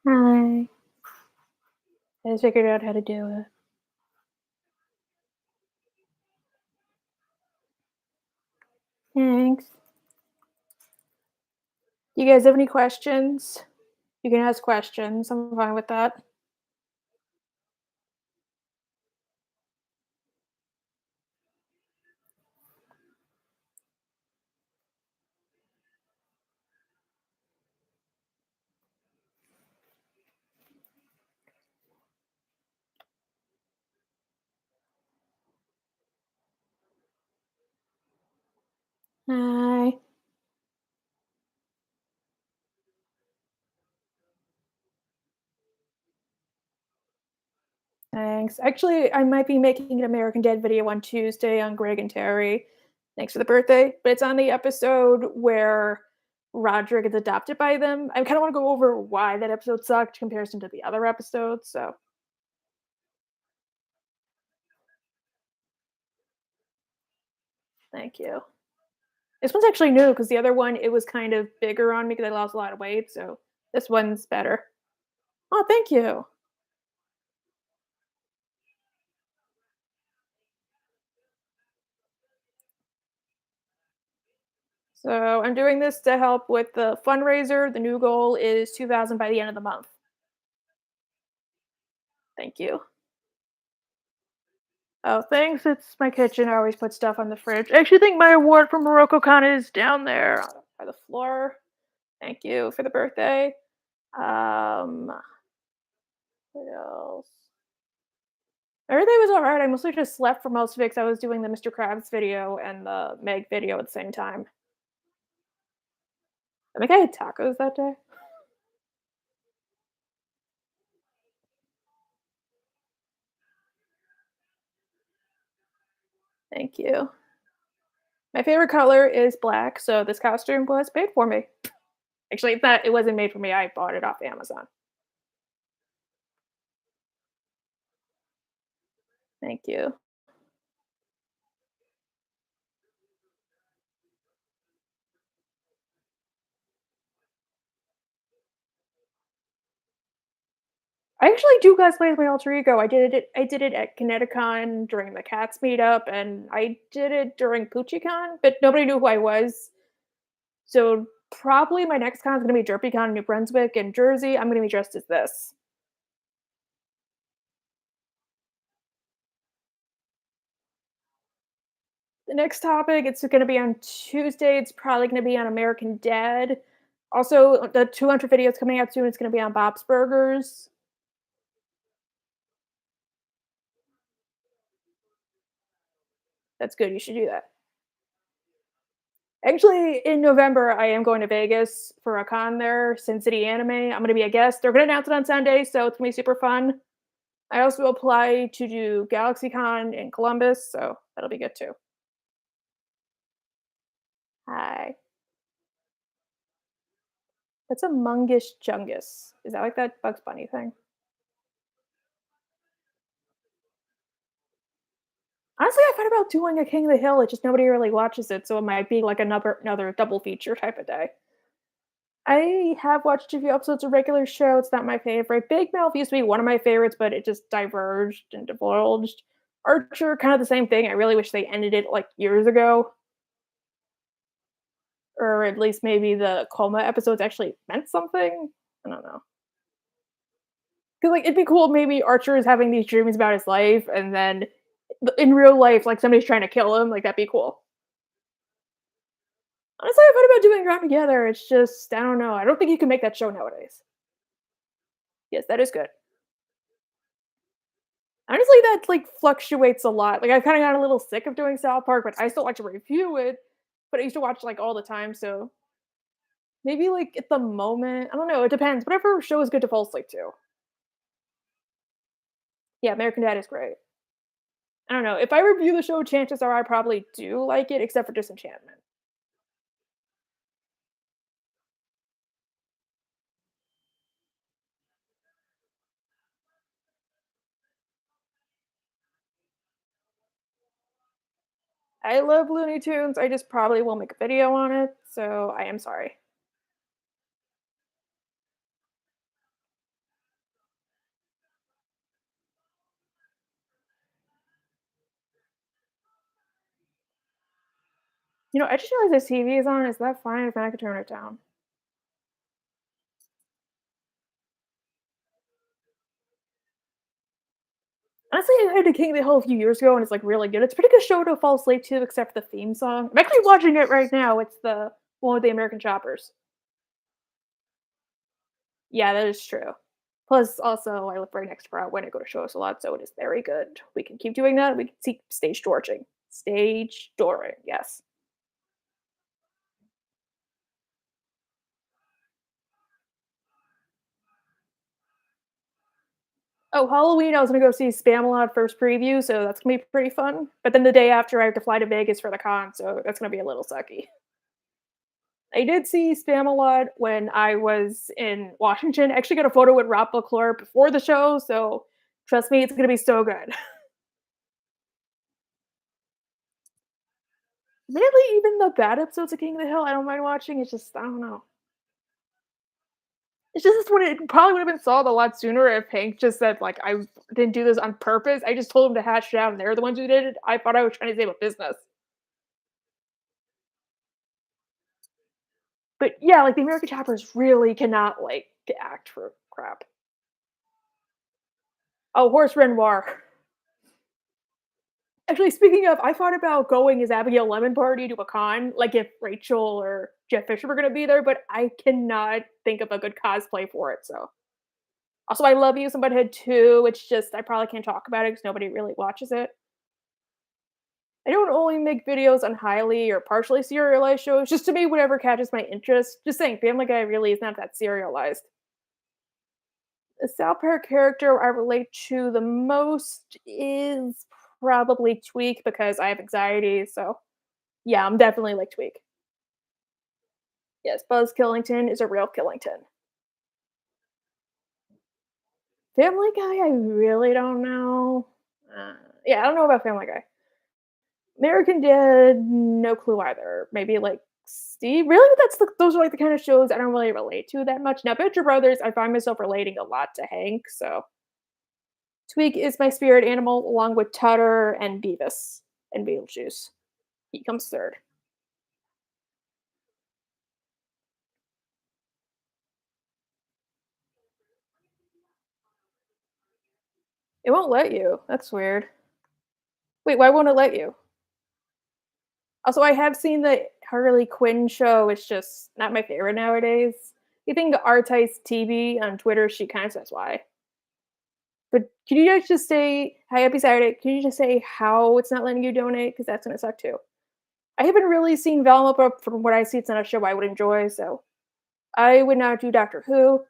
Hi. I just figured out how to do it. Thanks. You guys have any questions? You can ask questions. I'm fine with that. Hi. Thanks. Actually, I might be making an American Dad video on Tuesday on Greg and Terry. Thanks for the birthday. But it's on the episode where Roger gets adopted by them. I kind of want to go over why that episode sucked in comparison to the other episodes. So thank you. This one's actually new because the other one it was kind of bigger on me because I lost a lot of weight. So this one's better. Oh, thank you. So I'm doing this to help with the fundraiser. The new goal is 2,000 by the end of the month. Thank you. Oh, thanks. It's my kitchen. I always put stuff on the fridge. I actually think my award from Morocco Con is down there by the floor. Thank you for the birthday. Um, what else? My birthday was alright. I mostly just slept for most of it because I was doing the Mr. Krabs video and the Meg video at the same time. I think I had tacos that day. Thank you. My favorite color is black, so this costume was made for me. Actually, it wasn't made for me, I bought it off Amazon. Thank you. I actually do cosplay as my alter ego. I did it at Kineticon during the Cats meetup, and I did it during PoochieCon, but nobody knew who I was. So, probably my next con is gonna be DerpyCon in New Brunswick and Jersey, I'm gonna be dressed as this. The next topic, it's gonna be on Tuesday, it's probably gonna be on American Dad. Also, the 200 videos coming out soon, it's gonna be on Bob's Burgers. That's good, you should do that. Actually, in November, I am going to Vegas for a con there, Sin City Anime. I'm gonna be a guest. They're gonna announce it on Sunday, so it's gonna be super fun. I also apply to do GalaxyCon in Columbus, so that'll be good too. Hi. That's a Mungus Jungus. Is that like that Bugs Bunny thing? Honestly, I thought about doing a King of the Hill, it's just nobody really watches it, so it might be like another double feature type of day. I have watched a few episodes of regular show, it's not my favorite. Big Mouth used to be one of my favorites, but it just diverged and divulged. Archer, kind of the same thing, I really wish they ended it, like, years ago, or at least maybe the coma episodes actually meant something? I don't know. 'Cause, like, it'd be cool maybe Archer is having these dreams about his life, and then in real life, like, somebody's trying to kill him, like, that'd be cool. Honestly, I thought about doing Ground Together, it's just I don't know, I don't think you can make that show nowadays. Yes, that is good. Honestly, that, like, fluctuates a lot, like, I've kinda gotten a little sick of doing South Park, but I still like to review it, but I used to watch, like, all the time, so maybe, like, at the moment I don't know, it depends, whatever show is good to fall asleep to. Yeah, American Dad is great. I don't know, if I review the show, chances are I probably do like it, except for Disenchantment. I love Looney Tunes, I just probably won't make a video on it, so I am sorry. I just realized this TV is on. Is that fine if I could turn it down? Honestly, I had to King of the Hill a few years ago, and it's, like, really good. It's a pretty good show to fall asleep to, except for the theme song. I'm actually watching it right now. It's the one with the American choppers. Yeah, that is true. Plus, also, I live right next to Broadway, and I go to shows a lot, so it is very good. We can keep doing that. We can keep stage dooring. Stage dooring, yes. Oh, Halloween, I was gonna go see Spamalot first preview, so that's gonna be pretty fun. But then the day after, I have to fly to Vegas for the con, so that's gonna be a little sucky. I did see Spamalot when I was in Washington. I actually got a photo with Rob McClure before the show, so trust me, it's gonna be so good. Really, even the bad episodes of King of the Hill, I don't mind watching. It's just I don't know. It's just when it probably would have been solved a lot sooner if Hank just said like I didn't do this on purpose. I just told him to hash it out, and they're the ones who did it. I thought I was trying to save a business. But yeah, like the American Choppers really cannot like act for crap. Oh, Horse Renoir. Actually, speaking of, I thought about going as Abigail Lemon Party to a con, like if Rachel or Jeff Fisher were gonna be there, but I cannot think of a good cosplay for it. So, also, I love you, some Butthead too. It's just I probably can't talk about it because nobody really watches it. I don't only make videos on highly or partially serialized shows, just to me, whatever catches my interest. Just saying, Family Guy really is not that serialized. The South Park character I relate to the most is probably Tweak because I have anxiety. So, yeah, I'm definitely like Tweak. Yes, Buzz Killington is a real Killington. Family Guy, I really don't know. Uh, yeah, I don't know about Family Guy. American Dad, no clue either. Maybe like Steve. Really, those are like the kind of shows I don't really relate to that much. Now, Venture Brothers, I find myself relating a lot to Hank. So Tweak is my spirit animal, along with Tutter and Beavis and Beetlejuice. He comes third. It won't let you. That's weird. Wait, why won't it let you? Also, I have seen the Harley Quinn show. It's just not my favorite nowadays. You think Artice TV on Twitter, she kind of says why. But can you guys just say, "Hi, happy Saturday." Can you just say how it's not letting you donate? Because that's gonna suck too. I haven't really seen Velma, but from what I see, it's not a show I would enjoy, so I would not do Doctor Who.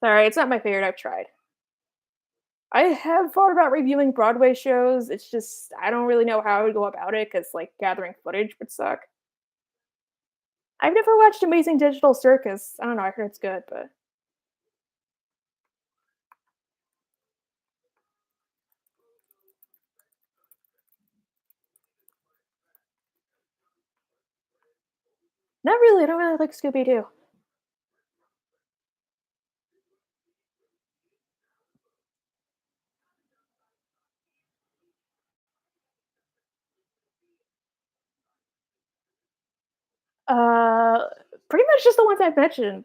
Sorry, it's not my favorite, I've tried. I have thought about reviewing Broadway shows, it's just I don't really know how I would go about it because like, gathering footage would suck. I've never watched Amazing Digital Circus. I don't know, I heard it's good, but not really, I don't really like Scooby Doo. Uh, Pretty much just the ones I've mentioned.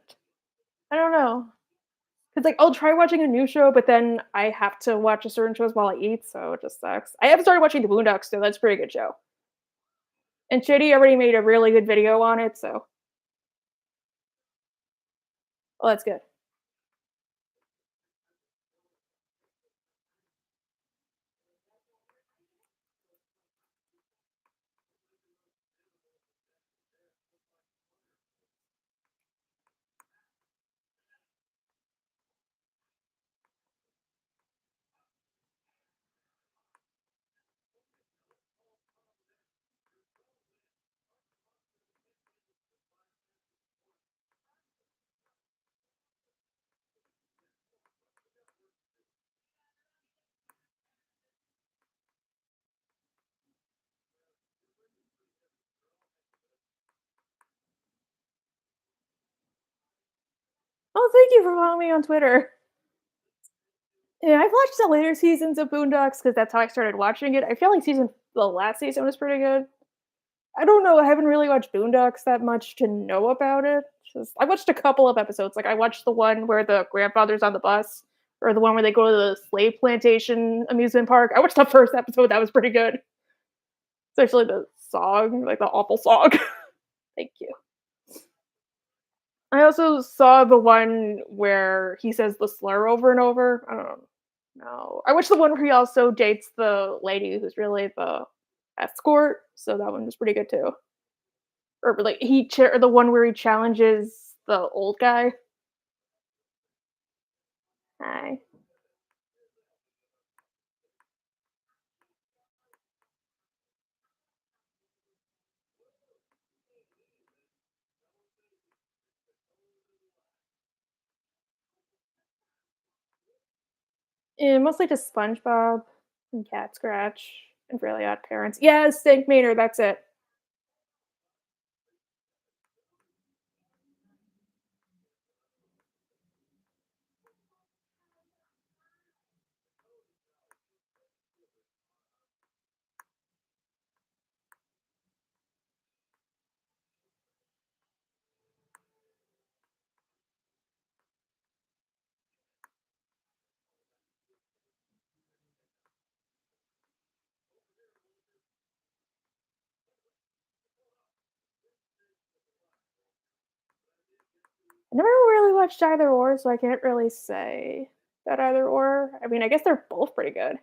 I don't know. It's like I'll try watching a new show, but then I have to watch a certain shows while I eat, so it just sucks. I have started watching the Boondocks though, that's a pretty good show. And Shitty already made a really good video on it, so well, that's good. Oh, thank you for following me on Twitter. Yeah, I've watched the later seasons of Boondocks because that's how I started watching it. I feel like the last season was pretty good. I don't know, I haven't really watched Boondocks that much to know about it. Just I watched a couple of episodes, like, I watched the one where the grandfather's on the bus, or the one where they go to the slave plantation amusement park. I watched the first episode, that was pretty good. Especially the song, like, the awful song. Thank you. I also saw the one where he says the slur over and over. I don't know. I watched the one where he also dates the lady who's really the escort, so that one was pretty good too. Or like or the one where he challenges the old guy. Hi. And mostly just SpongeBob and Cat Scratch and Really Odd Parents. Yes, Stink Meaner, that's it. I never really watched either or, so I can't really say that either or. I mean, I guess they're both pretty good.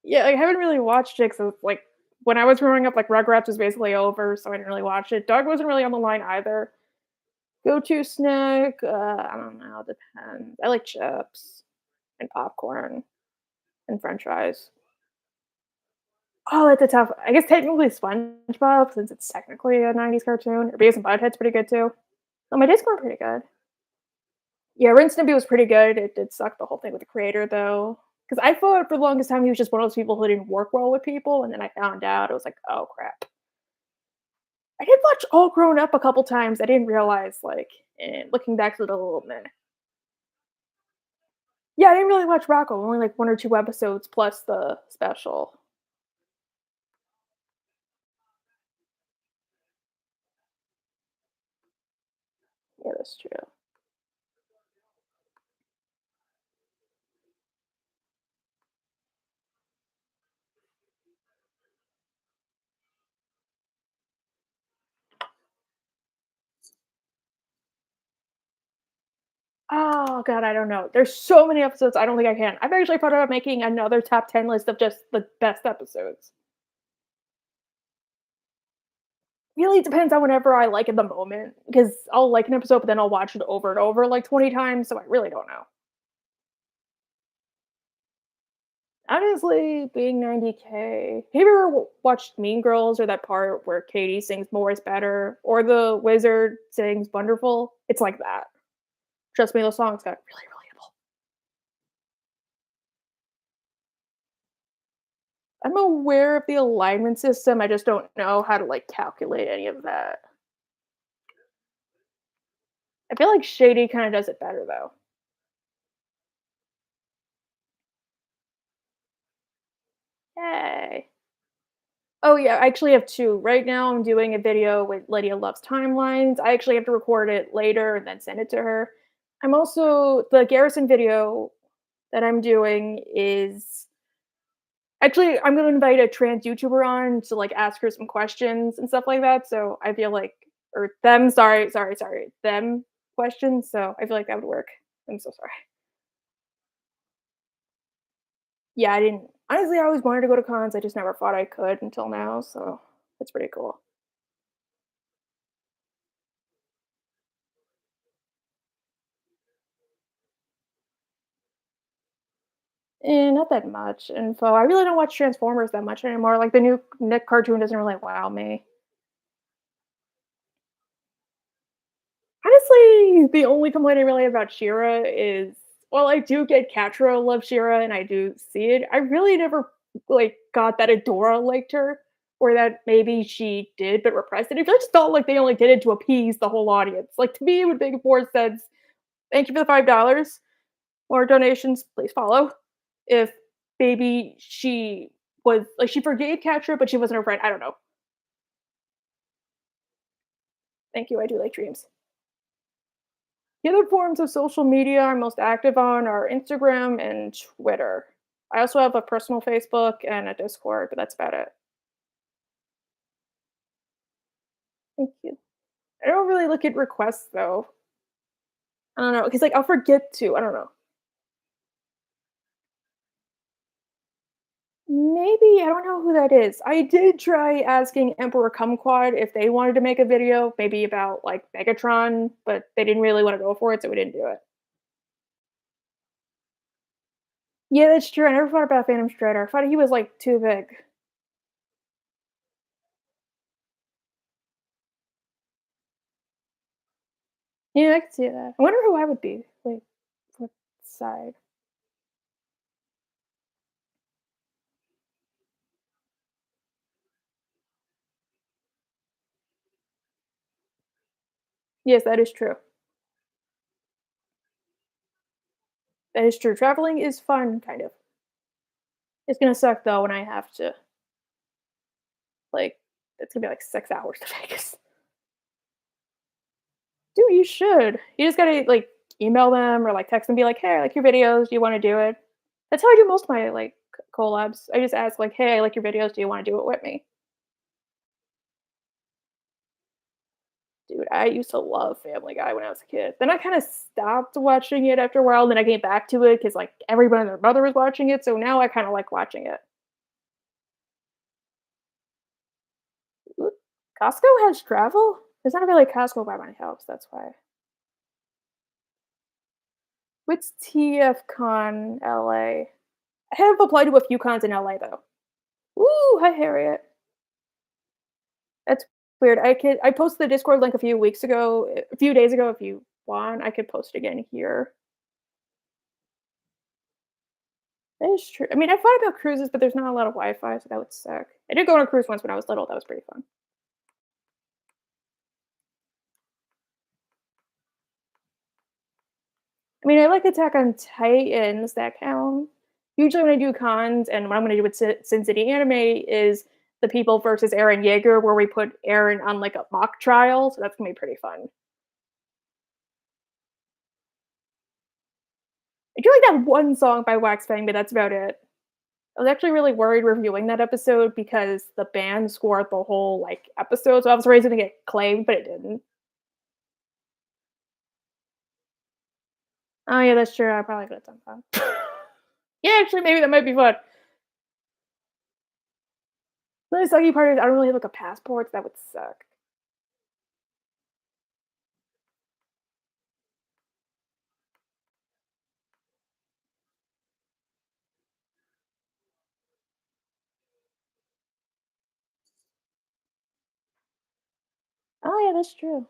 Yeah, I haven't really watched it 'cause, like, when I was growing up, like, Rugrats was basically over, so I didn't really watch it. Doug wasn't really on the line either. Go-to snack, I don't know, depends. I like chips and popcorn and french fries. Oh, that's a tough I guess technically SpongeBob since it's technically a '90s cartoon, or Beavis and Butthead's pretty good too. Oh, my days were pretty good. Yeah, Ren and Stimpy was pretty good. It did suck the whole thing with the creator though, because I thought for the longest time he was just one of those people who didn't work well with people, and then I found out, it was like, "Oh, crap." I did watch All Grown Up a couple times, I didn't realize, like, and looking back to it a little meh. Yeah, I didn't really watch Rocco, only, like, 1 or 2 episodes plus the special. Yeah, that's true. Oh god, I don't know. There's so many episodes, I don't think I can. I've actually thought about making another top 10 list of just the best episodes. Really depends on whatever I like in the moment, because I'll like an episode, but then I'll watch it over and over like 20 times, so I really don't know. Honestly, being 90K. Have you ever watched Mean Girls or that part where Katie sings "More is Better" or the wizard sings "Wonderful"? It's like that. Trust me, those songs got really relatable. I'm aware of the alignment system, I just don't know how to, like, calculate any of that. I feel like Shady kinda does it better, though. Yay. Oh, yeah, I actually have 2. Right now, I'm doing a video with Lydia Loves Timelines. I actually have to record it later and then send it to her. I'm also the Garrison video that I'm doing is actually, I'm gonna invite a trans YouTuber on to, like, ask her some questions and stuff like that, so I feel like or them, sorry, them questions, so I feel like that would work. I'm so sorry. Yeah, I didn't honestly, I always wanted to go to cons, I just never thought I could until now, so it's pretty cool. Not that much info. I really don't watch Transformers that much anymore, like, the new Nick cartoon doesn't really wow me. Honestly, the only complaint I really have about She-Ra is while I do get Catra loves She-Ra and I do see it, I really never, like, got that Adora liked her. or that maybe she did but repressed it. It just felt like they only did it to appease the whole audience. Like, to me, it would make more sense. Thank you for the $5. More donations, please follow. If maybe she was like she forgave Catra, but she wasn't her friend. I don't know. Thank you. I do like dreams. The other forms of social media I'm most active on are Instagram and Twitter. I also have a personal Facebook and a Discord, but that's about it. Thank you. I don't really look at requests though. I don't know, because like I'll forget to. I don't know. Maybe I don't know who that is. I did try asking Emperor Kumquat if they wanted to make a video, maybe about like Megatron, but they didn't really want to go for it, so we didn't do it. Yeah, that's true. I never thought about Phantom Strider. I thought he was like too big. Yeah, I could see that. I wonder who I would be. Like, what side? Yes, that is true. That is true. Traveling is fun, kind of. It's gonna suck though when I have to like. It's gonna be like 6 hours to Vegas. Dude, you should. You just gotta like email them or like text them, be like, "Hey, I like your videos. Do you want to do it?" That's how I do most of my like collabs. I just ask like, "Hey, I like your videos. Do you want to do it with me?" Dude, I used to love Family Guy when I was a kid. Then I kind of stopped watching it after a while. Then I came back to it because like everybody and their brother was watching it. So now I kind of like watching it. Ooh, Costco has travel. There's not really Costco by my house. That's why. What's TFCon LA? I have applied to a few cons in LA though. Ooh, hi Harriet. That's weird. I posted the Discord link a few days ago. If you want, I could post it again here. That is true. I mean, I thought about cruises, but there's not a lot of Wi-Fi, so that would suck. I did go on a cruise once when I was little. That was pretty fun. I mean, I like Attack on Titan. Does that count? Usually, when I do cons, and what I'm going to do with Sin City Anime is the people versus Aaron Yeager, where we put Aaron on like a mock trial. So that's going to be pretty fun. I do like that one song by Wax Fang, but that's about it. I was actually really worried reviewing that episode because the band scored the whole like episode, so I was worried it was gonna get claimed, but it didn't. Oh yeah, that's true. I probably could have done that. Yeah, actually, maybe that might be fun. The only sucky part is I don't really have like a passport, so that would suck. Oh yeah, that's true.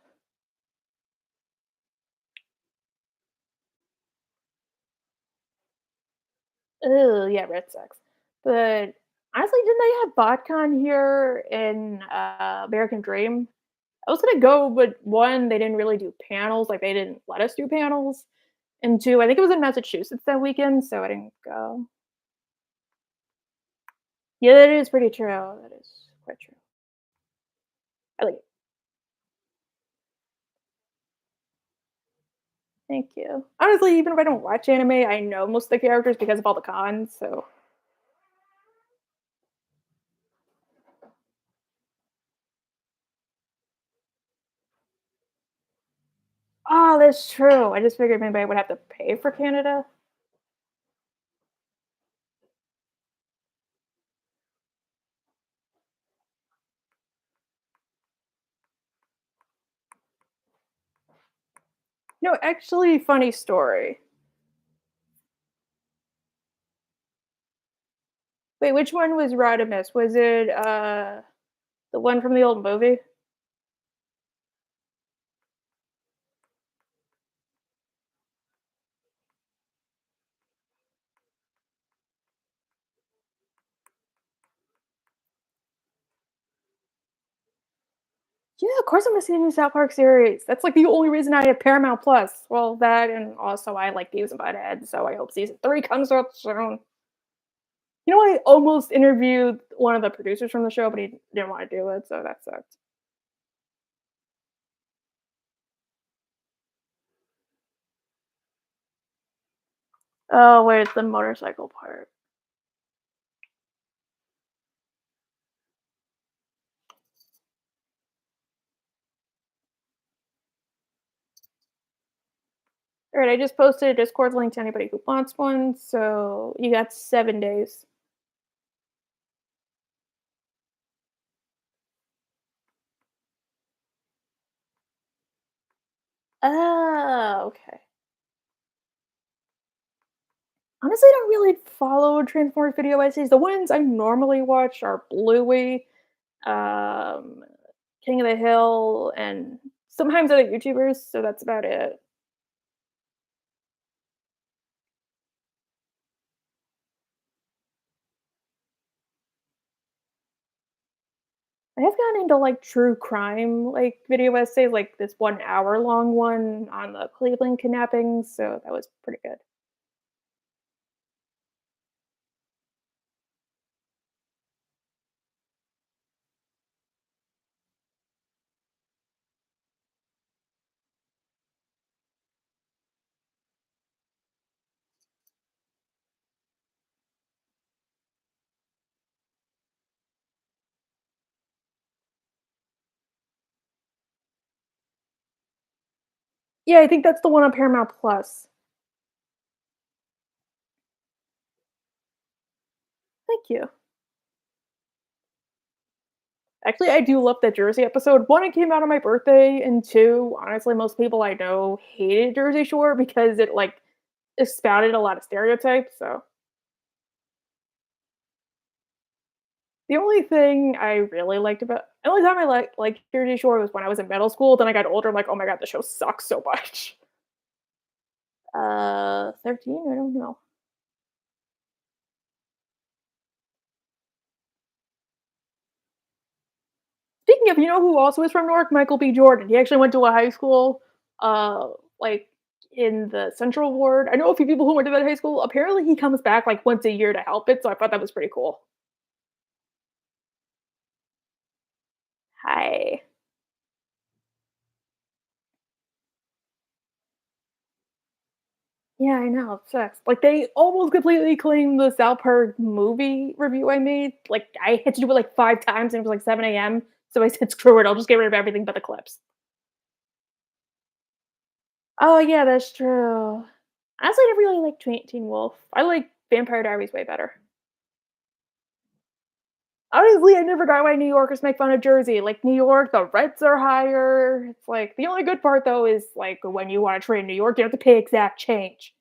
Ugh, yeah, red sucks. But honestly, didn't they have BotCon here in American Dream? I was gonna go, but one, they didn't really do panels, like they didn't let us do panels. And two, I think it was in Massachusetts that weekend, so I didn't go. Yeah, that is pretty true. That is quite true. I like it. Thank you. Honestly, even if I don't watch anime, I know most of the characters because of all the cons, so oh, that's true. I just figured maybe I would have to pay for Canada. No, actually, funny story. Wait, which one was Rodimus? Was it the one from the old movie? Yeah, of course I'm gonna see the new South Park series. That's like the only reason I have Paramount Plus. Well, that and also I like Beavis and Butthead, so I hope season 3 comes up soon. You know, I almost interviewed one of the producers from the show, but he didn't want to do it, so that sucked. Oh, wait, the motorcycle part. Alright, I just posted a Discord link to anybody who wants one, so you got 7 days. Oh, okay. Honestly, I don't really follow Transformers video essays. The ones I normally watch are Bluey, um, King of the Hill, and sometimes other YouTubers, so that's about it. I have gotten into, like, true crime, like, video essays, like this 1-hour-long one on the Cleveland kidnappings, so that was pretty good. Yeah, I think that's the one on Paramount Plus. Thank you. Actually, I do love that Jersey episode. 1, it came out on my birthday, and 2, honestly, most people I know hated Jersey Shore because it, like, spouted a lot of stereotypes, so the only thing I really liked about the only time I liked Jersey Shore was when I was in middle school, then I got older, I'm like, "Oh my god, the show sucks so much." 13? I don't know. Speaking of, you know who also is from Newark? Michael B. Jordan. He actually went to a high school, uh, like, in the Central Ward. I know a few people who went to that high school. Apparently, he comes back, like, once a year to help it, so I thought that was pretty cool. Hi. Yeah, I know, it sucks. Like, they almost completely claimed the South Park movie review I made. Like, I had to do it, like, 5 times, and it was, like, 7 a.m., so I said, "Screw it, I'll just get rid of everything but the clips." Oh, yeah, that's true. Honestly, I never really liked Teen Wolf. I like Vampire Diaries way better. Honestly, I never got why New Yorkers make fun of Jersey. Like, New York, the rents are higher. It's like the only good part, though, is, like, when you wanna trade in New York, you have to pay exact change.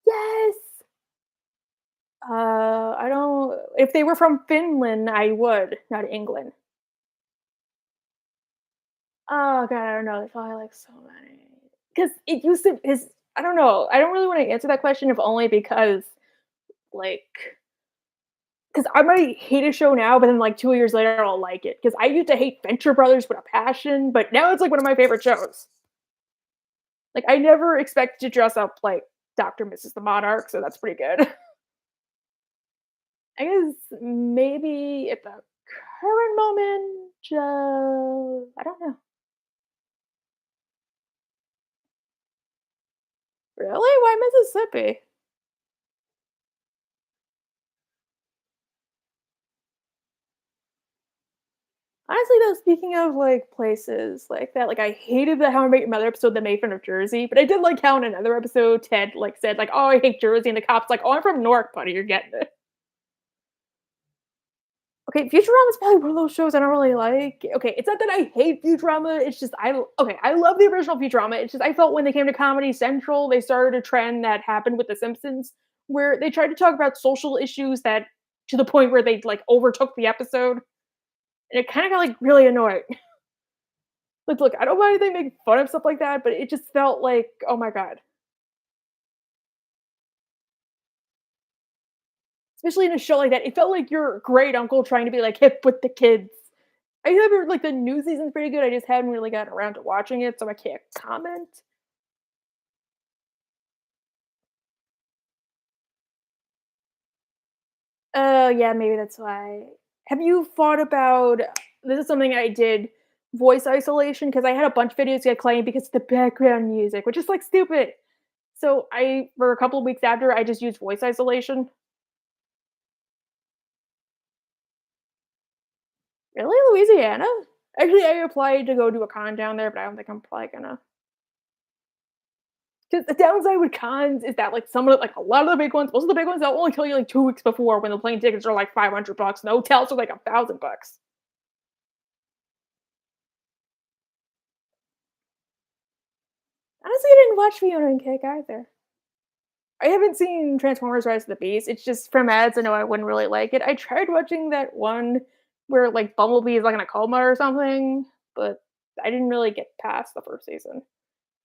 Yes! I don't if they were from Finland, I would, not England. Oh god, I don't know, there's probably, like, so many. Because it used to is I don't know, I don't really wanna answer that question if only because, like, because I might hate a show now, but then, like, 2 years later, I'll like it. Because I used to hate Venture Brothers with a passion, but now it's, like, one of my favorite shows. Like, I never expected to dress up like Doctor Mrs. the Monarch, so that's pretty good. I guess maybe at the current moment, I don't know. Really? Why Mississippi? Honestly, though, speaking of, like, places like that, like, I hated the How I Met Your Mother episode that made fun of Jersey, but I did like how in another episode, Ted, like, said, like, "Oh, I hate Jersey," and the cop's like, "Oh, I'm from Newark, buddy, you're getting it." Okay, Futurama is probably one of those shows I don't really like. Okay, it's not that I hate Futurama, it's just okay, I love the original Futurama, it's just I felt when they came to Comedy Central, they started a trend that happened with The Simpsons, where they tried to talk about social issues that to the point where they, like, overtook the episode, and it kinda got, like, really annoying. Like, look, I don't mind if they make fun of stuff like that, but it just felt like, "Oh my god." Especially in a show like that, it felt like your great uncle trying to be, like, hip with the kids. I heard like the new season's pretty good. I just hadn't really gotten around to watching it, so I can't comment. Oh, yeah, maybe that's why. Have you thought about this is something I did, voice isolation, because I had a bunch of videos get claimed because of the background music, which is, like, stupid. So I for a couple of weeks after, I just used voice isolation. Really? Louisiana? Actually, I applied to go do a con down there, but I don't think I'm probably gonna. 'Cause the downside with cons is that, like, some of the like, a lot of the big ones most of the big ones, they'll only tell you, like, 2 weeks before when the plane tickets are, like, $500 and the hotels are, like, $1,000. Honestly, I didn't watch Fiona and Cake either. I haven't seen Transformers: Rise of the Beast. It's just from ads, I know I wouldn't really like it. I tried watching that one where, like, Bumblebee is, like, in a coma or something, but I didn't really get past the 1st season.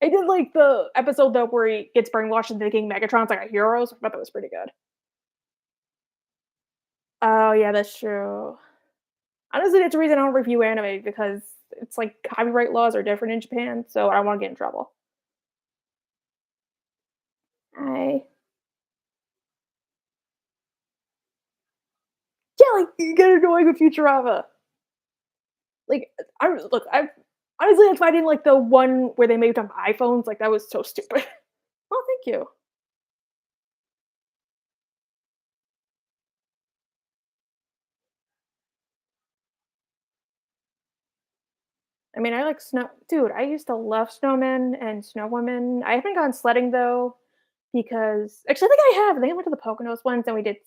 I did like the episode, though, where he gets brainwashed into thinking Megatron's, like, a hero, so I thought that was pretty good. Oh, yeah, that's true. Honestly, that's the reason I don't review anime because it's, like, copyright laws are different in Japan, so I don't wanna get in trouble. I Yeah, like, you get annoying with Futurama. Like, I honestly, that's why I didn't like the one where they made it on iPhones, like, that was so stupid. Oh, thank you. I mean, I like snow dude, I used to love snowmen and snow women. I haven't gone sledding, though, because actually, I think I have. I think I went to the Poconos once, and we did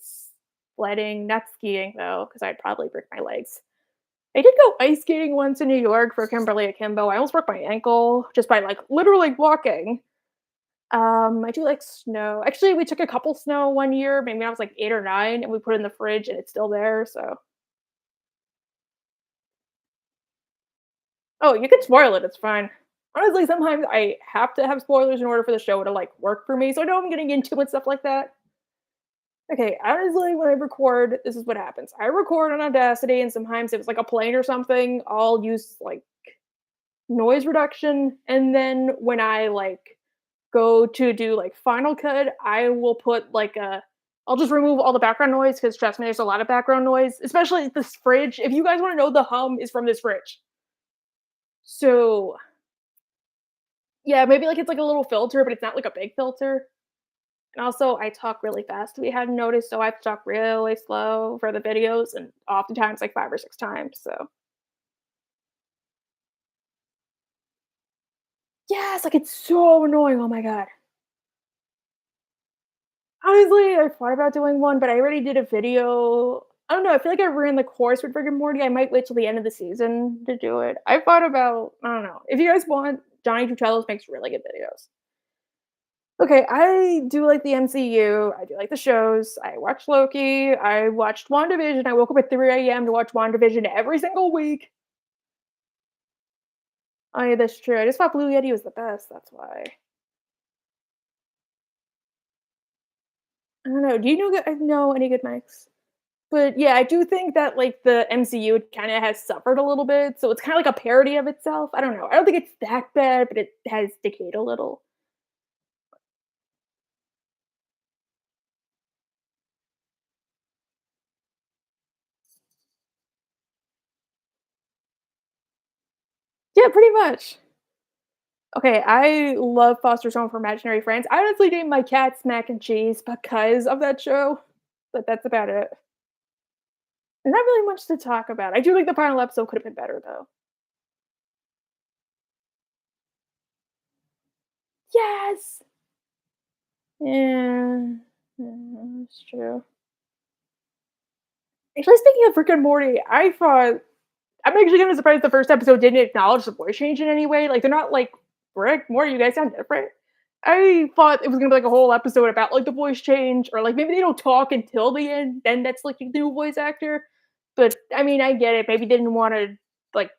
sledding, not skiing, though, because 'cause I'd probably break my legs. I did go ice skating once in New York for Kimberly Akimbo. I almost broke my ankle just by, like, literally walking. I do like snow. Actually, we took a couple snow one year, maybe when I was, like, 8 or 9, and we put it in the fridge, and it's still there, so. Oh, you can spoil it, it's fine. Honestly, sometimes I have to have spoilers in order for the show to, like, work for me, so I know I'm getting into and stuff like that. Okay, honestly, when I record, this is what happens. I record on Audacity, and sometimes if it's, like, a plane or something, I'll use, like, noise reduction, and then when I, like, go to do, like, Final Cut, I will put, like, a I'll just remove all the background noise because trust me, there's a lot of background noise, especially this fridge. If you guys wanna know, the hum is from this fridge. So, yeah, maybe, like, it's like a little filter, but it's not like a big filter. And also, I talk really fast, we hadn't noticed, so I have to talk really slow for the videos and oftentimes, like, 5 or 6 times, so. Yes, like, it's so annoying, oh my god. Honestly, I thought about doing one, but I already did a video. I don't know, I feel like I ran the course with Rick and Morty. I might wait till the end of the season to do it. I thought about I don't know. If you guys want, Johnny Tutellos makes really good videos. Okay, I do like the MCU. I do like the shows. I watched Loki. I watched WandaVision. I woke up at 3 a.m. to watch WandaVision every single week. Oh, yeah, that's true. I just thought Blue Yeti was the best. That's why. I don't know. Do you know any good mics? But yeah, I do think that like the MCU kind of has suffered a little bit, so it's kind of like a parody of itself. I don't know. I don't think it's that bad, but it has decayed a little. Yeah, pretty much. Okay, I love Foster's Home for Imaginary Friends. I honestly named my cats Mac and Cheese because of that show, but that's about it. There's not really much to talk about. I do think the final episode could have been better though. Yes. Yeah, yeah, that's true. Actually, speaking of Rick and Morty, I thought I'm actually kinda surprised the first episode didn't acknowledge the voice change in any way, like, they're not like, "Rick, Morty, you guys sound different." I thought it was gonna be, like, a whole episode about, like, the voice change or, like, maybe they don't talk until the end, then that's, like, the new voice actor, but, I mean, I get it, maybe they didn't wanna, like,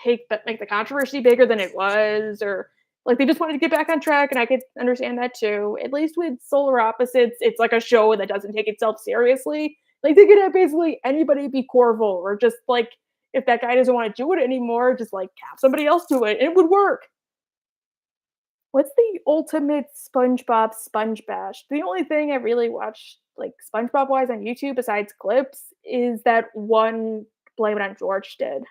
make the controversy bigger than it was, or, like, they just wanted to get back on track, and I could understand that too. At least with Solar Opposites, it's, like, a show that doesn't take itself seriously. Like, they could have basically anybody be Corval or just, like, If that guy doesn't wanna do it anymore, just, like, have somebody else do it, it would work. What's the ultimate SpongeBob sponge bash? The only thing I really watch, like, SpongeBob-wise on YouTube besides clips is that one Blame It on George did.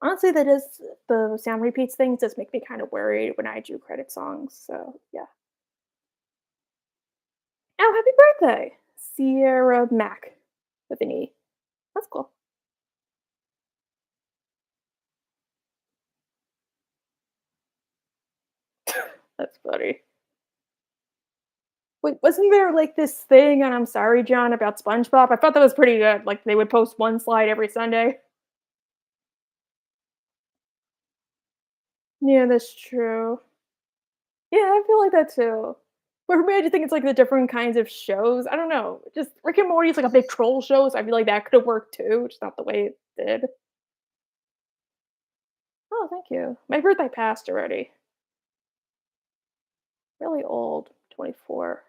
Honestly, that is the sound repeats things does make me kind of worried when I do credit songs, so, yeah. Oh, happy birthday! Sierra Mac with an E. That's cool. That's funny. Wait, wasn't there, like, this thing on I'm Sorry, John about SpongeBob? I thought that was pretty good, like, they would post one slide every Sunday. Yeah, that's true. Yeah, I feel like that too. But for me, I just think it's, like, the different kinds of shows. I don't know, just Rick and Morty is, like, a big troll show, so I feel like that could've worked too, just not the way it did. Oh, thank you. My birthday passed already. Really old, 24.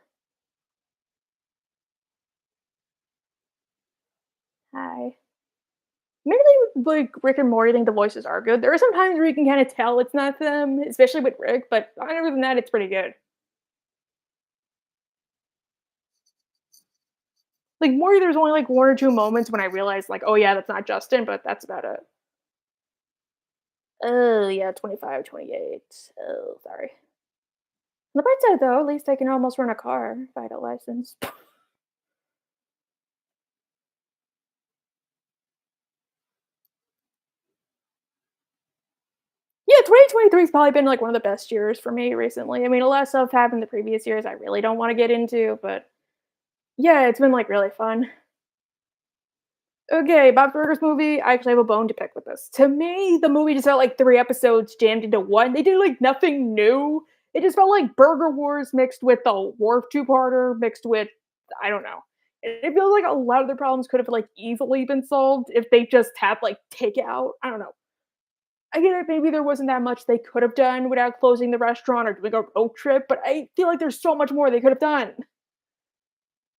Hi. Maybe they would like Rick and Morty think the voices are good. There are some times where you can kinda tell it's not them, especially with Rick, but other than that, it's pretty good. Like, Morty, there's only, like, 1 or 2 moments when I realized, like, "Oh, yeah, that's not Justin," but that's about it. Oh, yeah, 25, 28. Oh, sorry. On the bright side, though, at least I can almost run a car if I had a license. Yeah, 2023 has probably been, like, one of the best years for me recently. I mean, a lot of stuff happened the previous years I really don't wanna get into, but yeah, it's been, like, really fun. Okay, Bob Burger's movie, I actually have a bone to pick with this. To me, the movie just felt like 3 episodes jammed into 1. They did, like, nothing new. It just felt like Burger Wars mixed with the Wharf two-parter mixed with I don't know. It feels like a lot of the problems could have, like, easily been solved if they just had, like, takeout. I don't know. I get it, maybe there wasn't that much they could have done without closing the restaurant or doing a road trip, but I feel like there's so much more they could have done.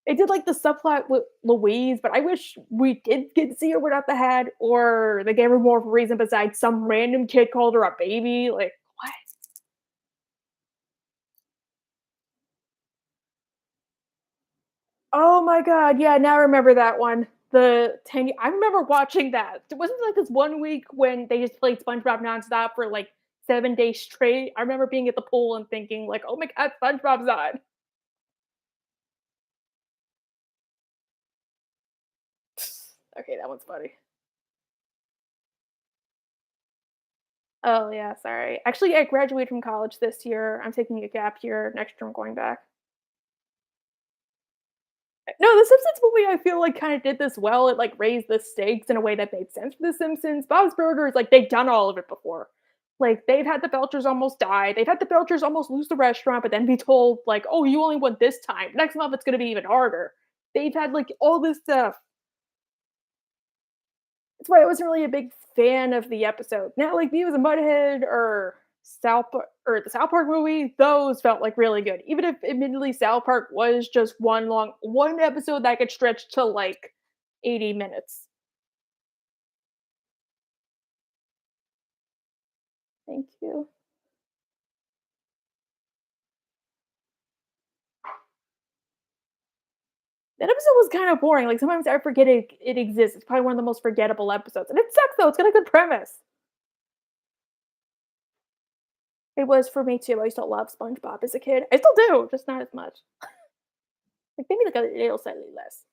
It did, like, the subplot with Louise, but I wish we did get to see her without the hat, or they gave her more of a reason besides some random kid called her a baby, like, what? Oh my god, yeah, now I remember that one. The 10 I remember watching that. There wasn't, like, this one week when they just played SpongeBob nonstop for, like, 7 days straight. I remember being at the pool and thinking, like, "Oh my god, SpongeBob's on." Okay, that one's funny. Oh, yeah, sorry. Actually, I graduated from college this year. I'm taking a gap year. Next year, I'm going back. No, The Simpsons movie, I feel like kinda did this well. It, like, raised the stakes in a way that made sense for The Simpsons. Bob's Burgers, like, they've done all of it before. Like, they've had the Belchers almost die. They've had the Belchers almost lose the restaurant, but then be told, like, "Oh, you only won this time. Next month, it's gonna be even harder." They've had, like, all this stuff. That's why I wasn't really a big fan of the episode. Now, like, Beavis and Butthead or or the South Park movie, those felt, like, really good. Even if admittedly South Park was just one episode that could stretch to, like, 80 minutes. Thank you. That episode was kind of boring, like, sometimes I forget it exists. It's probably one of the most forgettable episodes, and it sucks though, it's got a good premise. It was for me too. I used to love SpongeBob as a kid. I still do, just not as much. Like, maybe, like, a little slightly less.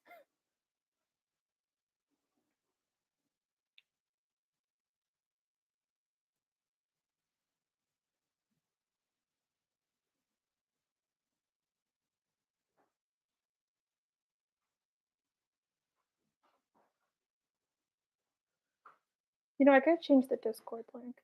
You know, I gotta change the Discord link.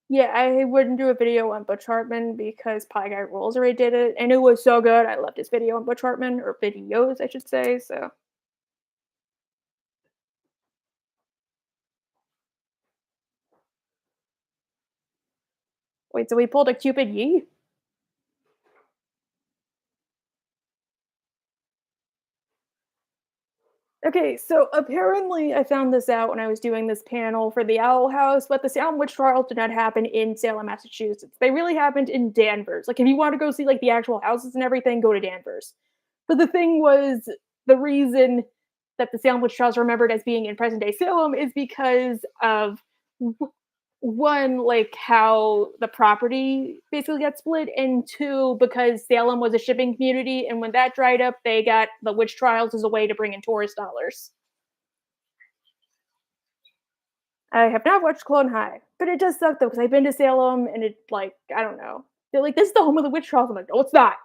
Yeah, I wouldn't do a video on Butch Hartman because Pie Guy Rules already did it, and it was so good. I loved his video on Butch Hartman, or videos, I should say. So, wait, so we pulled a Cupid Yee? Okay, so apparently I found this out when I was doing this panel for the Owl House, but the Salem witch trials did not happen in Salem, Massachusetts. They really happened in Danvers. Like, if you want to go see like the actual houses and everything, go to Danvers. But the thing was, the reason that the Salem witch trials are remembered as being in present day Salem is because of one, like how the property basically got split, and two, because Salem was a shipping community, and when that dried up, they got the witch trials as a way to bring in tourist dollars. I have not watched Clone High, but it does suck though because I've been to Salem and it like I don't know. They're like, this is the home of the witch trials. I'm like, no, it's not.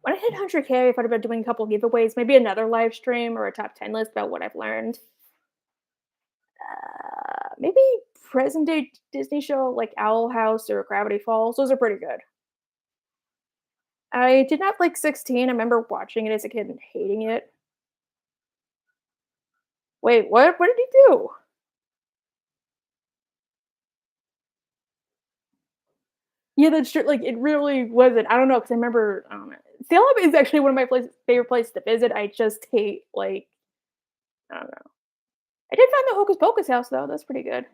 When I hit 100K, I thought about doing a couple giveaways, maybe another live stream or a top 10 list about what I've learned. Maybe present day Disney show like Owl House or Gravity Falls. Those are pretty good. I did not like 16. I remember watching it as a kid and hating it. Wait, what? What did he do? Yeah, that's true. Like, it really wasn't. I don't know because I remember. I don't know. Salem is actually one of my favorite places to visit. I just hate like I don't know. I did find the Hocus Pocus house though. That's pretty good.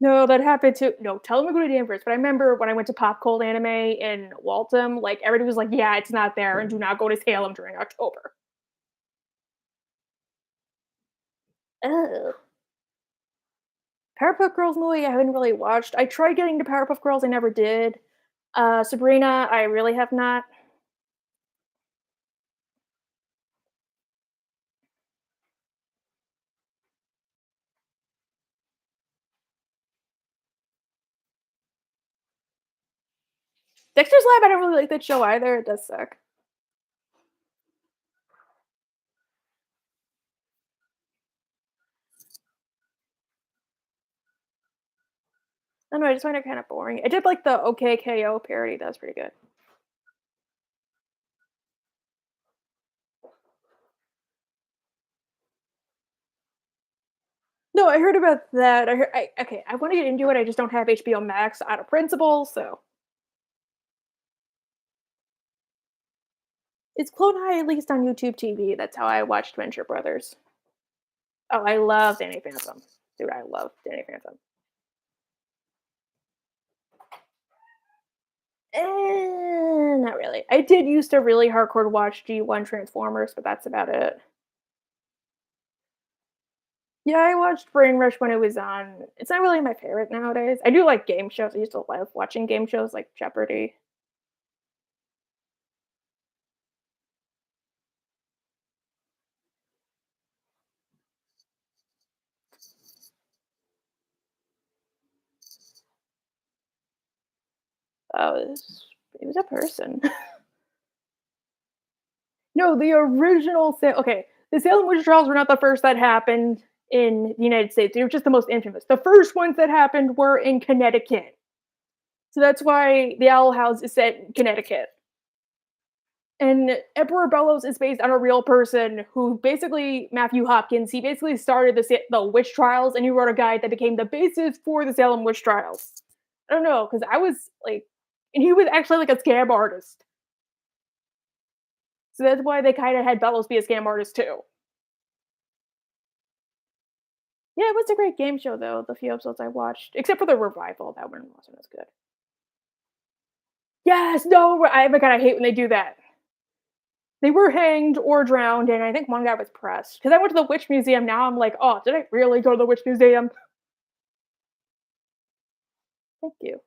No, that happened too. No, tell them to go to Danvers. But I remember when I went to Pop Cold Anime in Waltham, like everybody was like, "Yeah, it's not there, and do not go to Salem during October." Oh, Powerpuff Girls movie I haven't really watched. I tried getting to Powerpuff Girls, I never did. Sabrina, I really have not. Dexter's Lab, I don't really like that show either. It does suck. I don't know. I just find it kind of boring. I did like the OKKO parody. That was pretty good. No, I heard about that. I heard. Okay, I want to get into it. I just don't have HBO Max out of principle. So it's Clone High at least on YouTube TV. That's how I watched Venture Brothers. Oh, I love Danny Phantom. Dude, I love Danny Phantom. Not really. I did used to really hardcore watch G1 Transformers, but that's about it. Yeah, I watched Brain Rush when it was on. It's not really my favorite nowadays. I do like game shows. I used to love watching game shows like Jeopardy. Oh, it was a person. No, the original okay, the Salem witch trials were not the first that happened in the United States. They were just the most infamous. The first ones that happened were in Connecticut. So that's why the Owl House is set in Connecticut. And Emperor Bellows is based on a real person who basically Matthew Hopkins. He basically started the witch trials, and he wrote a guide that became the basis for the Salem witch trials. I don't know because I was like, and he was actually like a scam artist, so that's why they kind of had Bellows be a scam artist too. Yeah, it was a great game show though. The few episodes I watched, except for the revival, that one wasn't as good. Yes, no, I oh my god, I hate when they do that. They were hanged or drowned, and I think one guy was pressed. Because I went to the witch museum. Now I'm like, oh, did I really go to the witch museum? Thank you.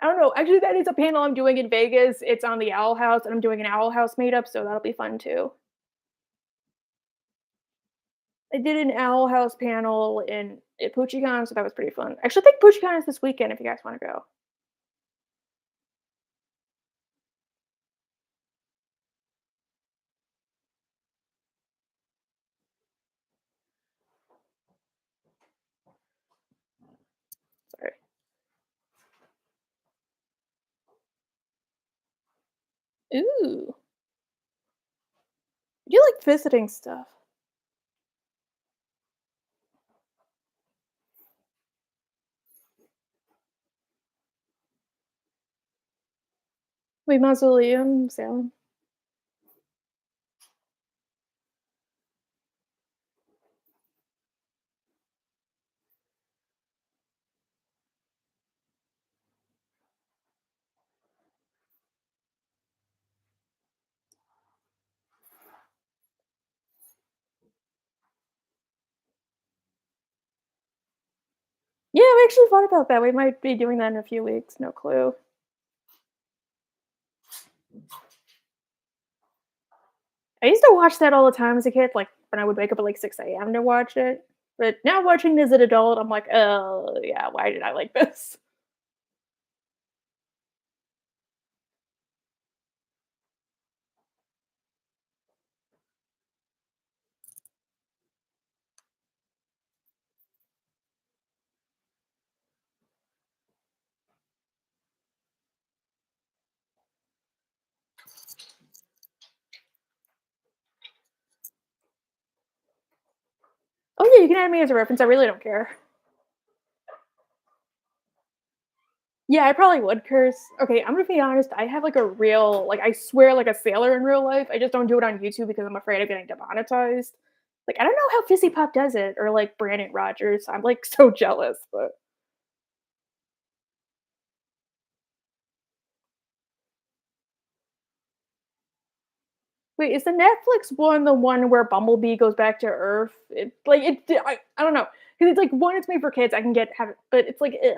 I don't know. Actually, that is a panel I'm doing in Vegas. It's on the Owl House, and I'm doing an Owl House meetup, so that'll be fun too. I did an Owl House panel at PoochieCon, so that was pretty fun. Actually, I think PoochieCon is this weekend if you guys want to go. Ooh. You like visiting stuff. Wait, mausoleum, Salem. Yeah, we actually thought about that. We might be doing that in a few weeks. No clue. I used to watch that all the time as a kid, like when I would wake up at like 6 a.m. to watch it. But now watching it as an adult, I'm like, oh yeah, why did I like this? Oh yeah, you can add me as a reference. I really don't care. Yeah, I probably would curse. Okay, I'm gonna be honest. I have like a real, like I swear like a sailor in real life. I just don't do it on YouTube because I'm afraid of getting demonetized. Like I don't know how Fizzy Pop does it, or like Brandon Rogers. I'm like so jealous. But wait, is the Netflix one the one where Bumblebee goes back to Earth? I don't know because it's like one. It's made for kids. I can get have it, but it's like ugh.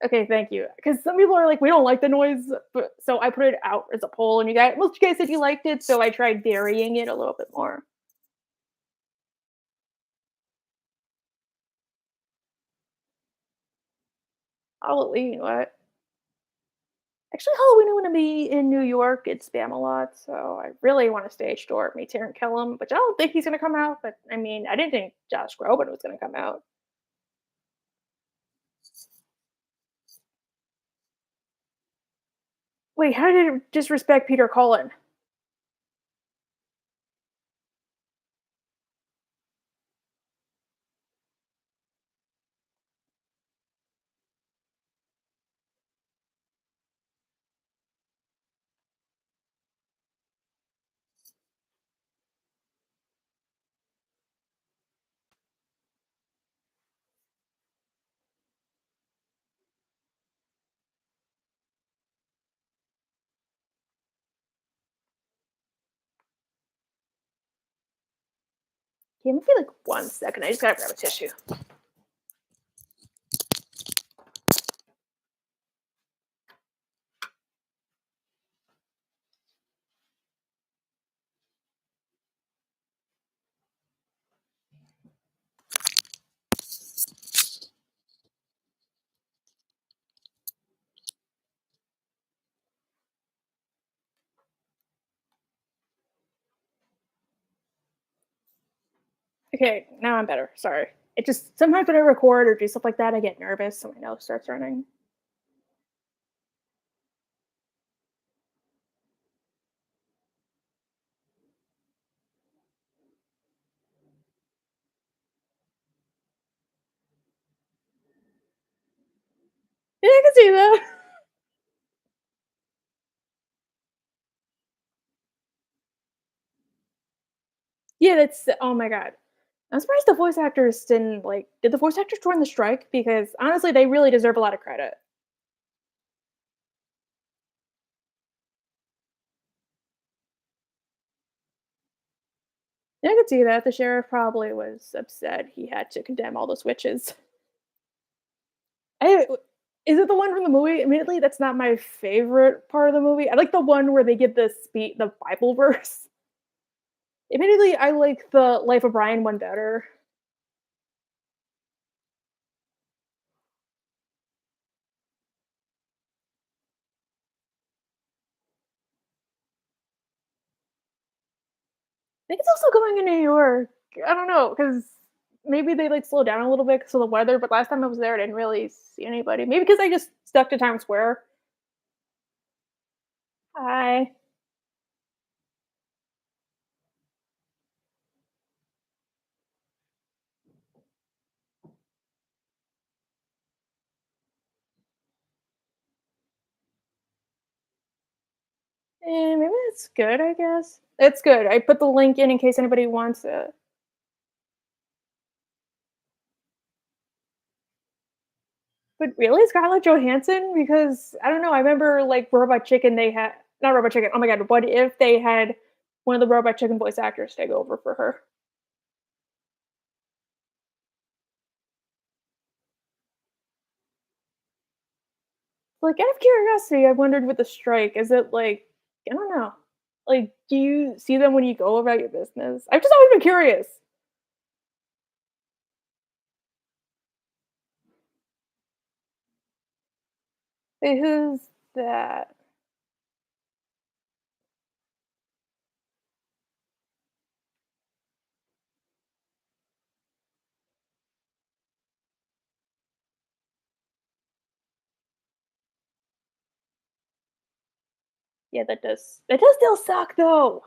Okay, thank you. Because some people are like, we don't like the noise, but so I put it out as a poll, and most of you guys said you liked it, so I tried varying it a little bit more. Halloween, what? Actually, Halloween, I'm gonna be in New York. It's spam a lot, so I really want to stage door me Taron Killam, which I don't think he's gonna come out. But I mean, I didn't think Josh Groban was gonna come out. Wait, how did it disrespect Peter Cullen? Give me like 1 second. I just gotta grab a tissue. Okay, now I'm better. Sorry. It just sometimes when I record or do stuff like that, I get nervous, so my nose starts running. Yeah, I can see that. Yeah, that's oh my god. I'm surprised the voice actors didn't like did the voice actors join the strike? Because honestly, they really deserve a lot of credit. Yeah, I could see that. The sheriff probably was upset he had to condemn all those witches. I is it the one from the movie? Admittedly, that's not my favorite part of the movie. I like the one where they give the Bible verse. Admittedly, I like the Life of Brian one better. I think it's also going in New York. I don't know because maybe they like slow down a little bit because of the weather. But last time I was there, I didn't really see anybody. Maybe because I just stuck to Times Square. Hi. Maybe that's good, I guess. It's good. I put the link in case anybody wants it. But really, Scarlett Johansson? Because I don't know. I remember like Robot Chicken. They had not Robot Chicken. Oh my god! What if they had one of the Robot Chicken voice actors take over for her? Like out of curiosity, I wondered with the strike. Is it like I don't know. Like, do you see them when you go about your business? I've just always been curious. Hey, who's that? Yeah, that does still suck though.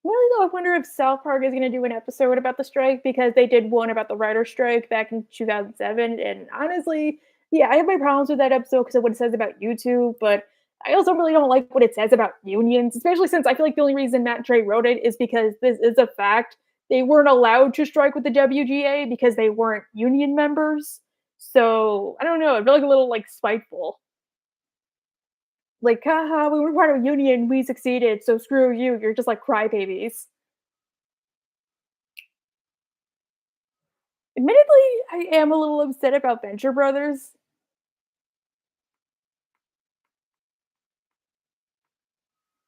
Really though, I wonder if South Park is gonna do an episode about the strike because they did one about the writer's strike back in 2007, and honestly, yeah, I have my problems with that episode because of what it says about YouTube, but I also really don't like what it says about unions, especially since I feel like the only reason Matt Trey wrote it is because this is a fact. They weren't allowed to strike with the WGA because they weren't union members. So I don't know. I feel like a little like spiteful. Like, haha, we were part of a union, we succeeded, so screw you. You're just like crybabies. Admittedly, I am a little upset about Venture Brothers.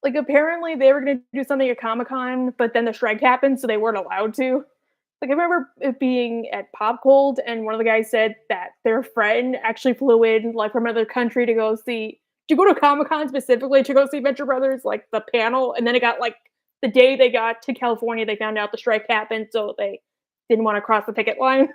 Like, apparently, they were gonna do something at Comic Con, but then the strike happened, so they weren't allowed to. Like, I remember it being at Pop Cold, and one of the guys said that their friend actually flew in, like, from another country to go to Comic Con specifically to go see Venture Brothers, like, the panel, and then it got, like the day they got to California, they found out the strike happened, so they didn't wanna cross the picket line.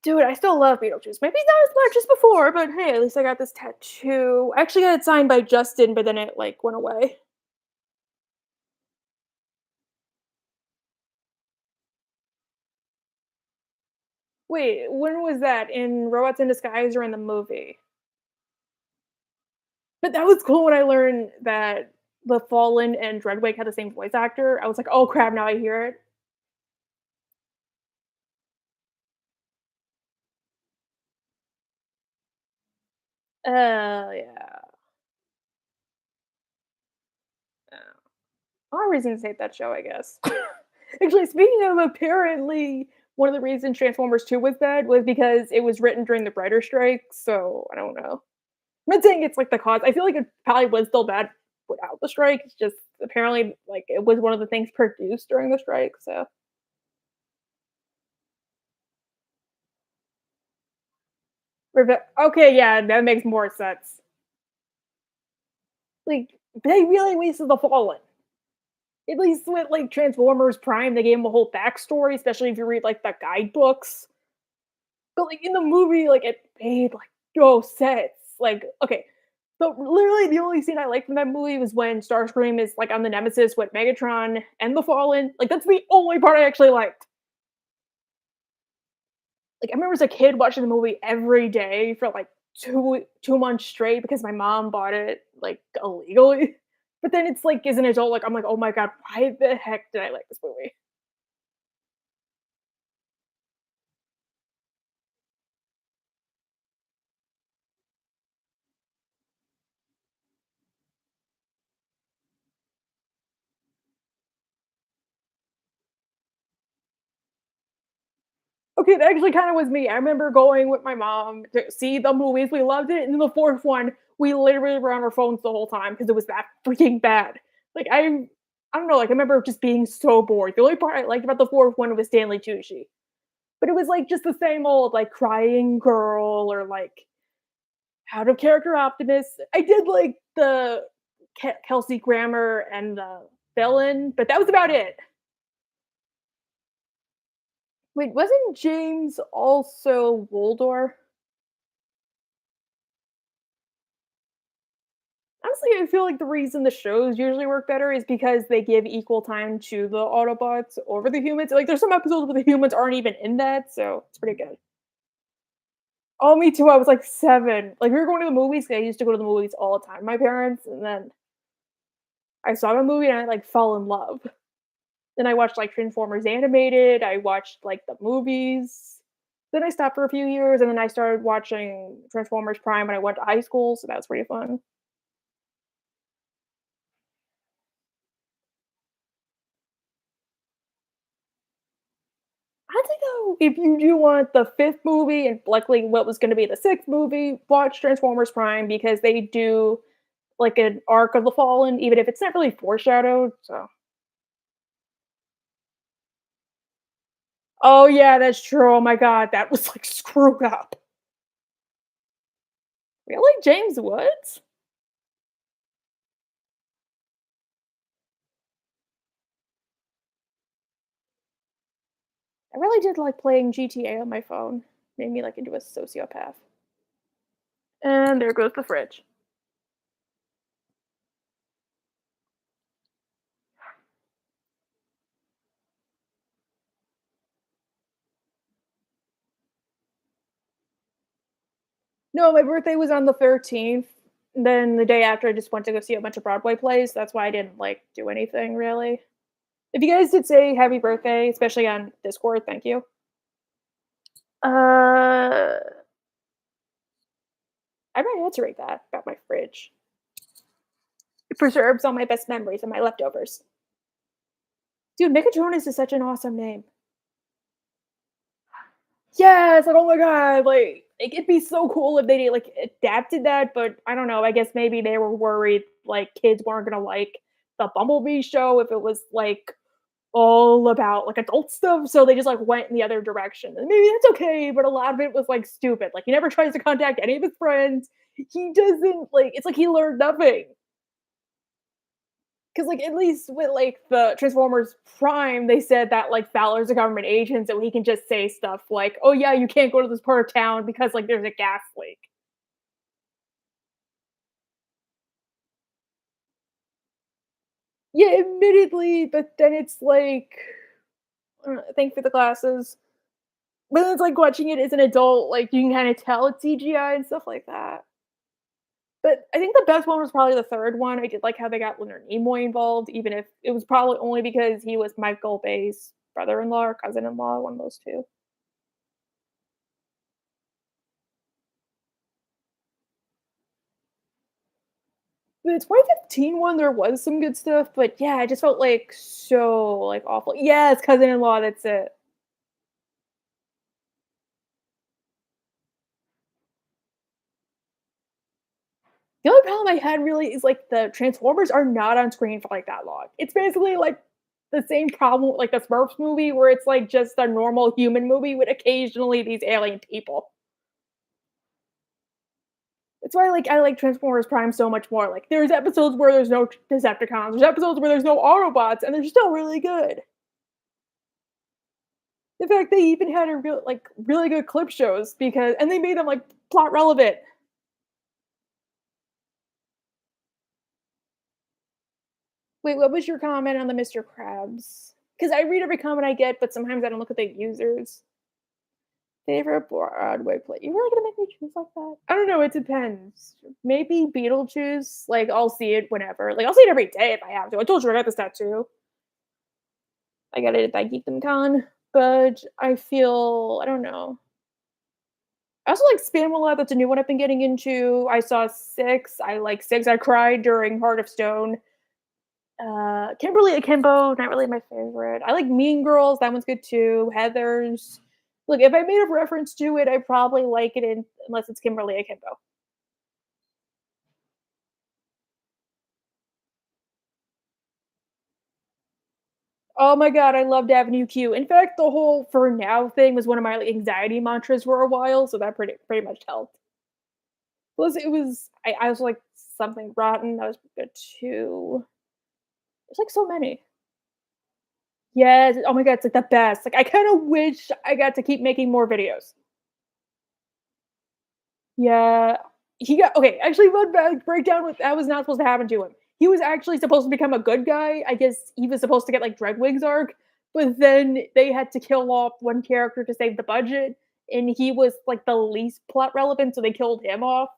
Dude, I still love Beetlejuice. Maybe not as much as before, but hey, at least I got this tattoo. I actually got it signed by Justin, but then it like went away. Wait, when was that? In Robots in Disguise or in the movie? But that was cool when I learned that the Fallen and Dreadwig had the same voice actor. I was like, oh crap, now I hear it. Yeah. A lot of reasons to hate that show, I guess. Actually, speaking of apparently one of the reasons Transformers 2 was bad was because it was written during the writer strike, so I don't know. I'm not saying it's like the cause. I feel like it probably was still bad without the strike. It's just apparently like it was one of the things produced during the strike. So okay, yeah, that makes more sense. Like they really wasted the Fallen. At least with like Transformers Prime, they gave him a whole backstory, especially if you read like the guidebooks. But like in the movie, like it made like no sense. Like okay, so literally the only scene I liked from that movie was when Starscream is like on the Nemesis with Megatron and the Fallen. Like that's the only part I actually liked. Like, I remember as a kid watching the movie every day for, like, 2 months straight because my mom bought it, like, illegally. But then it's like, as an adult, like, I'm like, "Oh my god, why the heck did I like this movie?" Okay, that actually kinda was me. I remember going with my mom to see the movies, we loved it, and then the 4th one, we literally were on our phones the whole time because it was that freaking bad. Like, I don't know, like, I remember just being so bored. The only part I liked about the 4th one was Stanley Tucci. But it was, like, just the same old, like, crying girl or, like, out of character Optimus. I did like the Kelsey Grammer and the villain, but that was about it. Wait, wasn't James also Woldor? Honestly, I feel like the reason the shows usually work better is because they give equal time to the Autobots over the humans. Like, there's some episodes where the humans aren't even in that, so it's pretty good. Oh, me too. I was like 7. Like, we were going to the movies. I used to go to the movies all the time. My parents, and then I saw the movie and I like fell in love. Then I watched like Transformers animated. I watched like the movies. Then I stopped for a few years, and then I started watching Transformers Prime when I went to high school. So that was pretty fun. I think though, if you do want the 5th movie and likely what was gonna be the 6th movie, watch Transformers Prime because they do, like, an arc of the Fallen, even if it's not really foreshadowed, so. Oh, yeah, that's true, oh my god, that was, like, screwed up. Really? James Woods? I really did like playing GTA on my phone. Made me, like, into a sociopath. And there goes the fridge. No, my birthday was on the 13th. Then the day after, I just went to go see a bunch of Broadway plays. That's why I didn't like do anything really. If you guys did say happy birthday, especially on Discord, thank you. Uh, I might answering that about my fridge. It preserves all my best memories and my leftovers. Dude, Megatronus is such an awesome name. Yes, like, oh my god, like, it'd be so cool if they, like, adapted that, but I don't know, I guess maybe they were worried, like, kids weren't gonna like the Bumblebee show if it was, like, all about, like, adult stuff, so they just, like, went in the other direction, and maybe that's okay, but a lot of it was, like, stupid, like, he never tries to contact any of his friends, he doesn't, like it's like he learned nothing. 'Cause, like, at least with, like, the Transformers Prime, they said that, like, Fowler's a government agent, so he can just say stuff like, "Oh, yeah, you can't go to this part of town because, like, there's a gas leak." Yeah, admittedly, but then it's like, thank for the glasses. But then it's like watching it as an adult, like, you can kinda tell it's CGI and stuff like that. But I think the best one was probably the 3rd one. I did like how they got Leonard Nimoy involved, even if it was probably only because he was Michael Bay's brother-in-law or cousin-in-law, one of those 2. The 2015 one, there was some good stuff, but yeah, it just felt, like, so, like, awful. Yes, cousin-in-law, that's it. The only problem I had really is, like, the Transformers are not on screen for, like, that long. It's basically, like, the same problem with, like, the Smurfs movie where it's, like, just a normal human movie with occasionally these alien people. That's why, like, I like Transformers Prime so much more. Like, there's episodes where there's no Decepticons, there's episodes where there's no Autobots, and they're still really good. In fact, they even had a real like, really good clip shows because and they made them, like, plot relevant. Wait, what was your comment on the Mr. Krabs? Because I read every comment I get, but sometimes I don't look at the users. Favorite Broadway play? You really gonna make me choose like that? I don't know, it depends. Maybe Beetlejuice, like, I'll see it whenever. Like, I'll see it every day if I have to. I told you I got this tattoo. I got it at Geekdom Con, but I feel I don't know. I also like Spam a lot. That's a new one I've been getting into. I saw Six. I like Six. I cried during Heart of Stone. Kimberly Akimbo, not really my favorite. I like Mean Girls. That one's good too. Heather's. Look, if I made a reference to it, I probably like it unless it's Kimberly Akimbo. Oh my god, I loved Avenue Q. In fact, the whole "for now" thing was one of my like, anxiety mantras for a while, so that pretty much helped. Plus, it was I was like something rotten. That was good too. There's like so many. Yes, oh my god, it's like the best. Like I kind of wish I got to keep making more videos. Yeah. He got okay, actually one breakdown with that was not supposed to happen to him. He was actually supposed to become a good guy. I guess he was supposed to get like Dreadwing's arc, but then they had to kill off one character to save the budget, and he was like the least plot relevant, so they killed him off.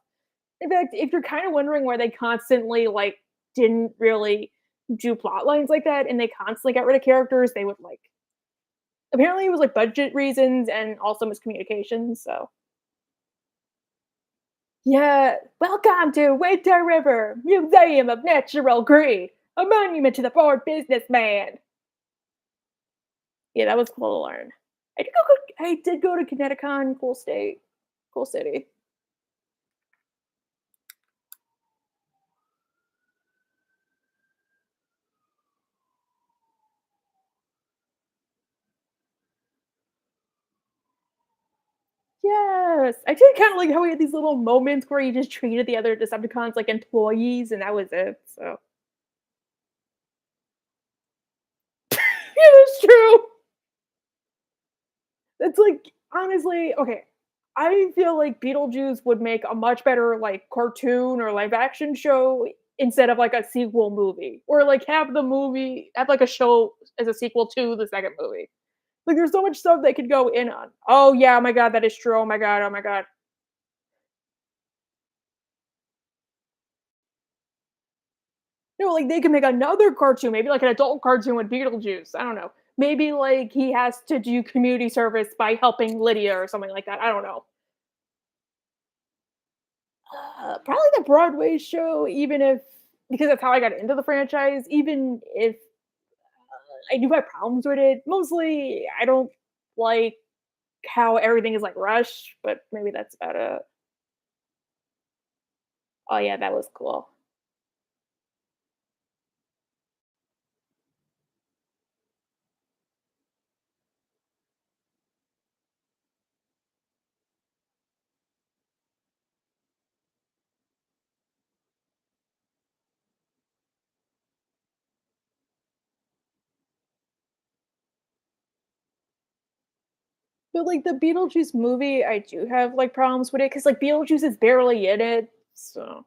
In fact, if you're kind of wondering why they constantly like didn't really do plot lines like that and they constantly got rid of characters, they would like apparently it was like budget reasons and also miscommunication, so yeah, welcome to Winter River, Museum of Natural Greed, a monument to the bored businessman. Yeah, that was cool to learn. I did go to Connecticut, cool state, cool city. Yes, I did kind of like how we had these little moments where he just treated the other Decepticons like employees, and that was it. So yeah, that's true. It's like honestly, okay. I feel like Beetlejuice would make a much better like cartoon or live action show instead of like a sequel movie, or like have like a show as a sequel to the second movie. Like there's so much stuff they could go in on. Oh yeah, oh my god, that is true. Oh my god, oh my god. No, like they could make another cartoon, maybe like an adult cartoon with Beetlejuice. I don't know. Maybe like he has to do community service by helping Lydia or something like that. I don't know. Probably the Broadway show, even if because that's how I got into the franchise. Even if I do have problems with it, mostly I don't like how everything is like rushed. But maybe that's about it. Oh yeah, that was cool. But like the Beetlejuice movie, I do have like problems with it because like Beetlejuice is barely in it. So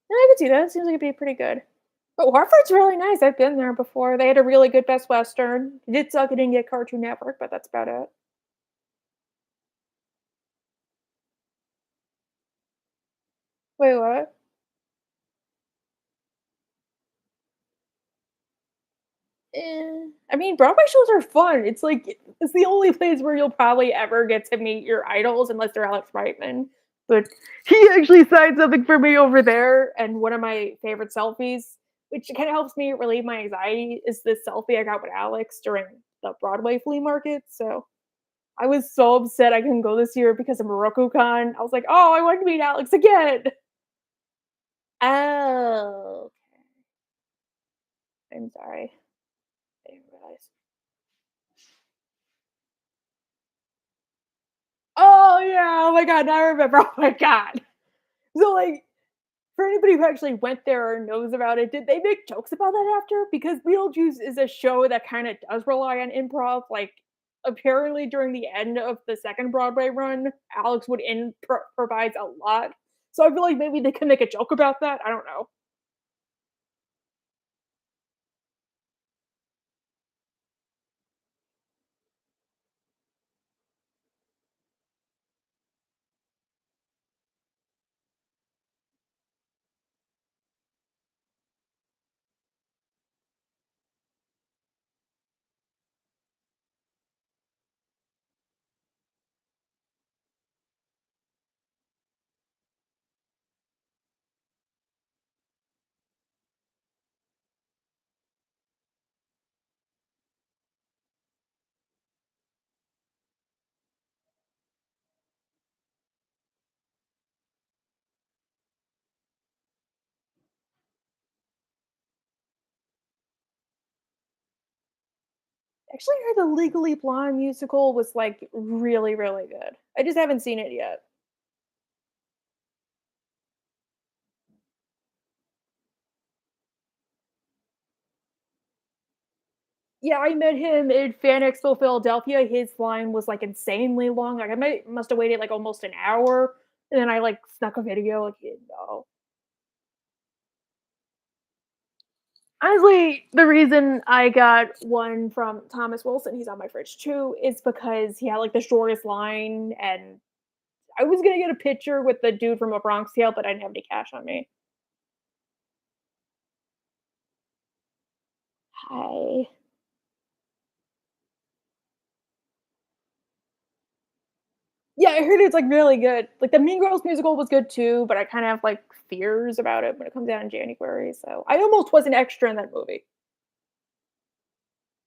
yeah, I could see that. Seems like it'd be pretty good. But Hartford's really nice. I've been there before. They had a really good Best Western. It did suck it didn't get Cartoon Network, but that's about it. Wait, what? I mean, Broadway shows are fun. It's like it's the only place where you'll probably ever get to meet your idols unless they're Alex Brightman. But he actually signed something for me over there, and one of my favorite selfies, which kind of helps me relieve my anxiety, is this selfie I got with Alex during the Broadway flea market. So I was so upset I couldn't go this year because of MoroccoCon. I was like, "Oh, I want to meet Alex again." Oh, I'm sorry. I didn't realize. Oh yeah! Oh my god! Now I remember. Oh my god! So like, for anybody who actually went there or knows about it, did they make jokes about that after? Because Beetlejuice is a show that kind of does rely on improv. Like, apparently during the end of the second Broadway run, Alex would provides a lot. So I feel like maybe they could make a joke about that. I don't know. Actually, I heard the Legally Blonde musical was like really, really good. I just haven't seen it yet. Yeah, I met him in Fan Expo Philadelphia. His line was, like, insanely long, like, I must have waited, like, almost an hour, and then I, like, snuck a video, like, he didn't know. Honestly, the reason I got one from Thomas Wilson, he's on my fridge too, is because he had, like, the shortest line, and I was gonna get a picture with the dude from A Bronx Tale, but I didn't have any cash on me. Hi. Yeah, I heard it's, like, really good. Like, the Mean Girls musical was good too, but I kinda have, like, fears about it when it comes out in January, so I almost was an extra in that movie.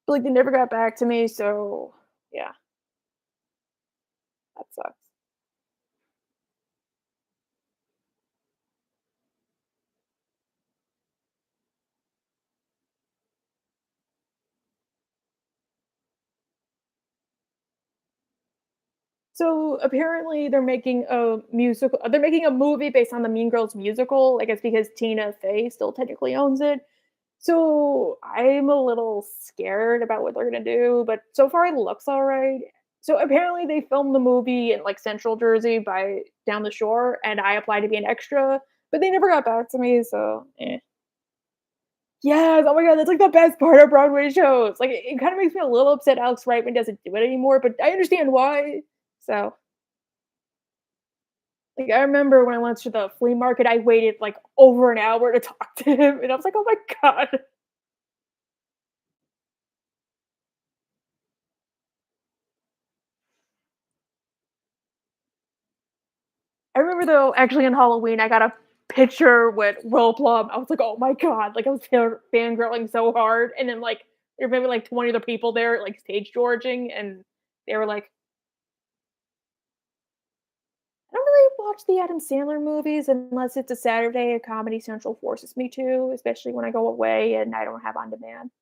But, like, they never got back to me, so yeah, that sucks. So, apparently they're making a movie based on the Mean Girls musical, I guess because Tina Fey still technically owns it. So, I'm a little scared about what they're gonna do, but so far it looks alright. So, apparently they filmed the movie in, like, Central Jersey by down the shore, and I applied to be an extra, but they never got back to me, so, eh. Yes, oh my god, that's, like, the best part of Broadway shows. Like, it kinda makes me a little upset Alex Reitman doesn't do it anymore, but I understand why. So, like, I remember when I went to the flea market, I waited, like, over an hour to talk to him, and I was like, "Oh my god." I remember though, actually on Halloween, I got a picture with Will Plum. I was like, "Oh my god!" Like I was fangirling so hard, and then like there were maybe like 20 other people there, like stage Georging, and they were like, "I don't really watch the Adam Sandler movies unless it's a Saturday a Comedy Central forces me to, especially when I go away and I don't have on demand."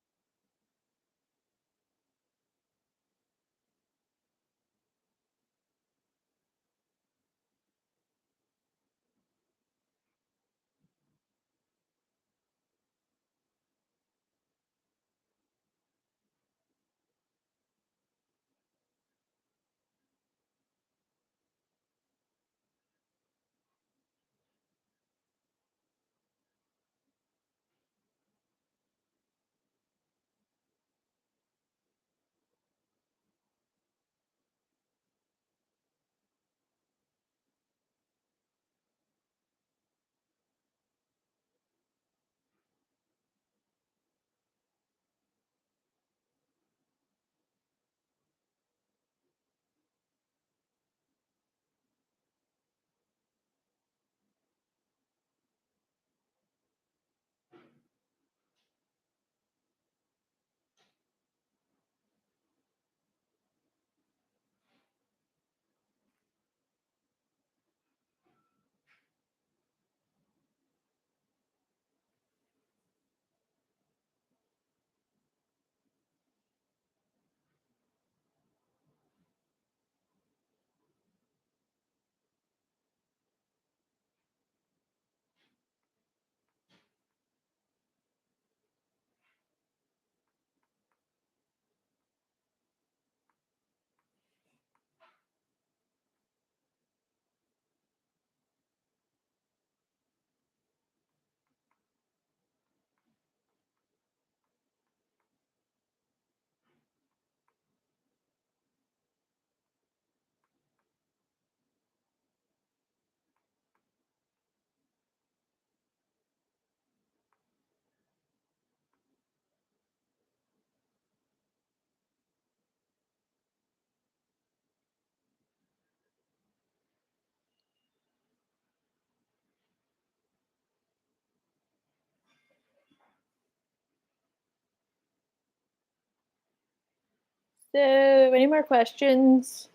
So, any more questions?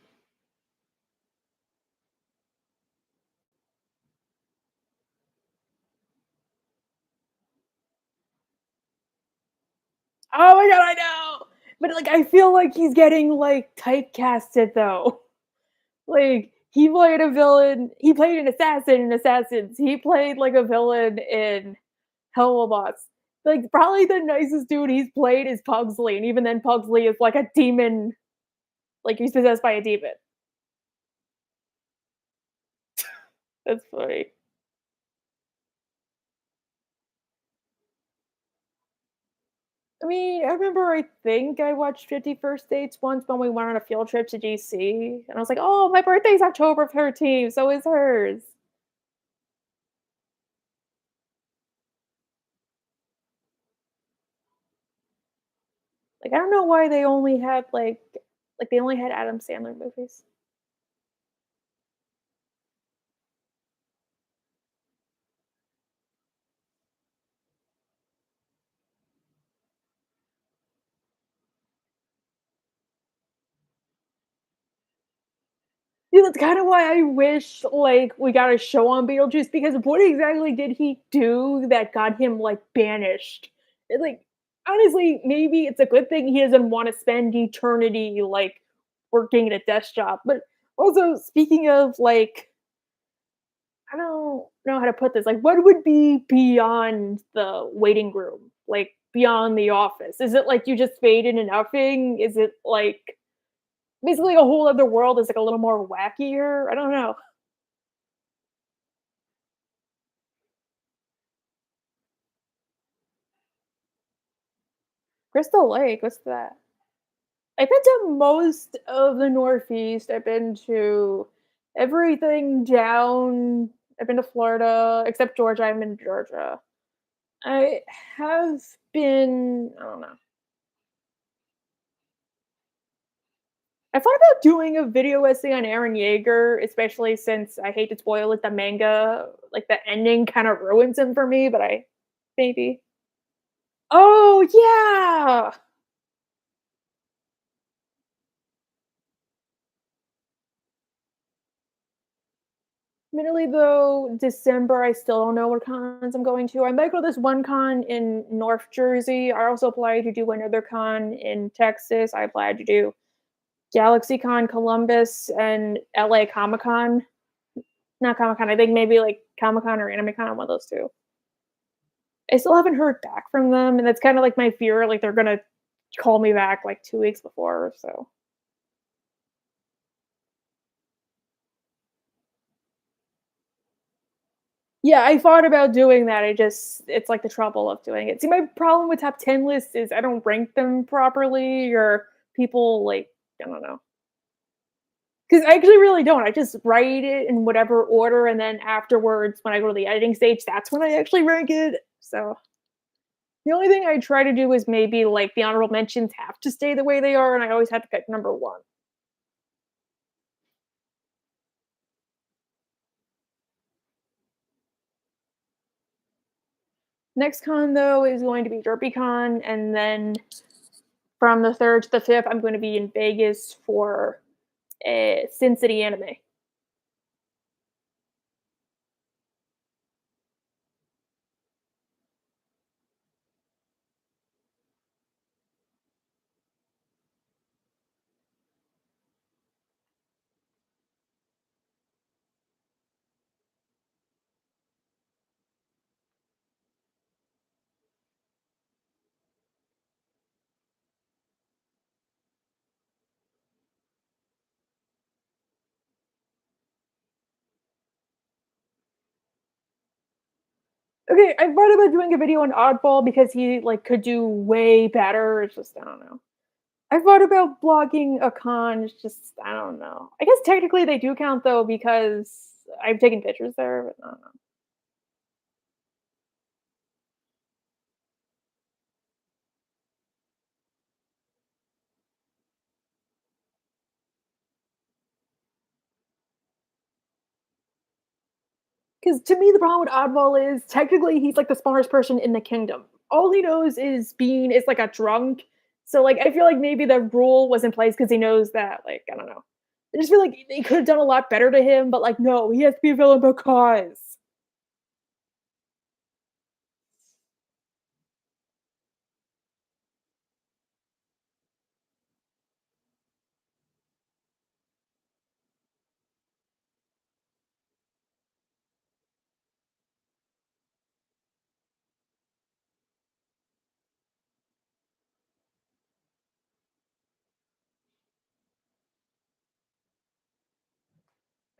Oh my god, I know! But, like, I feel like he's getting, like, typecasted, though. Like, he played an assassin in Assassins, he played, like, a villain in Helluva Boss. Like, probably the nicest dude he's played is Pugsley, and even then Pugsley is like a demon, like he's possessed by a demon. That's funny. I mean, I remember I think I watched 50 First Dates once when we went on a field trip to DC, and I was like, "Oh, my birthday's October 13th, so is hers." Like, I don't know why they only had, they only had Adam Sandler movies. Yeah, that's kinda why I wish, like, we got a show on Beetlejuice because what exactly did he do that got him, like, banished? Like, honestly, maybe it's a good thing he doesn't wanna spend eternity, like, working at a desk job, but also, speaking of, like, I don't know how to put this, like, what would be beyond the waiting room? Like, beyond the office? Is it like you just fade into nothing? Is it, like, basically a whole other world is, like, a little more wackier? I don't know. Crystal Lake, what's that? I've been to most of the Northeast. I've been to everything down. I've been to Florida, except Georgia. I've been to Georgia. I have been, I don't know. I thought about doing a video essay on Aaron Yeager, especially since I hate to spoil it, the manga, like the ending kind of ruins him for me, but I maybe. Oh yeah. Admittedly, though, December, I still don't know what cons I'm going to. I might go to this one con in North Jersey. I also applied to do another con in Texas. I applied to do GalaxyCon Columbus and LA Comic Con. Not Comic Con, I think maybe like Comic Con or Anime Con, one of those two. I still haven't heard back from them, and that's kind of like my fear. Like they're gonna call me back like 2 weeks before. So yeah, I thought about doing that. It's like the trouble of doing it. See, my problem with top 10 lists is I don't rank them properly or people like I don't know. Because I actually really don't. I just write it in whatever order and then afterwards when I go to the editing stage, that's when I actually rank it. So the only thing I try to do is maybe like the honorable mentions have to stay the way they are, and I always have to pick number one. Next con though is going to be DerpyCon, and then from the 3rd to the 5th, I'm going to be in Vegas for Sin City Anime. Okay, I thought about doing a video on Oddball because he like could do way better. It's just I don't know. I thought about blogging a con. It's just I don't know. I guess technically they do count though because I've taken pictures there, but I don't know. Because to me, the problem with Oddball is technically he's like the smartest person in the kingdom. All he knows is being is like a drunk. So like I feel like maybe the rule was in place because he knows that like I don't know. I just feel like they could have done a lot better to him, but like no, he has to be a villain because.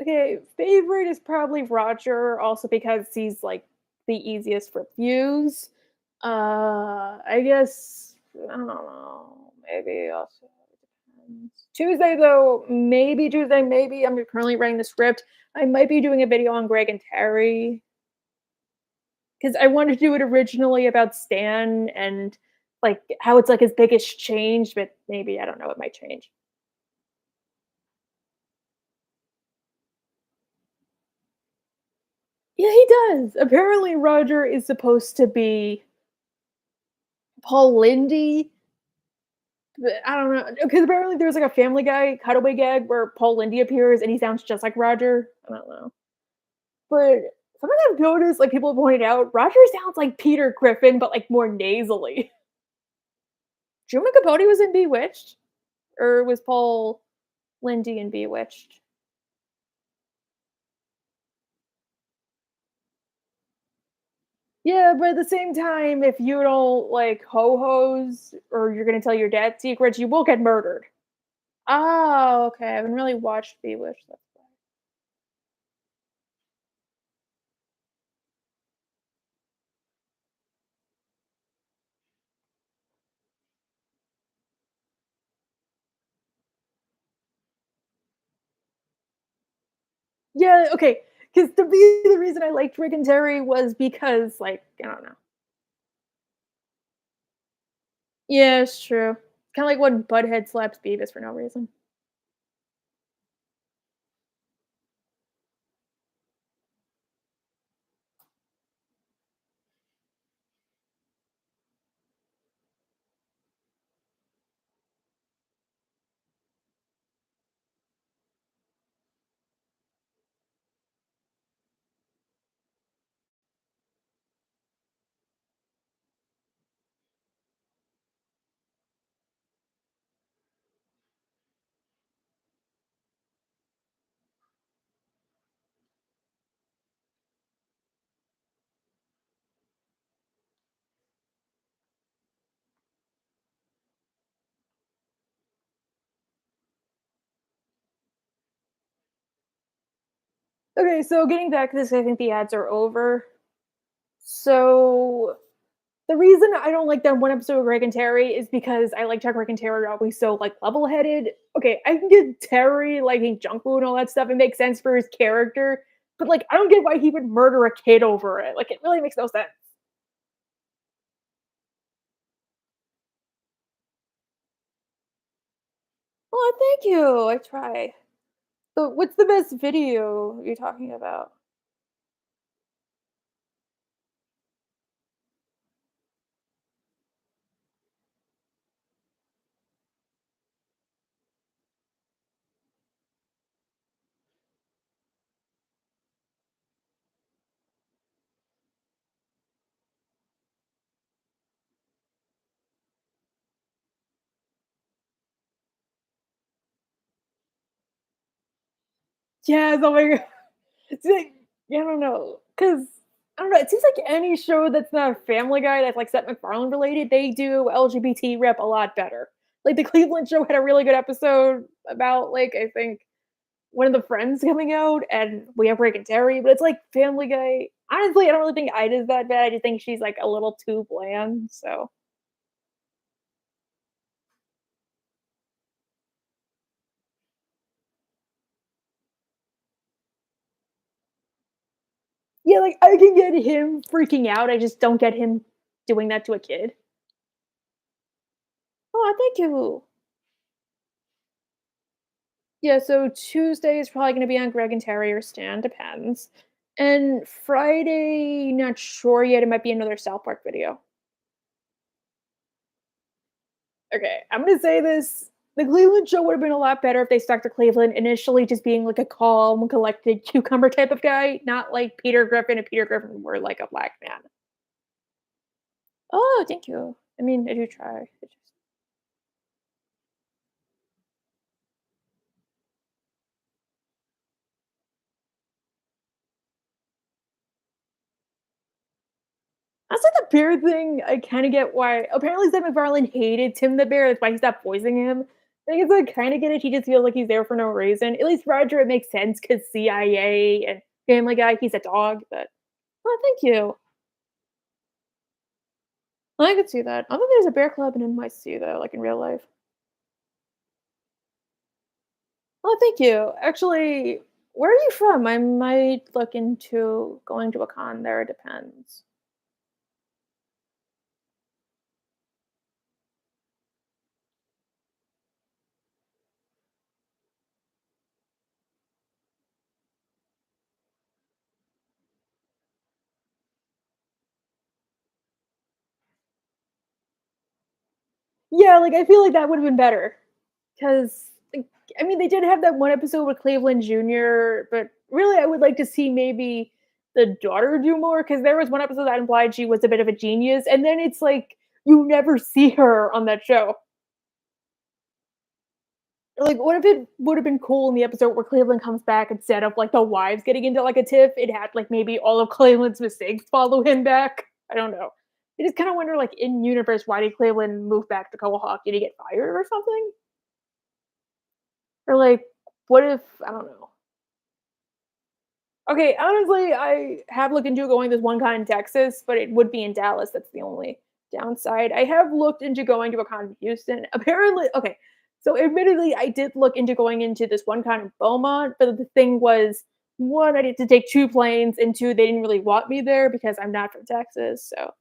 Okay, favorite is probably Roger, also because he's, like, the easiest for views. I guess I don't know, maybe also depends. Tuesday, though, maybe Tuesday, maybe I'm currently writing the script. I might be doing a video on Greg and Terry because I wanted to do it originally about Stan and, like, how it's, like, his biggest change, but maybe, I don't know, it might change. Yeah, he does. Apparently, Roger is supposed to be Paul Lindy, but I don't know because apparently there's, like, a Family Guy cutaway gag where Paul Lindy appears and he sounds just like Roger. I don't know. But something I've noticed, like, people pointed out, Roger sounds like Peter Griffin, but, like, more nasally. Truman Capote was in Bewitched? Or was Paul Lindy in Bewitched? Yeah, but at the same time, if you don't like ho-hos or you're gonna tell your dad secrets, you will get murdered. Oh, okay. I haven't really watched Bewitched, that's why. Yeah, okay. Because to me, the reason I liked Rick and Terry was because, like, I don't know. Yeah, it's true. Kinda like when Butthead slaps Beavis for no reason. Okay, so getting back to this, I think the ads are over. So the reason I don't like that one episode of Greg and Terry is because I liked how Greg and Terry are always so, like, level-headed. Okay, I can get Terry liking junk food and all that stuff, it makes sense for his character, but, like, I don't get why he would murder a kid over it, like, it really makes no sense. Oh, thank you, I try. So, what's the best video you're talking about? Yes, oh my god. It's like, yeah, I don't know, cause I don't know, it seems like any show that's not a Family Guy that's, like, Seth MacFarlane related, they do LGBT rep a lot better. Like, the Cleveland Show had a really good episode about, like, I think one of the friends coming out, and we have Rick and Terry, but it's like Family Guy honestly, I don't really think Ida's that bad, I just think she's, like, a little too bland, so yeah, like, I can get him freaking out, I just don't get him doing that to a kid. Oh, thank you. Yeah, so Tuesday is probably gonna be on Greg and Terry or Stan, depends. And Friday, not sure yet, it might be another South Park video. Okay, I'm gonna say this. The Cleveland show would have been a lot better if they stuck to Cleveland initially just being like a calm, collected cucumber type of guy, not like Peter Griffin and Peter Griffin were like a black man. Oh, thank you. I mean, I do try. That's like the bear thing. I kind of get why. Apparently, Seth MacFarlane hated Tim the Bear. That's why he stopped voicing him. I guess I kinda get it, he just feels like he's there for no reason. At least Roger, it makes sense because CIA and Family Guy, he's a dog, but oh, thank you. I could see that. I don't think there's a bear club in NYC though, like in real life. Oh, thank you. Actually, where are you from? I might look into going to a con there, it depends. Yeah, like, I feel like that would've been better. 'Cause, like, I mean, they did have that one episode with Cleveland Jr., but really I would like to see maybe the daughter do more. Because there was one episode that implied she was a bit of a genius, and then it's like, you never see her on that show. Like, what if it would've been cool in the episode where Cleveland comes back instead of, like, the wives getting into, like, a tiff, it had, like, maybe all of Cleveland's mistakes follow him back? I don't know. I just kinda wonder, like, in universe, why did Cleveland move back to Coahawk? Did he get fired or something? Or, like, what if I don't know. Okay, honestly, I have looked into going this one con in Texas, but it would be in Dallas. That's the only downside. I have looked into going to a con in Houston. Apparently, okay. So, admittedly, I did look into going into this one con in Beaumont, but the thing was, one, I had to take two planes, and two, they didn't really want me there because I'm not from Texas. So,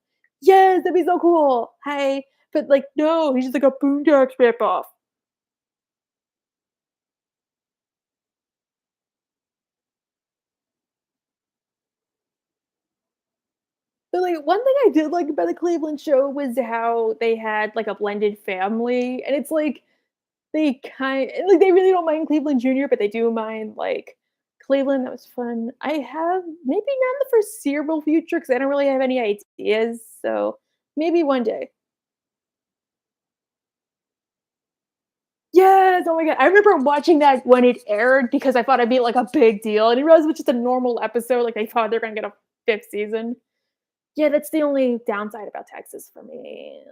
yes, that'd be so cool. Hi, but like, no, he's just like a Boondocks ripoff. But, like, one thing I did like about the Cleveland show was how they had, like, a blended family, and it's like, they really don't mind Cleveland Jr., but they do mind, like, Cleveland, that was fun. I have maybe not in the foreseeable future because I don't really have any ideas, so maybe one day. Yes, oh my god, I remember watching that when it aired because I thought it'd be, like, a big deal, and I realized it was just a normal episode, like, they thought they're gonna get a 5th season. Yeah, that's the only downside about Texas for me.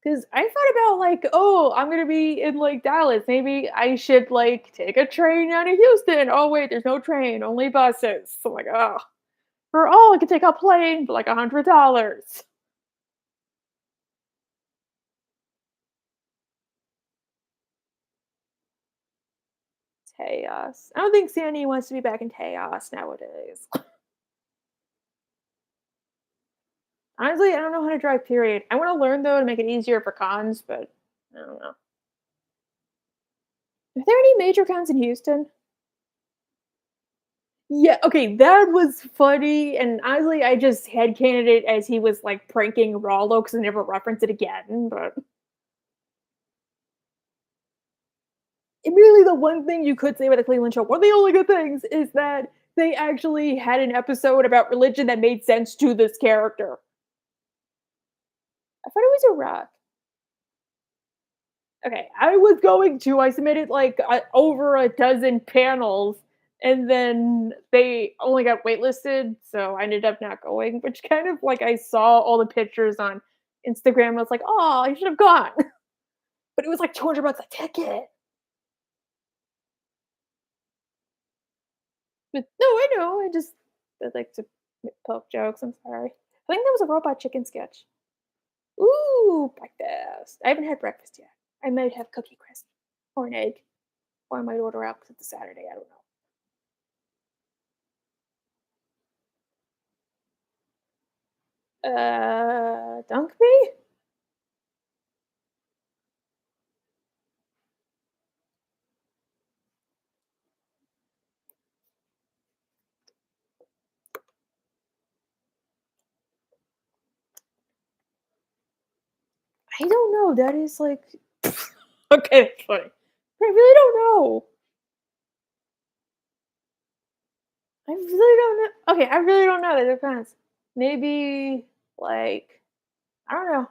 'Cause I thought about like, "Oh, I'm gonna be in, like, Dallas, maybe I should, like, take a train down to Houston. Oh, wait, there's no train, only buses." So I'm like, "Oh." Or, "Oh, I could take a plane for, like, $100." Chaos. I don't think Sandy wants to be back in chaos nowadays. Honestly, I don't know how to drive, period. I wanna learn, though, to make it easier for cons, but I don't know. Are there any major cons in Houston? Yeah, okay, that was funny, and honestly, I just headcanoned it as he was, like, pranking Rollo because I never referenced it again, but really the one thing you could say about the Cleveland Show, one of the only good things, is that they actually had an episode about religion that made sense to this character. I thought it was a rock. Okay, I submitted, like, over a dozen panels, and then they only got waitlisted, so I ended up not going, which kind of like, I saw all the pictures on Instagram, I was like, "Oh, I should have gone." But it was like 200 bucks a ticket. But no, I know, I like to poke jokes, I'm sorry. I think that was a Robot Chicken sketch. Ooh, breakfast. I haven't had breakfast yet. I might have Cookie Crisp or an egg, or I might order out because it's a Saturday, I don't know. Dunk me? I don't know, that is like okay, that's funny. I really don't know. I really don't know. Okay, I really don't know, that depends. Maybe, like, I don't know.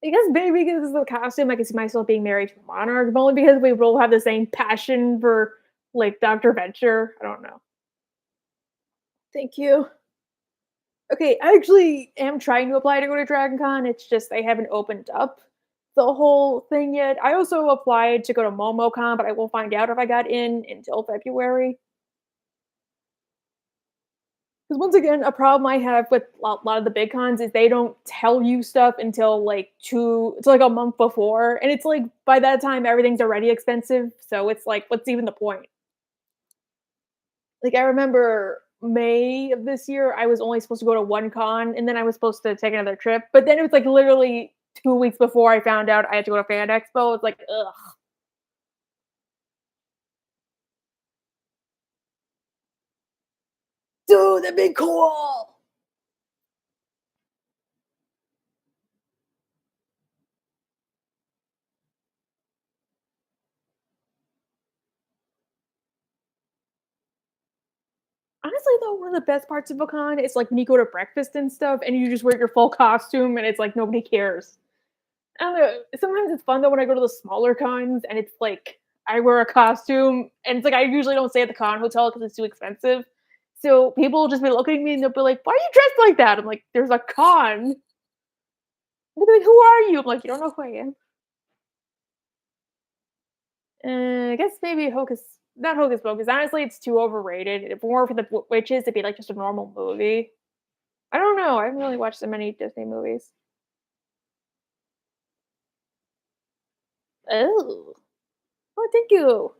I guess maybe because of the costume, I can see myself being married to a monarch, but only because we both have the same passion for, like, Dr. Venture. I don't know. Thank you. Okay, I actually am trying to apply to go to Dragon Con, it's just they haven't opened up the whole thing yet. I also applied to go to MomoCon, but I won't find out if I got in until February. Because once again, a problem I have with lot of the big cons is they don't tell you stuff until like it's like a month before, and it's like by that time everything's already expensive. So it's like, what's even the point? Like I remember May of this year, I was only supposed to go to one con, and then I was supposed to take another trip. But then it was like literally 2 weeks before I found out I had to go to Fan Expo. It's like, ugh, dude, that'd be cool. Honestly, though, one of the best parts of a con is like when you go to breakfast and stuff, and you just wear your full costume, and it's like nobody cares. I don't know. Sometimes it's fun though when I go to the smaller cons and it's like I wear a costume and it's like I usually don't stay at the con hotel because it's too expensive. So people will just be looking at me and they'll be like, "Why are you dressed like that?" I'm like, "There's a con." They'll be like, "Who are you?" I'm like, "You don't know who I am." I guess maybe Hocus, not Hocus Pocus. Honestly, it's too overrated. If more for the witches, it'd be like just a normal movie. I don't know. I haven't really watched so many Disney movies. Oh, oh, thank you.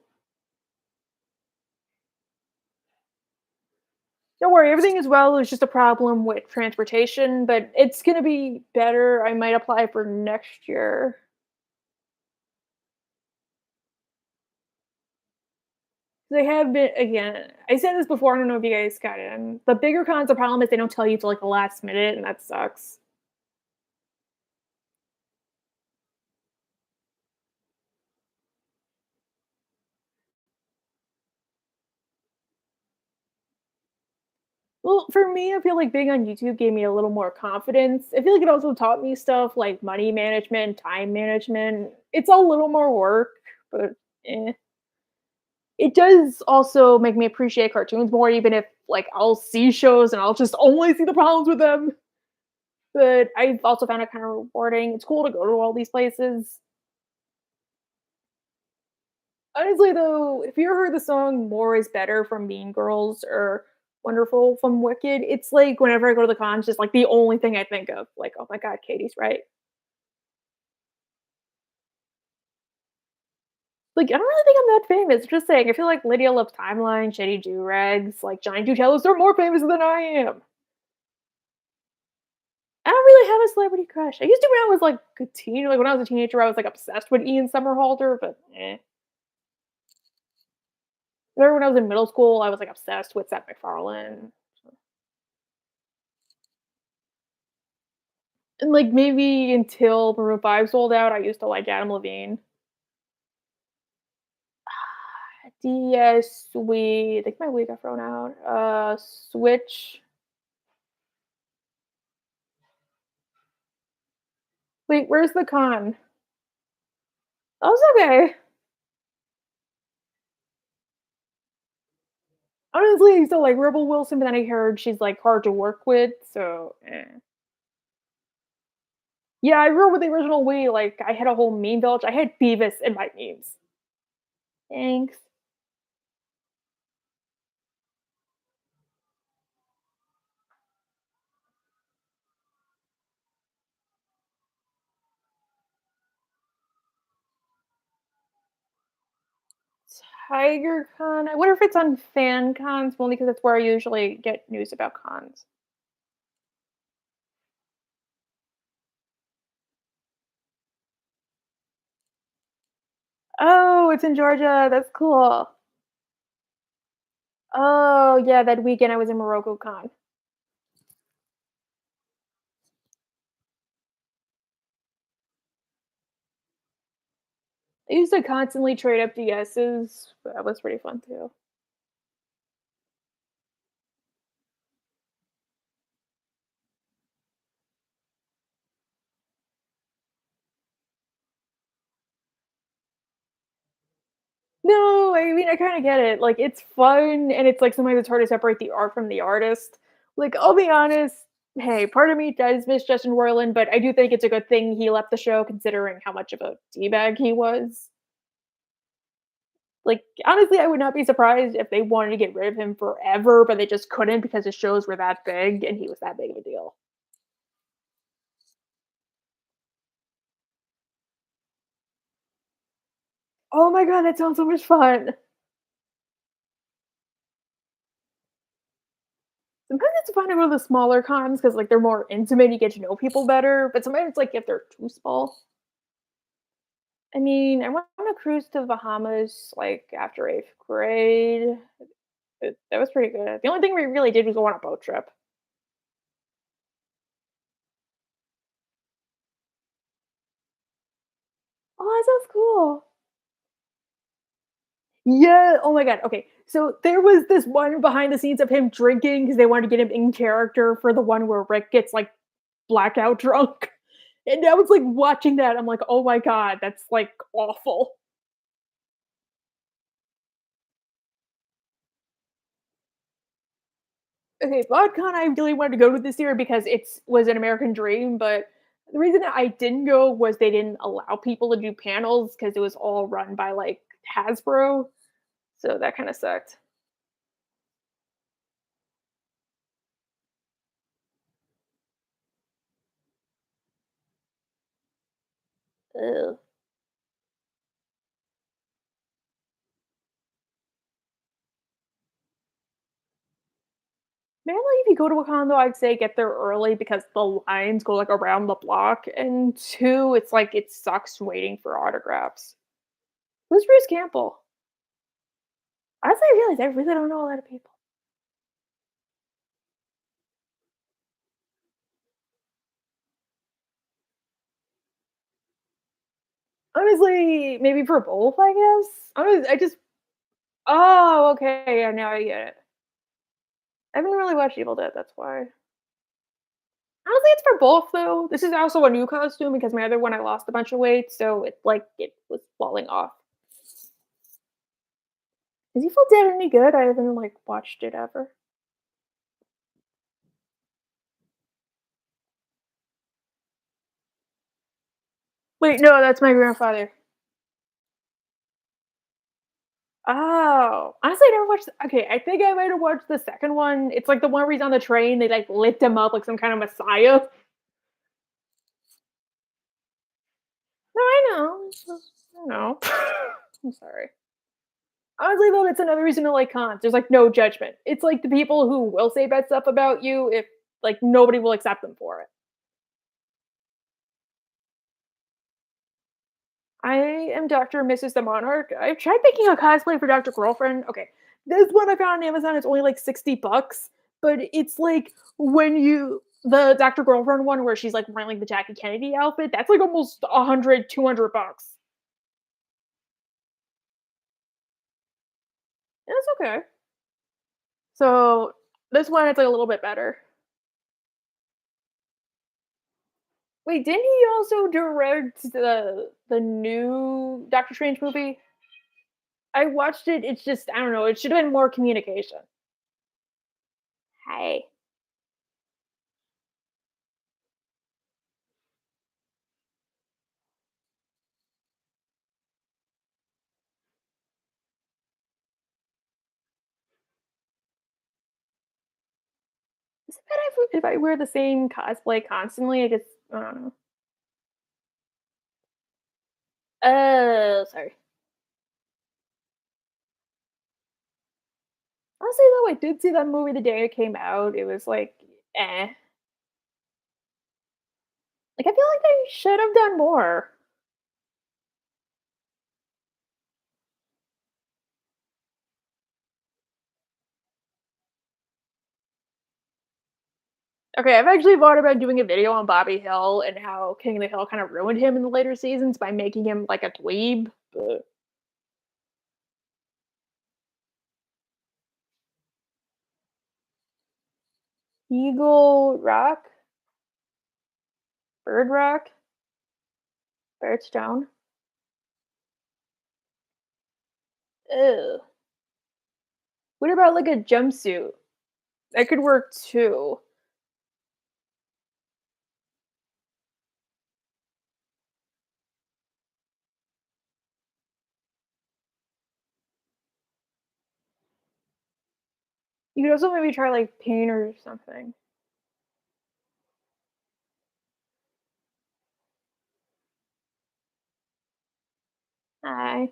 Don't worry, everything is well. It's just a problem with transportation, but it's gonna be better. I might apply for next year. They have been again. I said this before. I don't know if you guys got it. The bigger cons, the problem is they don't tell you till like the last minute, and that sucks. Well, for me, I feel like being on YouTube gave me a little more confidence. I feel like it also taught me stuff like money management, time management. It's a little more work, but eh. It does also make me appreciate cartoons more, even if like I'll see shows and I'll just only see the problems with them. But I've also found it kind of rewarding. It's cool to go to all these places. Honestly, though, if you ever heard the song "More Is Better" from Mean Girls or "Wonderful" from Wicked, it's like whenever I go to the con, it's just like the only thing I think of. Like, oh my god, Katie's right. Like, I don't really think I'm that famous. Just saying, I feel like Lydia Loves Timeline, Shady Do Rags, like Johnny Two Tailors, they're more famous than I am. I don't really have a celebrity crush. I used to when I was like a teen, like when I was a teenager, I was like obsessed with Ian Somerhalder, but eh. Remember when I was in middle school, I was like obsessed with Seth MacFarlane. And like maybe until Maroon 5 sold out, I used to like Adam Levine. DS we I think my weed got thrown out. Switch. Wait, where's the con? Oh, it's okay. Honestly, I used to like Rebel Wilson, but then I heard she's like hard to work with, so eh. Yeah, I grew up with the original Wii. Like I had a whole meme village. I had Beavis in my memes. Thanks. TigerCon. I wonder if it's on fan cons, only because that's where I usually get news about cons. Oh, it's in Georgia. That's cool. Oh, yeah, that weekend I was in Morocco Con. I used to constantly trade up DSs. That was pretty fun too. No, I mean, I kinda get it. Like, it's fun, and it's, like, sometimes it's hard to separate the art from the artist. Like, I'll be honest, Hey, part of me does miss Justin Roiland, but I do think it's a good thing he left the show considering how much of a D-bag he was. Like, honestly, I would not be surprised if they wanted to get rid of him forever, but they just couldn't because his shows were that big and he was that big of a deal. Oh my god, that sounds so much fun. Sometimes it's fun to go to the smaller cons because, like, they're more intimate, you get to know people better, but sometimes, like, if they're too small. I mean, I went on a cruise to the Bahamas, like, after 8th grade. That was pretty good. The only thing we really did was go on a boat trip. Oh, that sounds cool. Yeah, oh my god, okay. So, there was this one behind the scenes of him drinking because they wanted to get him in character for the one where Rick gets, like, blackout drunk, and I was, like, watching that, I'm like, "Oh my god, that's, like, awful." Okay, VodCon I really wanted to go to this year because it's was an American dream, but the reason that I didn't go was they didn't allow people to do panels because it was all run by, like, Hasbro, so that kinda sucked. Ugh. Mainly if you go to a con though, I'd say get there early because the lines go, like, around the block, and 2, it's like it sucks waiting for autographs. Who's Bruce Campbell? Honestly, I realize I really don't know a lot of people. Honestly, maybe for both, I guess? I just Oh, okay, yeah, now I get it. I haven't really watched Evil Dead, that's why. Honestly, it's for both, though. This is also a new costume because my other one, I lost a bunch of weight, so it, like, it was falling off. Is Evil Dead any good? I haven't, like, watched it ever. Wait, no, that's my grandfather. Oh, honestly, I never watched okay, I think I might have watched the second one. It's, like, the one where he's on the train, they, like, lift him up like some kind of messiah. No, I know. It's just I know. I'm sorry. Honestly, though, that's another reason to like cons. There's, like, no judgment. It's like the people who will say bad stuff about you if, like, nobody will accept them for it. I am Doctor and Mrs. the Monarch. I've tried making a cosplay for Doctor Girlfriend. Okay, this one I found on Amazon, it's only, like, 60 bucks, but it's, like, when you the Doctor Girlfriend one where she's, like, wearing, like, the Jackie Kennedy outfit, that's, like, almost 100, 200 bucks. It's okay. So, this one, it's, like, a little bit better. Wait, didn't he also direct the new Doctor Strange movie? I watched it, it's just I don't know, it should have been more communication. Hey. Is it bad if I wear the same cosplay constantly? I don't know. Oh, sorry. Honestly, though, I did see that movie the day it came out, it was like, eh. Like, I feel like they should have done more. Okay, I've actually thought about doing a video on Bobby Hill and how King of the Hill kind of ruined him in the later seasons by making him like a dweeb, but Eagle Rock, Bird Rock, Birdstone. Ew. What about like a jumpsuit? That could work too. You could also maybe try, like, paint or something. Hi.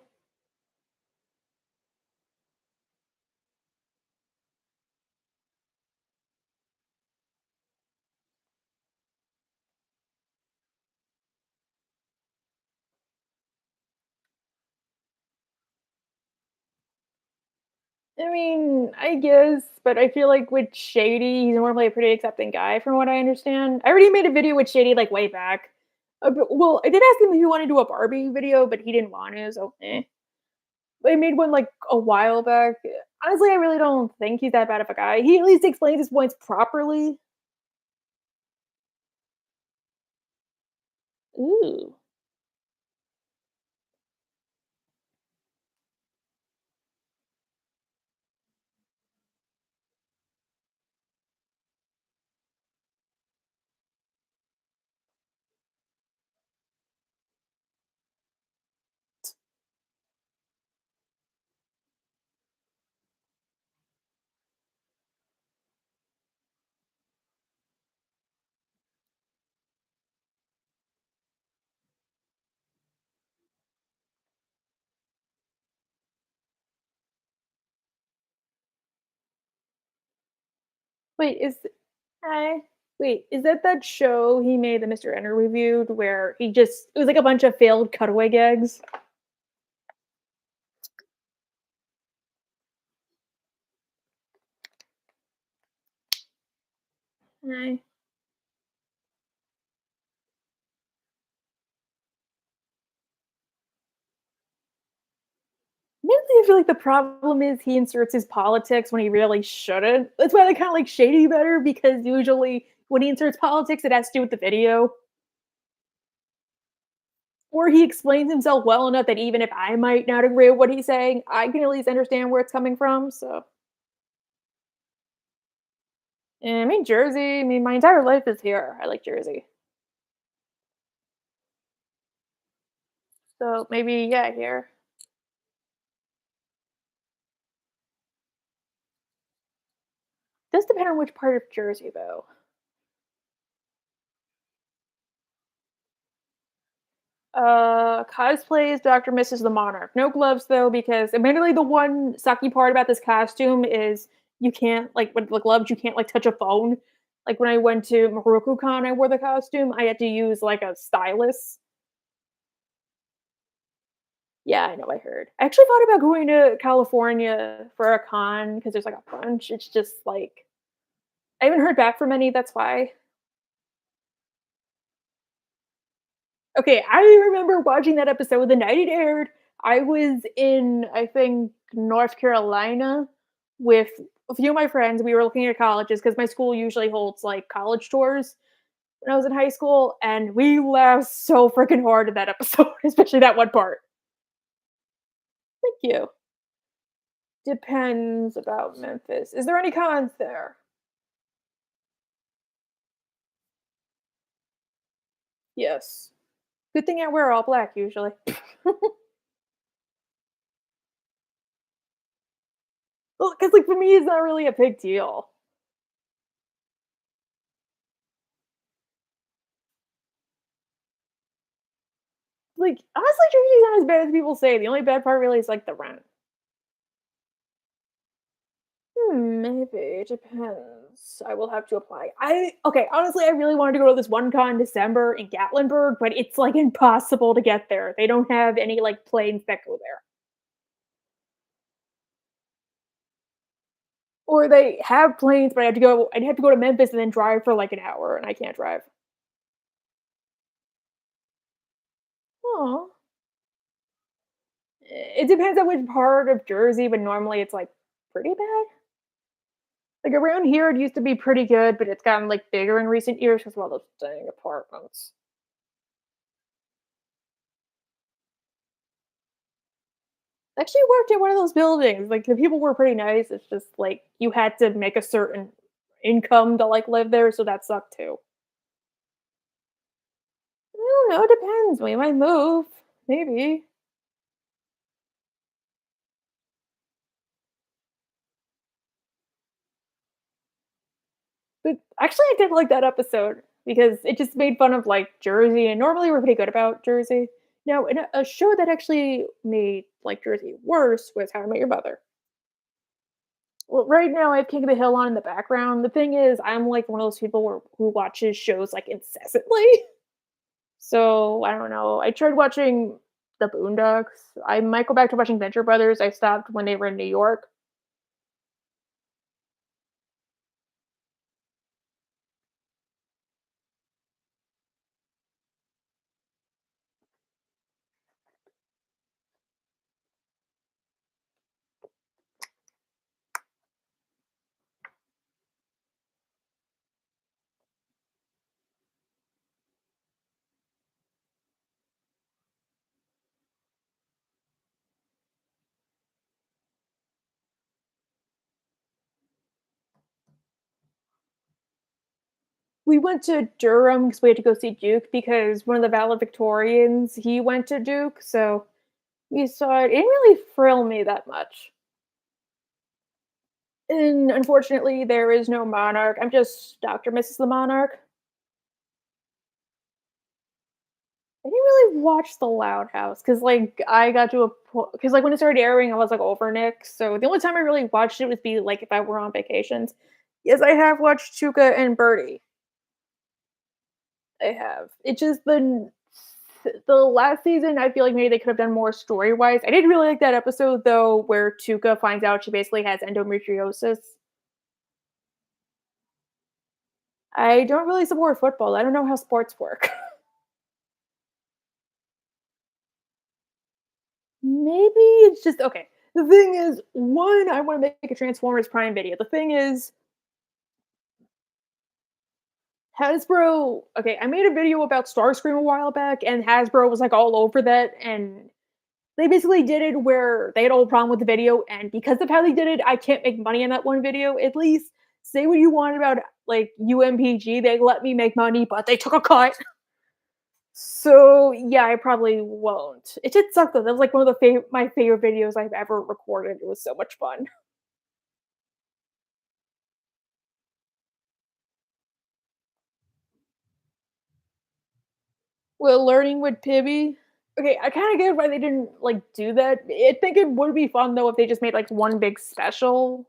I mean, I guess, but I feel like with Shady, he's normally a pretty accepting guy from what I understand. I already made a video with Shady, like, way back. Well, I did ask him if he wanted to do a Barbie video, but he didn't want to, so, eh. I made one, like, a while back. Honestly, I really don't think he's that bad of a guy. He at least explains his points properly. Ooh. Wait, I wait, is that show he made that Mr. Ender reviewed where he just it was like a bunch of failed cutaway gags? I Mainly, I feel like the problem is he inserts his politics when he really shouldn't. That's why I kinda like Shady better because usually when he inserts politics, it has to do with the video, or he explains himself well enough that even if I might not agree with what he's saying, I can at least understand where it's coming from, so I mean, Jersey, I mean, my entire life is here. I like Jersey. So maybe, yeah, here. Does depend on which part of Jersey, though. Cosplay is Doctor Mrs. the Monarch. No gloves though, because admittedly the one sucky part about this costume is you can't like with the gloves you can't like touch a phone. Like when I went to MokuCon, I wore the costume. I had to use like a stylus. Yeah, I know. I heard. I actually thought about going to California for a con because there's like a bunch. It's just like I haven't heard back from any. That's why. Okay, I remember watching that episode the night it aired. I was in, I think, North Carolina with a few of my friends. We were looking at colleges because my school usually holds like college tours when I was in high school, and we laughed so freaking hard at that episode, especially that one part. Thank you. Depends about Memphis. Is there any cons there? Yes. Good thing I wear all black usually. Well, because like for me, it's not really a big deal. Like, honestly, Jersey's not as bad as people say. The only bad part really is, like, the rent. Maybe. It depends. I will have to apply. Okay, honestly, I really wanted to go to this one con in December in Gatlinburg, but it's, like, impossible to get there. They don't have any, like, planes that go there. Or they have planes, but I'd have to go to Memphis and then drive for, like, an hour, and I can't drive. Oh, it depends on which part of Jersey, but normally it's, like, pretty bad. Like, around here, it used to be pretty good, but it's gotten, like, bigger in recent years because of all those dang apartments. I actually worked in one of those buildings, like, the people were pretty nice, it's just, like, you had to make a certain income to, like, live there, so that sucked too. I don't know, it depends, we might move, maybe. But actually, I did like that episode because it just made fun of like Jersey, and normally we're pretty good about Jersey. Now, in a show that actually made like Jersey worse was How I Met Your Mother. Well, right now I have King of the Hill on in the background. The thing is, I'm like one of those people who watches shows like incessantly. So I don't know. I tried watching the Boondocks. I might go back to watching Venture Brothers. I stopped when they were in New York. We went to Durham because we had to go see Duke because one of the valedictorians he went to Duke, so we saw it. It didn't really thrill me that much. And unfortunately, there is no Monarch. I'm just Dr. Mrs. the Monarch. I didn't really watch The Loud House because, like, I got to a point because, like, when it started airing, I was like over Nick. So the only time I really watched it would be like if I were on vacations. Yes, I have watched Chuka and Birdie. I have. It's just the last season. I feel like maybe they could have done more story wise. I did really like that episode though, where Tuca finds out she basically has endometriosis. I don't really support football. I don't know how sports work. Maybe it's just okay. The thing is, one, I want to make a Transformers Prime video. The thing is, Hasbro. Okay, I made a video about Starscream a while back, and Hasbro was like all over that, and they basically did it where they had a whole problem with the video, and because of how they did it, I can't make money on that one video. At least say what you want about like UMPG, they let me make money, but they took a cut. So yeah, I probably won't. It did suck though. That was like one of the my favorite videos I've ever recorded. It was so much fun. Well, learning with Pibby. Okay, I kind of get why they didn't like do that. I think it would be fun though if they just made like one big special.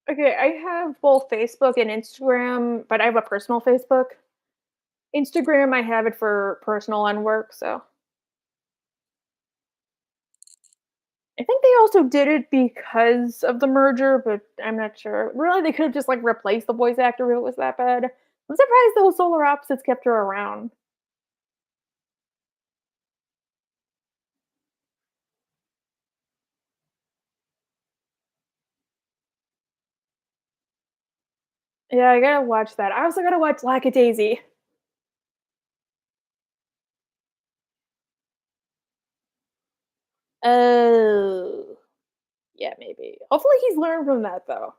Okay, I have both Facebook and Instagram, but I have a personal Facebook. Instagram, I have it for personal and work, so I think they also did it because of the merger, but I'm not sure. Really, they could have just like replaced the voice actor if it was that bad. I'm surprised those Solar Opposites kept her around. Yeah, I gotta watch that. I also gotta watch Lackadaisy. Oh, yeah, maybe. Hopefully, he's learned from that though.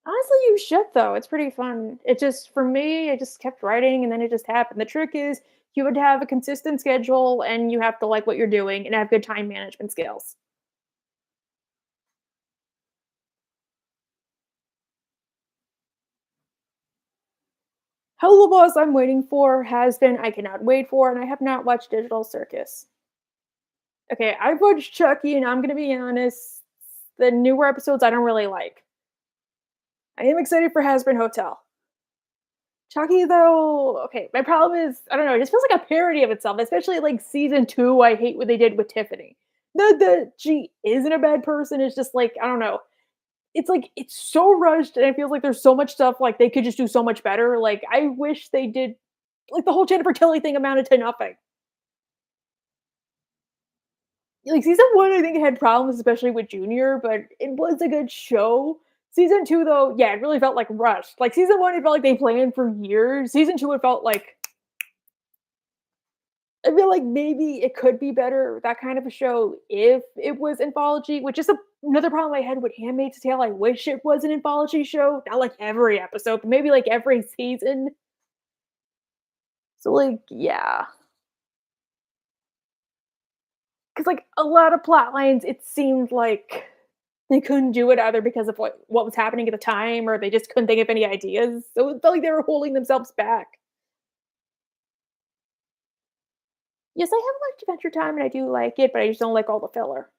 Honestly, you should though. It's pretty fun. It just for me, I just kept writing and then it just happened. The trick is you would have a consistent schedule and you have to like what you're doing and have good time management skills. Hello Boss I'm waiting for has been I cannot wait for, and I have not watched Digital Circus. Okay, I've watched Chucky and I'm gonna be honest, the newer episodes I don't really like. I am excited for Has Been Hotel. Chucky though, okay, my problem is I don't know, it just feels like a parody of itself, especially like season 2. I hate what they did with Tiffany. Not that she isn't a bad person, it's just like I don't know. it's like it's so rushed, and it feels like there's so much stuff like they could just do so much better. Like I wish they did like the whole Jennifer Tilly thing amounted to nothing. Like season 1, I think it had problems, especially with Junior, but it was a good show. Season 2, though, yeah, it really felt like rushed. Like season 1, it felt like they planned for years. Season 2, it felt like I feel like maybe it could be better, that kind of a show, if it was anthology, which is another problem I had with Handmaid's Tale. I wish it was an anthology show, not like every episode, but maybe like every season. So, like, yeah. Because like a lot of plot lines, it seemed like they couldn't do it either because of what was happening at the time, or they just couldn't think of any ideas. So it felt like they were holding themselves back. Yes, I have watched Adventure Time and I do like it, but I just don't like all the filler.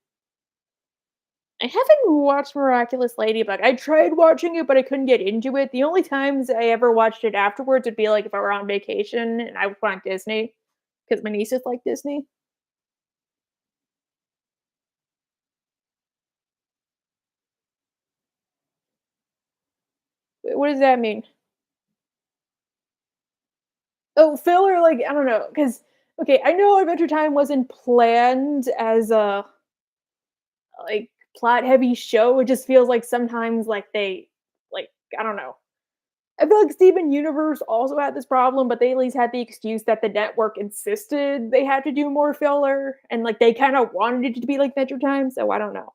I haven't watched Miraculous Ladybug. I tried watching it, but I couldn't get into it. The only times I ever watched it afterwards would be like if I were on vacation and I would put on Disney because my nieces like Disney. What does that mean? Oh, filler, like I don't know, because okay, I know Adventure Time wasn't planned as a like plot heavy show. It just feels like sometimes like they like I don't know. I feel like Steven Universe also had this problem, but they at least had the excuse that the network insisted they had to do more filler, and like they kind of wanted it to be like Adventure Time. So I don't know.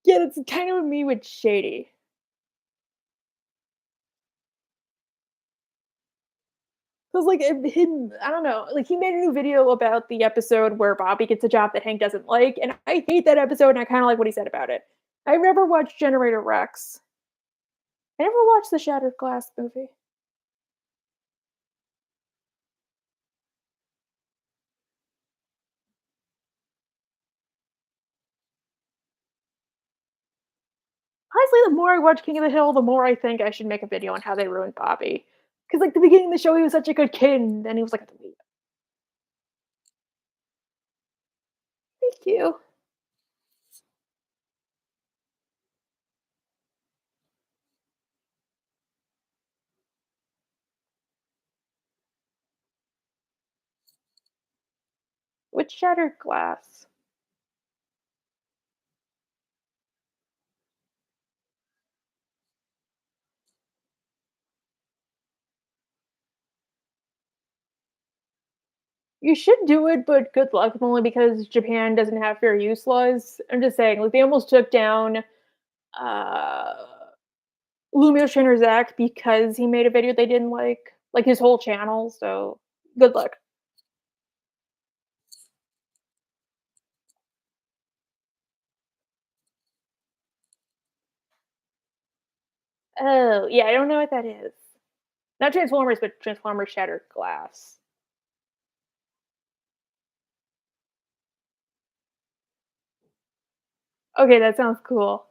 Yeah, that's kind of me with Shady. Cause like him, I don't know. Like he made a new video about the episode where Bobby gets a job that Hank doesn't like, and I hate that episode, and I kind of like what he said about it. I've never watched Generator Rex. I never watched the Shattered Glass movie. Honestly, the more I watch King of the Hill, the more I think I should make a video on how they ruined Bobby. Because like the beginning of the show, he was such a good kid, and then he was like, "Thank you." With Shattered Glass, you should do it, but good luck. Only because Japan doesn't have fair use laws. I'm just saying, like they almost took down uh Lumio Trainer Zach because he made a video they didn't like his whole channel. So good luck. Oh yeah, I don't know what that is. Not Transformers, but Transformers Shattered Glass. Okay, that sounds cool.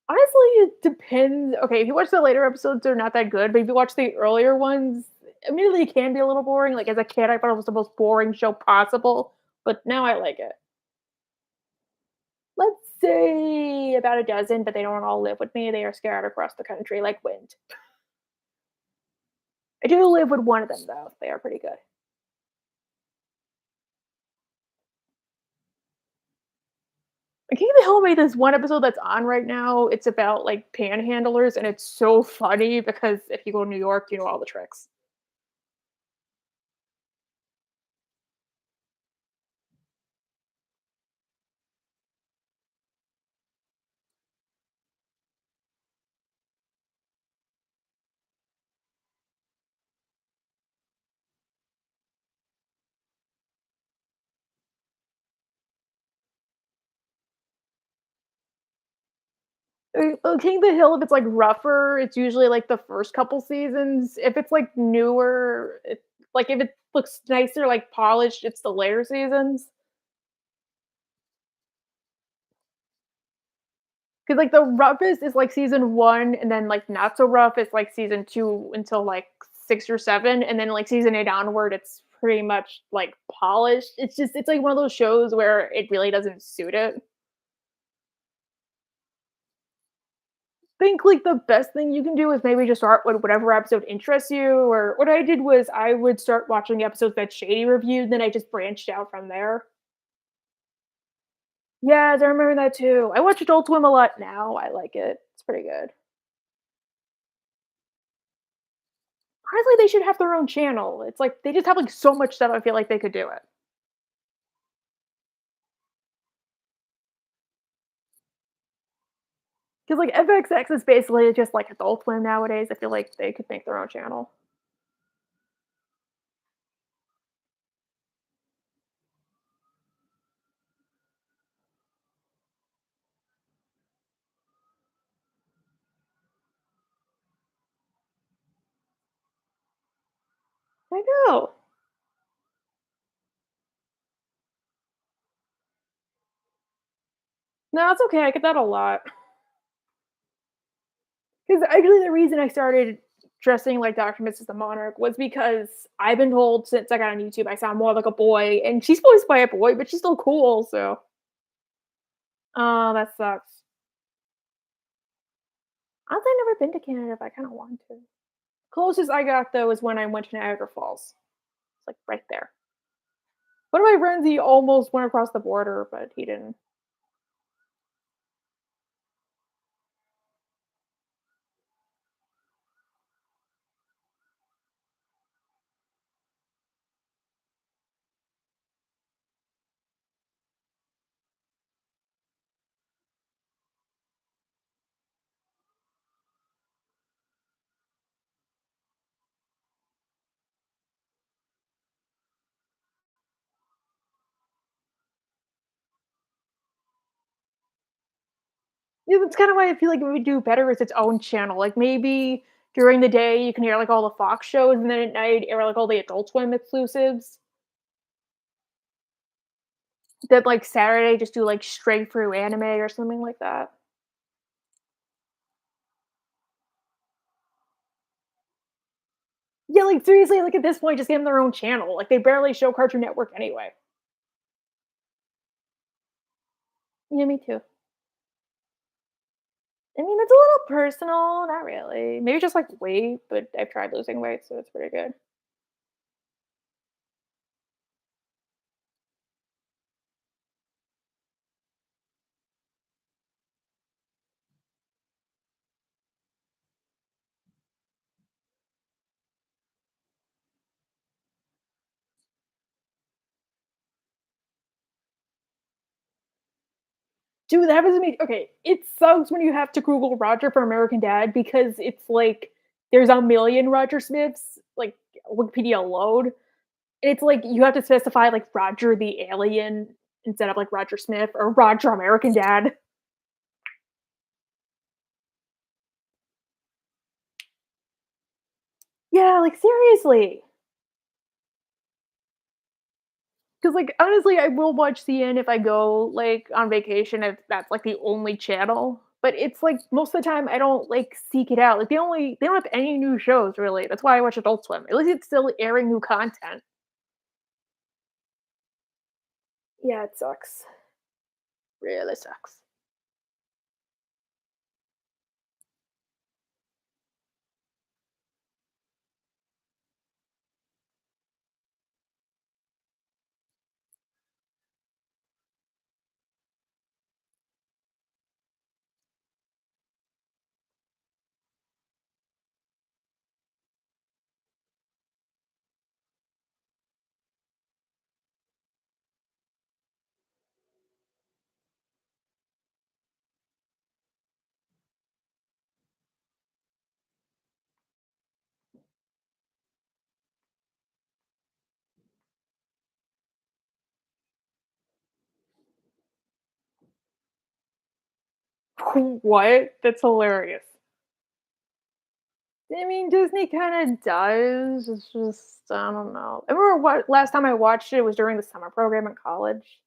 Honestly, it depends. Okay, if you watch the later episodes, they're not that good, but if you watch the earlier ones, admittedly, it can be a little boring. Like as a kid, I thought it was the most boring show possible, but now I like it. Let's say about a dozen, but they don't all live with me. They are scattered across the country like wind. I do live with one of them though. They are pretty good. King of the Hill made this one episode that's on right now. It's about like panhandlers, and it's so funny because if you go to New York, you know all the tricks. King of the Hill, if it's, like, rougher, it's usually, like, the first couple seasons. If it's, like, newer, like, if it looks nicer, like, polished, it's the later seasons. Because like, the roughest is, like, season 1, and then, like, not so rough is, like, season 2 until, like, 6 or 7, and then, like, season 8 onward, it's pretty much, like, polished. It's like one of those shows where it really doesn't suit it. Think, like, the best thing you can do is maybe just start with whatever episode interests you, or what I did was I would start watching episodes that Shady reviewed, then I just branched out from there. Yes, I remember that too. I watch Adult Swim a lot now, I like it. It's pretty good. Honestly, they should have their own channel. It's like they just have, like, so much stuff, I feel like they could do it. 'Cause, like, FXX is basically just like Adult Swim nowadays. I feel like they could make their own channel. I know. No, it's okay, I get that a lot. 'Cause actually the reason I started dressing like Dr. Mrs. the Monarch was because I've been told since I got on YouTube I sound more like a boy, and she's voiced by a boy, but she's still cool, so oh, that sucks. Honestly, I've never been to Canada, but I kinda want to. Closest I got, though, is when I went to Niagara Falls. It's, like, right there. One of my friends, he almost went across the border, but he didn't. Yeah, that's kinda why I feel like it would do better as its own channel, like, maybe during the day, you can hear, like, all the Fox shows, and then at night, air, like, all the Adult Swim exclusives. Then, like, Saturday, just do, like, straight through anime or something like that. Yeah, like, seriously, like, at this point, just give them their own channel, like, they barely show Cartoon Network anyway. Yeah, me too. I mean, it's a little personal, not really. Maybe just, like, weight, but I've tried losing weight, so it's pretty good. Dude, that happens to me okay, it sucks when you have to Google Roger for American Dad because it's like there's a million Roger Smiths, like, Wikipedia load, and it's like you have to specify, like, Roger the alien instead of, like, Roger Smith or Roger American Dad. Yeah, like, seriously. 'Cause, like, honestly, I will watch CN if I go, like, on vacation if that's, like, the only channel, but it's, like, most of the time I don't, like, seek it out, like, they don't have any new shows, really, that's why I watch Adult Swim, at least it's still airing new content. Yeah, it sucks. Really sucks. What? That's hilarious. I mean, Disney kinda does, it's just I don't know. I remember what last time I watched it was during the summer program in college.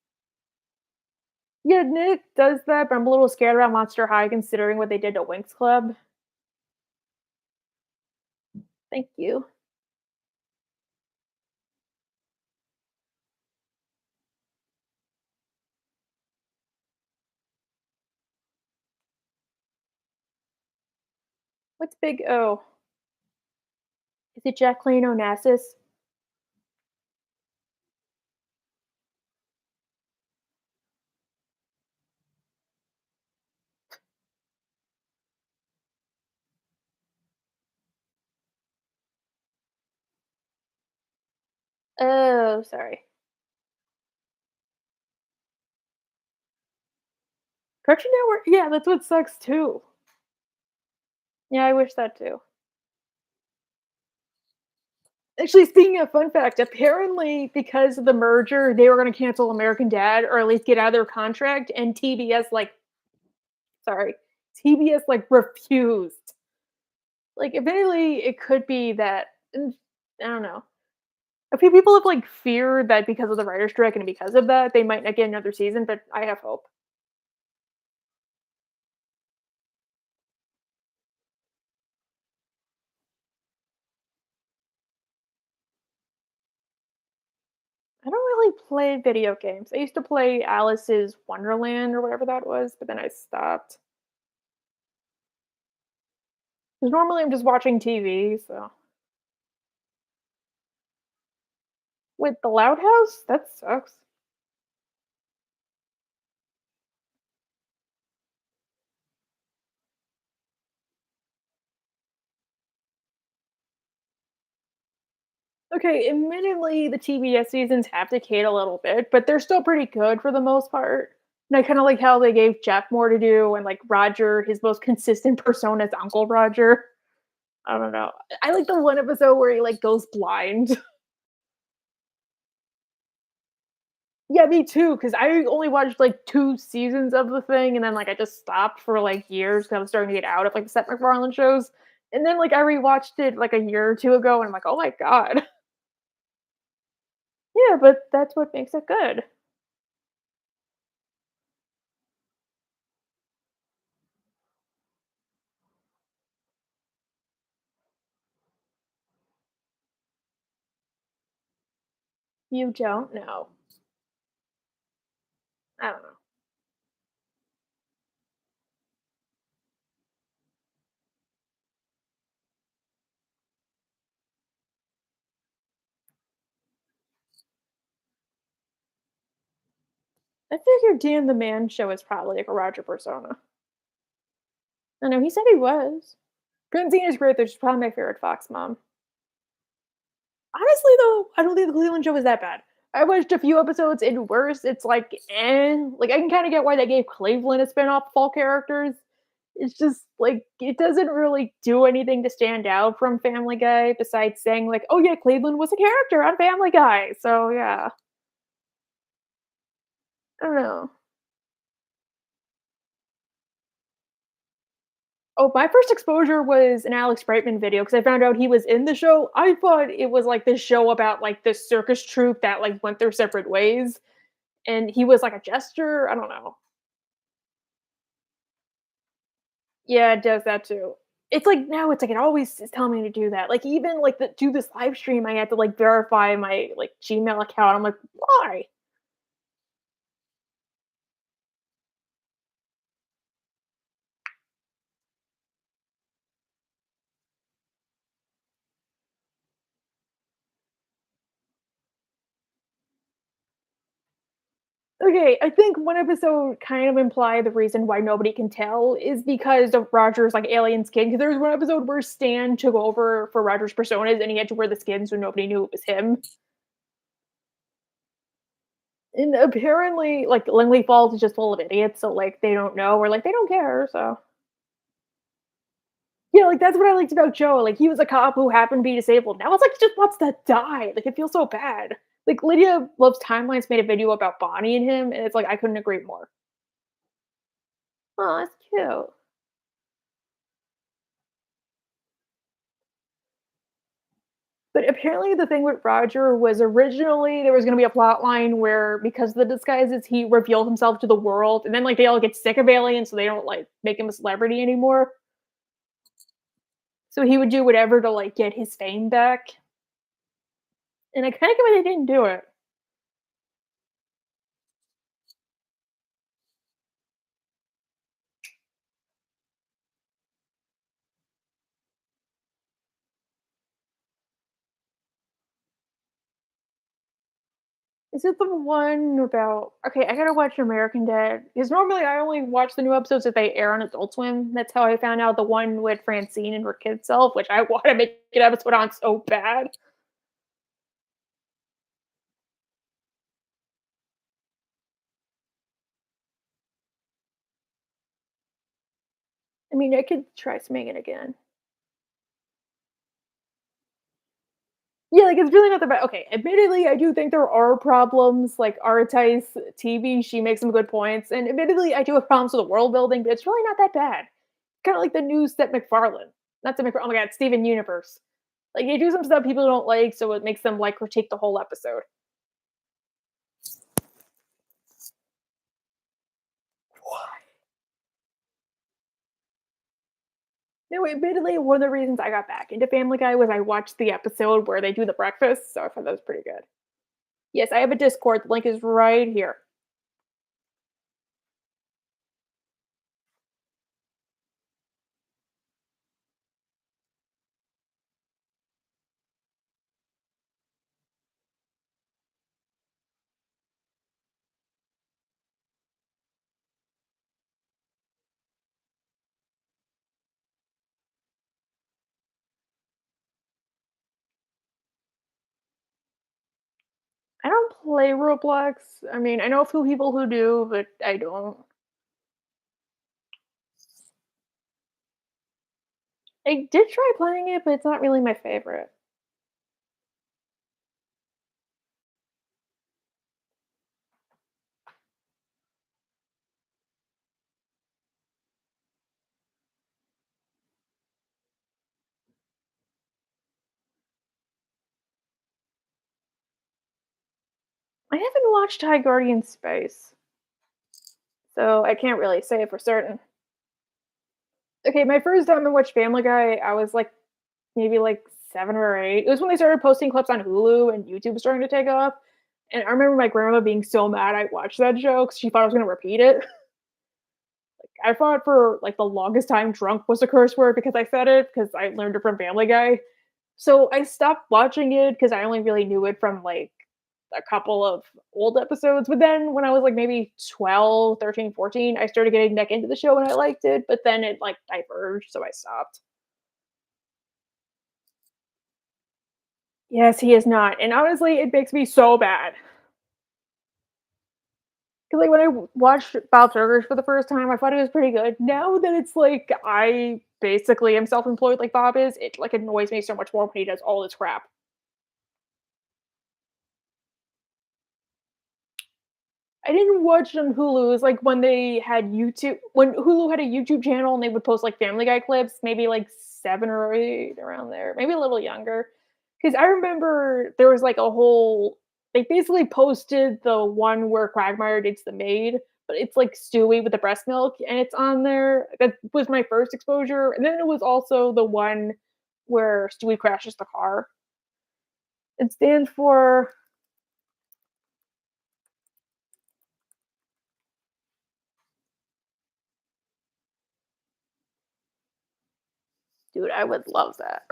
Yeah, Nick does that, but I'm a little scared about Monster High considering what they did to Winx Club. Thank you. What's Big O? Is it Jacqueline Onassis? Oh, sorry. Cartoon Network, yeah, that's what sucks too. Yeah, I wish that too. Actually, speaking of fun fact, apparently because of the merger, they were gonna cancel American Dad or at least get out of their contract, and TBS, like sorry, TBS, like, refused. Like, admittedly, it could be that I don't know. A few people have, like, feared that because of the writer's strike and because of that, they might not get another season, but I have hope. I don't really play video games. I used to play Alice's Wonderland or whatever that was, but then I stopped. 'Cause normally I'm just watching TV, so with the Loud House? That sucks. Okay, admittedly, the TBS seasons have decayed a little bit, but they're still pretty good for the most part. And I kinda like how they gave Jeff more to do and, like, Roger, his most consistent persona is Uncle Roger. I don't know. I like the one episode where he, like, goes blind. Yeah, me too. Because I only watched, like, 2 seasons of the thing, and then, like, I just stopped for, like, years 'cause I was starting to get out of, like, the Seth MacFarlane shows, and then, like, I rewatched it, like, a year or 2 ago, and I'm like, "Oh my god." Yeah, but that's what makes it good. You don't know. I don't know. I figured Dan the Man Show is probably, like, a Roger persona. I know, he said he was. Francine is great, though, she's probably my favorite Fox mom. Honestly, though, I don't think the Cleveland show was that bad. I watched a few episodes and worse, it's like, eh. Like, I can kinda get why they gave Cleveland a spin-off of all characters. It's just, like, it doesn't really do anything to stand out from Family Guy besides saying, like, "Oh, yeah, Cleveland was a character on Family Guy." So, yeah. I don't know. Oh, my first exposure was an Alex Brightman video because I found out he was in the show. I thought it was, like, this show about, like, this circus troupe that, like, went their separate ways, and he was, like, a jester? I don't know. Yeah, it does that too. It's like now it's like it always is telling me to do that. Like, even, like, the do this live stream, I had to, like, verify my, like, Gmail account. I'm like, "Why?" Okay, I think one episode kind of implied the reason why nobody can tell is because of Roger's, like, alien skin. Because there was one episode where Stan took over for Roger's personas, and he had to wear the skin so nobody knew it was him. And apparently, like, Langley Falls is just full of idiots, so, like, they don't know or, like, they don't care, so yeah, like, that's what I liked about Joe, like, he was a cop who happened to be disabled. Now it's like he just wants to die, like, it feels so bad. Like, Lydia Loves Timelines made a video about Bonnie and him, and it's like, I couldn't agree more. Oh, that's cute. But apparently the thing with Roger was originally there was gonna be a plot line where because of the disguises, he revealed himself to the world, and then, like, they all get sick of aliens, so they don't, like, make him a celebrity anymore. So he would do whatever to, like, get his fame back, and I kinda get why they didn't do it. Is it the one about okay, I gotta watch American Dad, because normally I only watch the new episodes if they air on Adult Swim. That's how I found out the one with Francine and her kid self, which I wanna make an episode on so bad. I mean, I could try swinging again. Yeah, like, it's really not that bad. Okay, admittedly, I do think there are problems, like, Arati's TV, she makes some good points, and admittedly, I do have problems with the world building, but it's really not that bad. Kinda like the new Seth MacFarlane. Not Seth MacFarlane, oh my god, Steven Universe. Like, they do some stuff people don't like, so it makes them, like, critique the whole episode. No, admittedly, one of the reasons I got back into Family Guy was I watched the episode where they do the breakfast, so I thought that was pretty good. Yes, I have a Discord, the link is right here. I don't play Roblox. I mean, I know a few people who do, but I don't. I did try playing it, but it's not really my favorite. I haven't watched High Guardian Space, so I can't really say for certain. Okay, my first time I watched Family Guy, I was like maybe like 7 or 8. It was when they started posting clips on Hulu and YouTube was starting to take off. And I remember my grandma being so mad I watched that show because she thought I was going to repeat it. I thought for like the longest time drunk was a curse word because I said it because I learned it from Family Guy. So I stopped watching it because I only really knew it from like a couple of old episodes. But then when I was like maybe 12, 13, 14, I started getting back into the show and I liked it. But then it like diverged, so I stopped. Yes, he is not. And honestly, it makes me so bad. 'Cause, like, when I watched Bob's Burgers for the first time, I thought it was pretty good. Now that it's like I basically am self-employed like Bob is, it, like, annoys me so much more when he does all this crap. I didn't watch on Hulu. It was like when they had YouTube when Hulu had a YouTube channel and they would post, like, Family Guy clips, maybe, like, 7 or 8 around there, maybe a little younger. Because I remember there was, like, a whole they basically posted the one where Quagmire dates the maid, but it's, like, Stewie with the breast milk, and it's on there. That was my first exposure, and then it was also the one where Stewie crashes the car. It stands for dude, I would love that.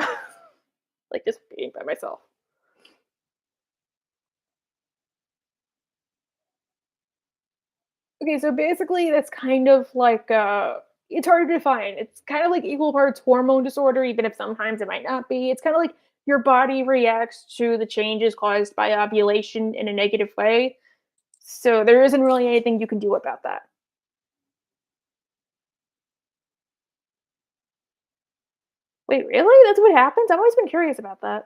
Like, just being by myself. Okay, so basically that's kind of like it's hard to define. It's kind of like equal parts hormone disorder, even if sometimes it might not be. It's kind of like your body reacts to the changes caused by ovulation in a negative way. So there isn't really anything you can do about that. Wait, really? That's what happens? I've always been curious about that.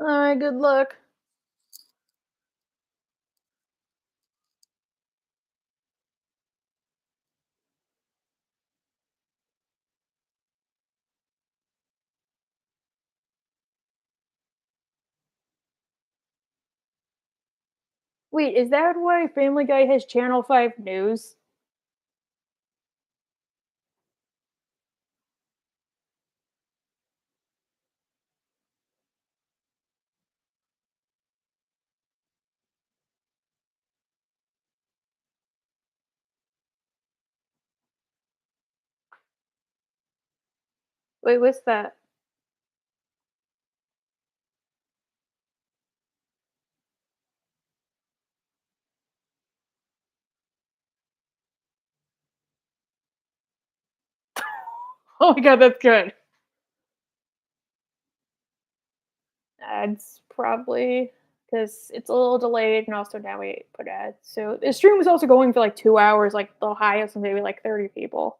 All right, good luck. Wait, is that why Family Guy has Channel 5 News? Wait, what's that? Oh my god, that's good. Ads, probably, because it's a little delayed, and also now we put ads. So the stream was also going for like 2 hours, like the highest was maybe like 30 people.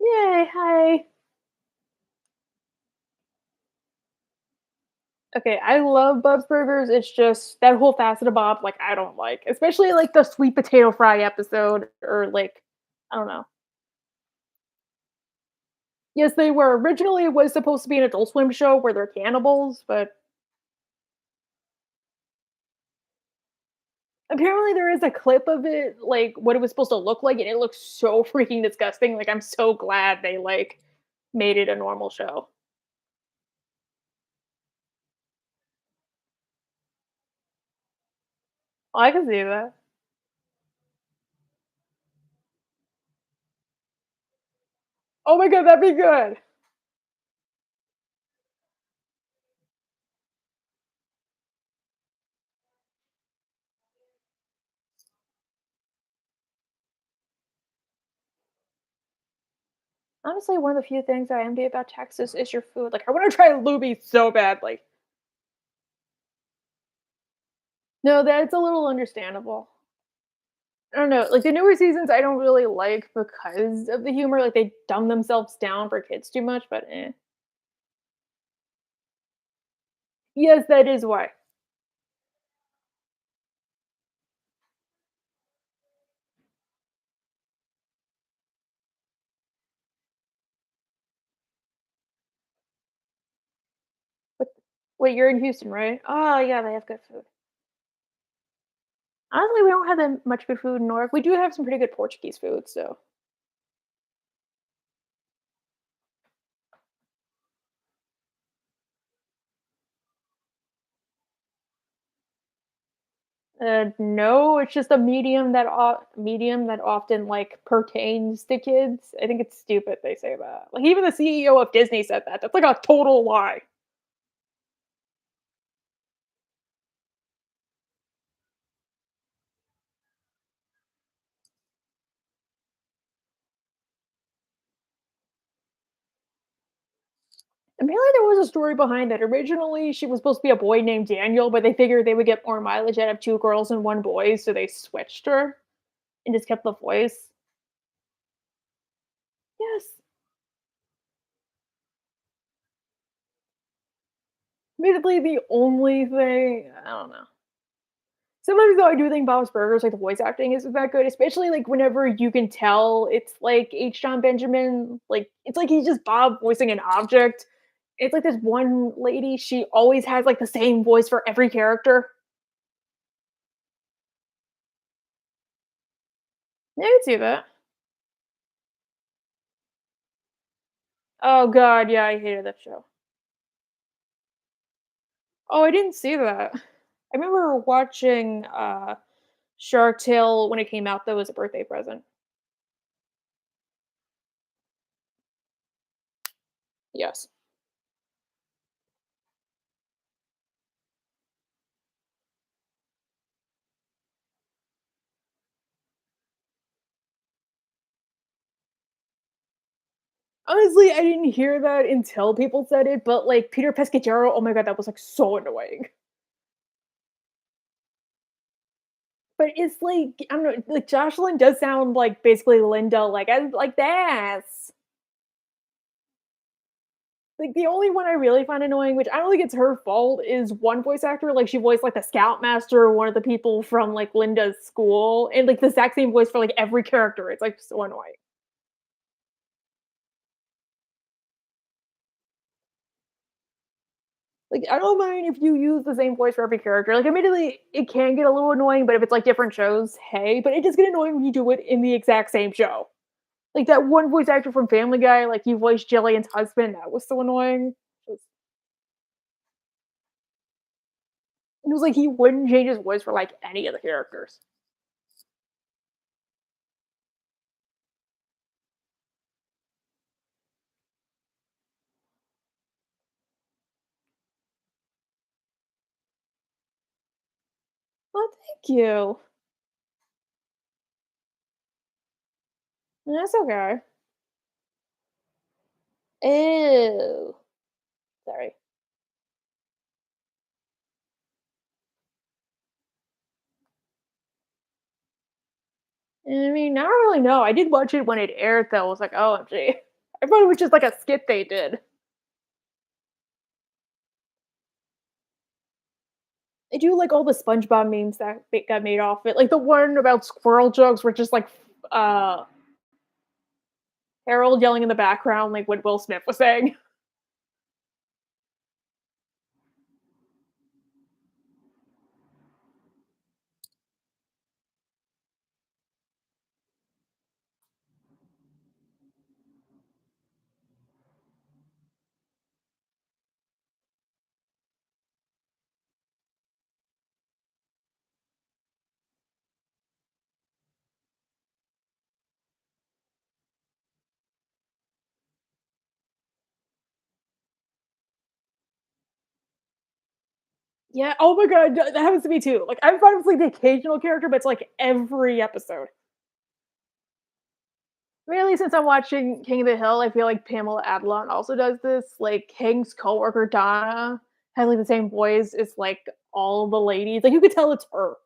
Yay, hi. Okay, I love Bob's Burgers. It's just that whole facet of Bob, like I don't like, especially like the sweet potato fry episode, or like I don't know. Yes, they were originally it was supposed to be an Adult Swim show where they're cannibals, but apparently there is a clip of it, like what it was supposed to look like, and it looks so freaking disgusting. Like I'm so glad they like made it a normal show. I can see that. Oh my god, that'd be good. Honestly, one of the few things I envy about Texas is your food. Like I want to try lubi so badly. No, that's a little understandable. I don't know, like, the newer seasons I don't really like because of the humor, like, they dumb themselves down for kids too much, but, eh. Yes, that is why. But wait, you're in Houston, right? Oh, yeah, they have good food. Honestly, we don't have that much good food in North. We do have some pretty good Portuguese food, so no, it's just a medium that often, like, pertains to kids. I think it's stupid they say that. Like, even the CEO of Disney said that. That's, like, a total lie. Apparently, there was a story behind that. Originally, she was supposed to be a boy named Daniel, but they figured they would get more mileage out of 2 girls and 1 boy, so they switched her and just kept the voice. Yes. Admittedly, the only thing I don't know. Sometimes though, I do think Bob's Burgers, like, the voice acting isn't that good, especially, like, whenever you can tell it's, like, H. John Benjamin, like, it's like he's just Bob voicing an object. It's like this one lady, she always has, like, the same voice for every character. Yeah, I can see that. Oh god, yeah, I hated that show. Oh, I didn't see that. I remember watching, Shark Tale when it came out, though, as a birthday present. Yes. Honestly, I didn't hear that until people said it, but, like, Peter Pescataro, oh my god, that was, like, so annoying. but it's like, I don't know, like, Jocelyn does sound like basically Linda, like, "I like this." Like, the only one I really find annoying, which I don't think it's her fault, is one voice actor, like, she voiced, like, the scoutmaster or one of the people from, like, Linda's school, and, like, the exact same voice for, like, every character, it's, like, so annoying. Like, I don't mind if you use the same voice for every character, like, admittedly, it can get a little annoying, but if it's, like, different shows, hey, but it does get annoying when you do it in the exact same show. Like, that one voice actor from Family Guy, like, he voiced Jillian's husband, that was so annoying. It was like he wouldn't change his voice for, like, any of the characters. "Oh, thank you." That's okay. Ew. Sorry. I mean, I don't really know. I did watch it when it aired, though. I was like, "OMG." I thought it was just like a skit they did. I do like all the SpongeBob memes that got made off it. Like the one about squirrel jokes were just like Harold yelling in the background, like what Will Smith was saying. Yeah. Oh my god, that happens to me too. Like I'm fine with like the occasional character, but it's like every episode. Really, since I'm watching King of the Hill, I feel like Pamela Adlon also does this. Like King's coworker Donna has like the same voice as like all the ladies. Like you could tell it's her.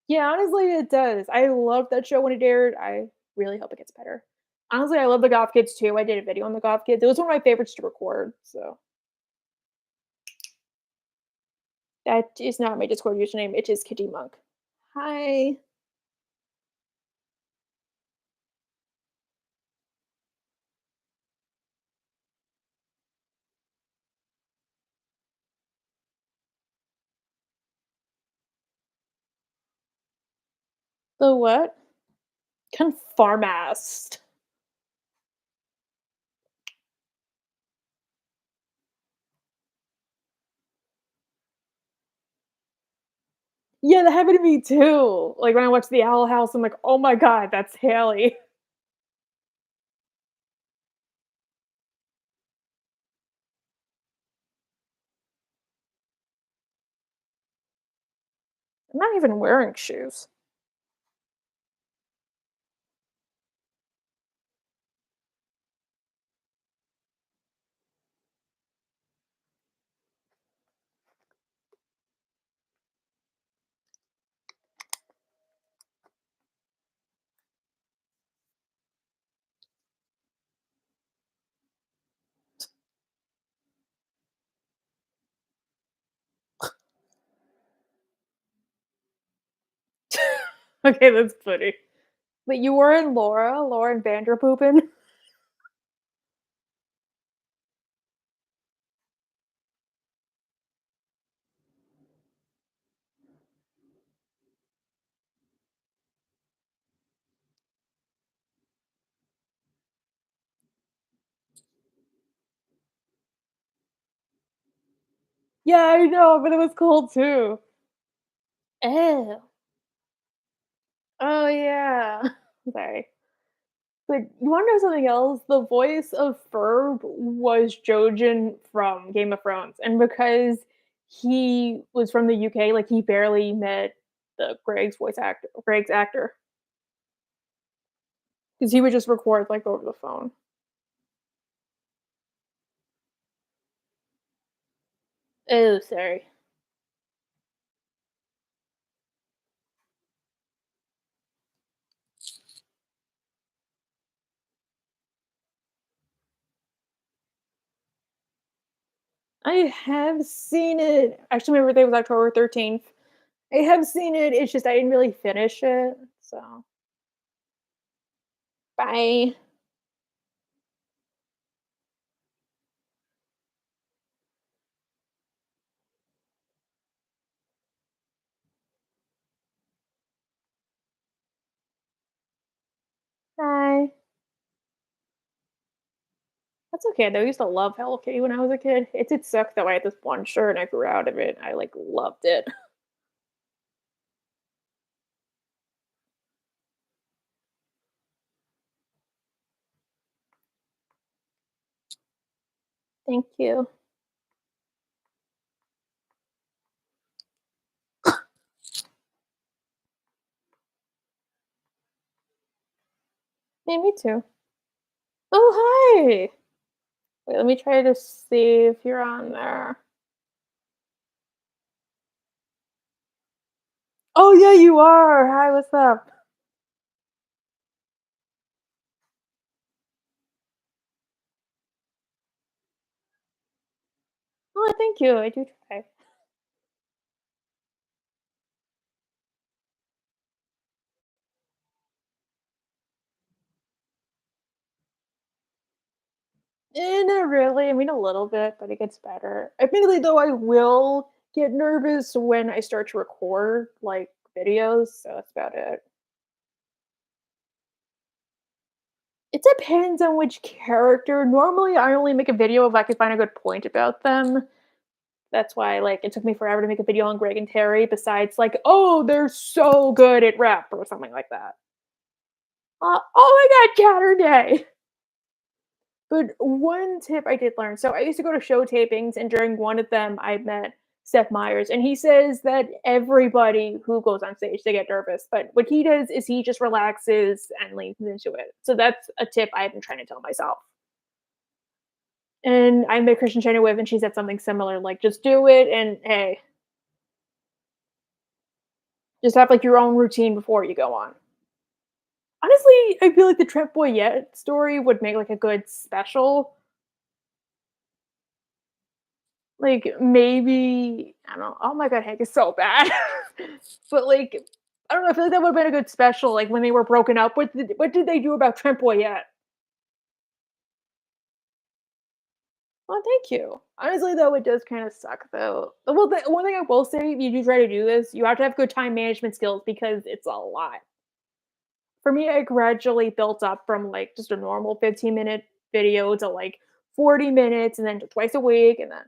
Yeah, honestly, it does. I loved that show when it aired. I really hope it gets better. Honestly, I love the Goth Kids too. I did a video on the Goth Kids. It was one of my favorites to record. So that is not my Discord username. It is Kitty Monk. Hi. The what? Conformast. Yeah, that happened to me too. Like when I watched the Owl House, I'm like, oh my god, that's Haley. I'm not even wearing shoes. Okay, that's funny. But you were in Laura, Lauren Vanderpoopen? Yeah, I know, but it was cool too. Oh. Oh, yeah. Sorry. But you wanna know something else? The voice of Ferb was Jojen from Game of Thrones, and because he was from the UK, like, he barely met the Greg's actor, because he would just record, like, over the phone. Oh, sorry. I have seen it. Actually, my birthday was October 13th. I have seen it, it's just I didn't really finish it, so bye. Bye. That's okay though, I used to love Hello Kitty when I was a kid. It did suck though, I had this one shirt and I grew out of it. I, like, loved it. Thank you. Yeah, me too. Oh, hi! Wait, let me try to see if you're on there. Oh, yeah, you are! Hi, what's up? Oh, thank you, I do try. Not really. I mean, a little bit, but it gets better. Admittedly, though, I will get nervous when I start to record like videos, so that's about it. It depends on which character. Normally, I only make a video if I can find a good point about them. That's why, like, it took me forever to make a video on Greg and Terry. Besides, like, oh, they're so good at rap or something like that. Oh my God, Saturday! But one tip I did learn, so I used to go to show tapings, and during one of them, I met Seth Meyers, and he says that everybody who goes on stage, they get nervous, but what he does is he just relaxes and leans into it. So that's a tip I've been trying to tell myself. And I met Christian Chenoweth, and she said something similar, like, just do it, and hey, just have like your own routine before you go on. Honestly, I feel like the Trent Boyette story would make like a good special. Like, maybe I don't know. Oh my god, Hank is so bad. But, like, I don't know, I feel like that would've been a good special, like, when they were broken up, what did they do about Trent Boyette? Oh, thank you. Honestly, though, it does kinda suck, though. Well, the one thing I will say, if you do try to do this, you have to have good time management skills because it's a lot. For me, I gradually built up from, like, just a normal 15-minute video to, like, 40 minutes and then to twice a week, and then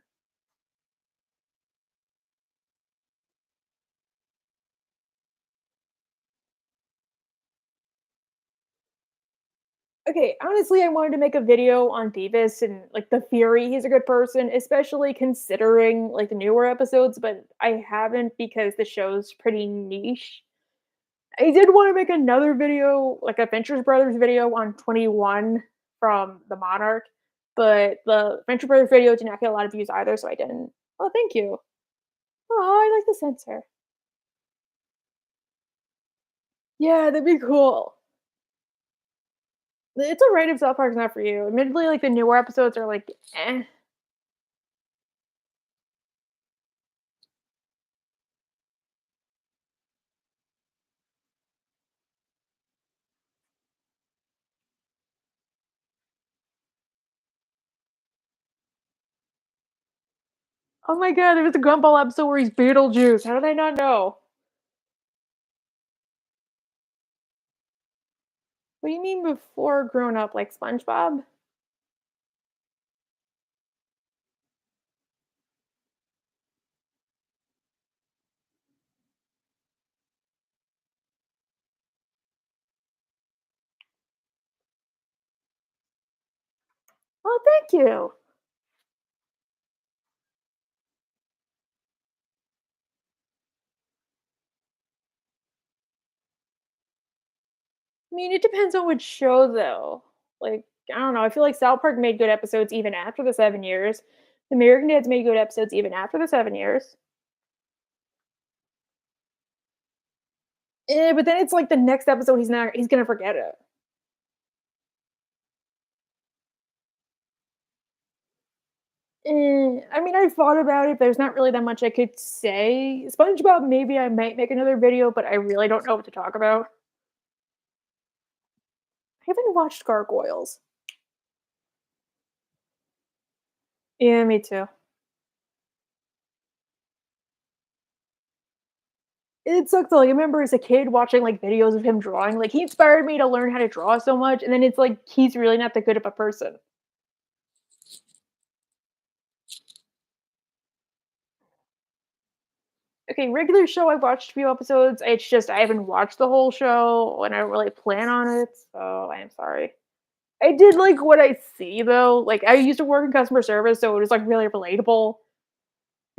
okay, honestly, I wanted to make a video on Beavis and like the theory he's a good person, especially considering like the newer episodes, but I haven't because the show's pretty niche. I did want to make another video, like a Venture Brothers video on 21 from the Monarch, but the Venture Brothers video did not get a lot of views either, so I didn't. Oh, thank you. Oh, I like the sensor. Yeah, that'd be cool. It's alright if South Park's not for you. Admittedly, like the newer episodes are like, eh. Oh my god, there was a Gumball episode where he's Beetlejuice. How did I not know? What do you mean before grown up, like SpongeBob? Oh, thank you. I mean, it depends on which show, though. Like, I don't know. I feel like South Park made good episodes even after the 7 years. The American Dads made good episodes even after the 7 years. But then it's like the next episode, he's gonna forget it. I mean, I thought about it, there's not really that much I could say. SpongeBob, maybe I might make another video, but I really don't know what to talk about. I haven't watched Gargoyles. Yeah, me too. It sucks though, like, I remember as a kid watching, like, videos of him drawing, like, he inspired me to learn how to draw so much, and then it's like, he's really not that good of a person. Okay, regular show, I watched a few episodes, it's just I haven't watched the whole show, and I don't really plan on it, so I am sorry. I did like what I see though, like, I used to work in customer service, so it was, like, really relatable.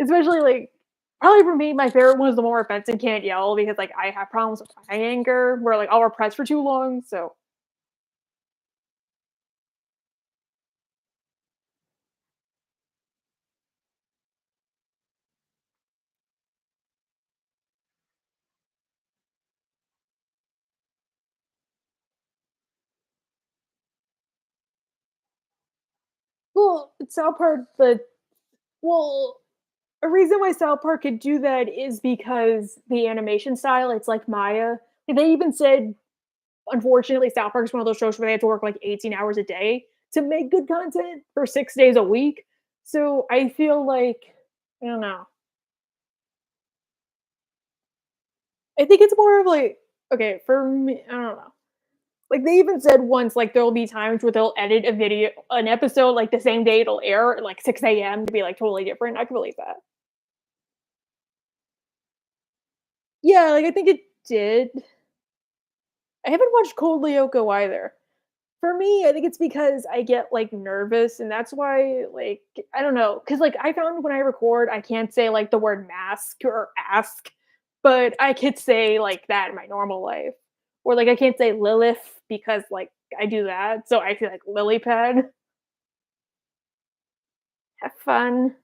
Especially, like probably for me, my favorite one was the more offensive can't yell because, like, I have problems with my anger where, like, I'll repress for too long, so well, it's South Park, but well, a reason why South Park could do that is because the animation style, it's like Maya. They even said, unfortunately, South Park is one of those shows where they have to work, like, 18 hours a day to make good content for 6 days a week, so I feel like I don't know. I think it's more of like okay, for me I don't know. Like, they even said once, like, there'll be times where they'll edit an episode, like, the same day it'll air at, like, 6 a.m. to be, like, totally different. I can believe that. Yeah, like, I think it did. I haven't watched Cold Lyoko either. For me, I think it's because I get, like, nervous, and that's why, like, I don't know, because like, I found when I record, I can't say, like, the word mask or ask, but I could say, like, that in my normal life. Or, like, I can't say Lilith because, like, I do that, so I feel like lily pad. Have fun.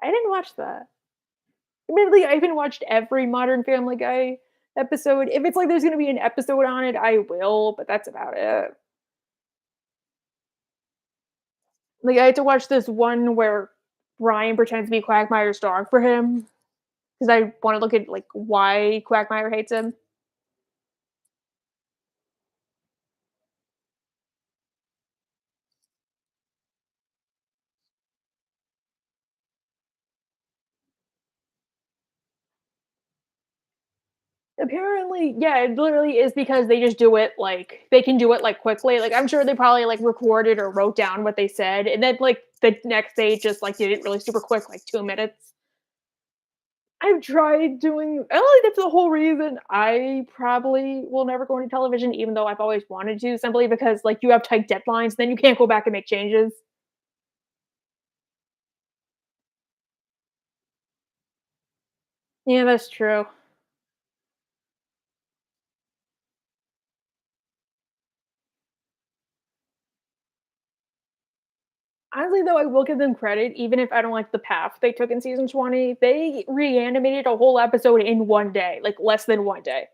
I didn't watch that. Admittedly, I haven't watched every Modern Family Guy episode. If it's like there's gonna be an episode on it, I will, but that's about it. Like, I had to watch this one where Ryan pretends to be Quagmire's dog for him because I wanna look at, like, why Quagmire hates him. Apparently, yeah, it literally is because they just do it, like they can do it, like, quickly. Like, I'm sure they probably, like, recorded or wrote down what they said, and then, like, the next day just, like, did it really super quick, like, 2 minutes. I've tried doing I don't think that's the whole reason I probably will never go into television, even though I've always wanted to, simply because, like, you have tight deadlines, then you can't go back and make changes. Yeah, that's true. Honestly, though, I will give them credit, even if I don't like the path they took in season 20, they reanimated a whole episode in 1 day, like, less than 1 day.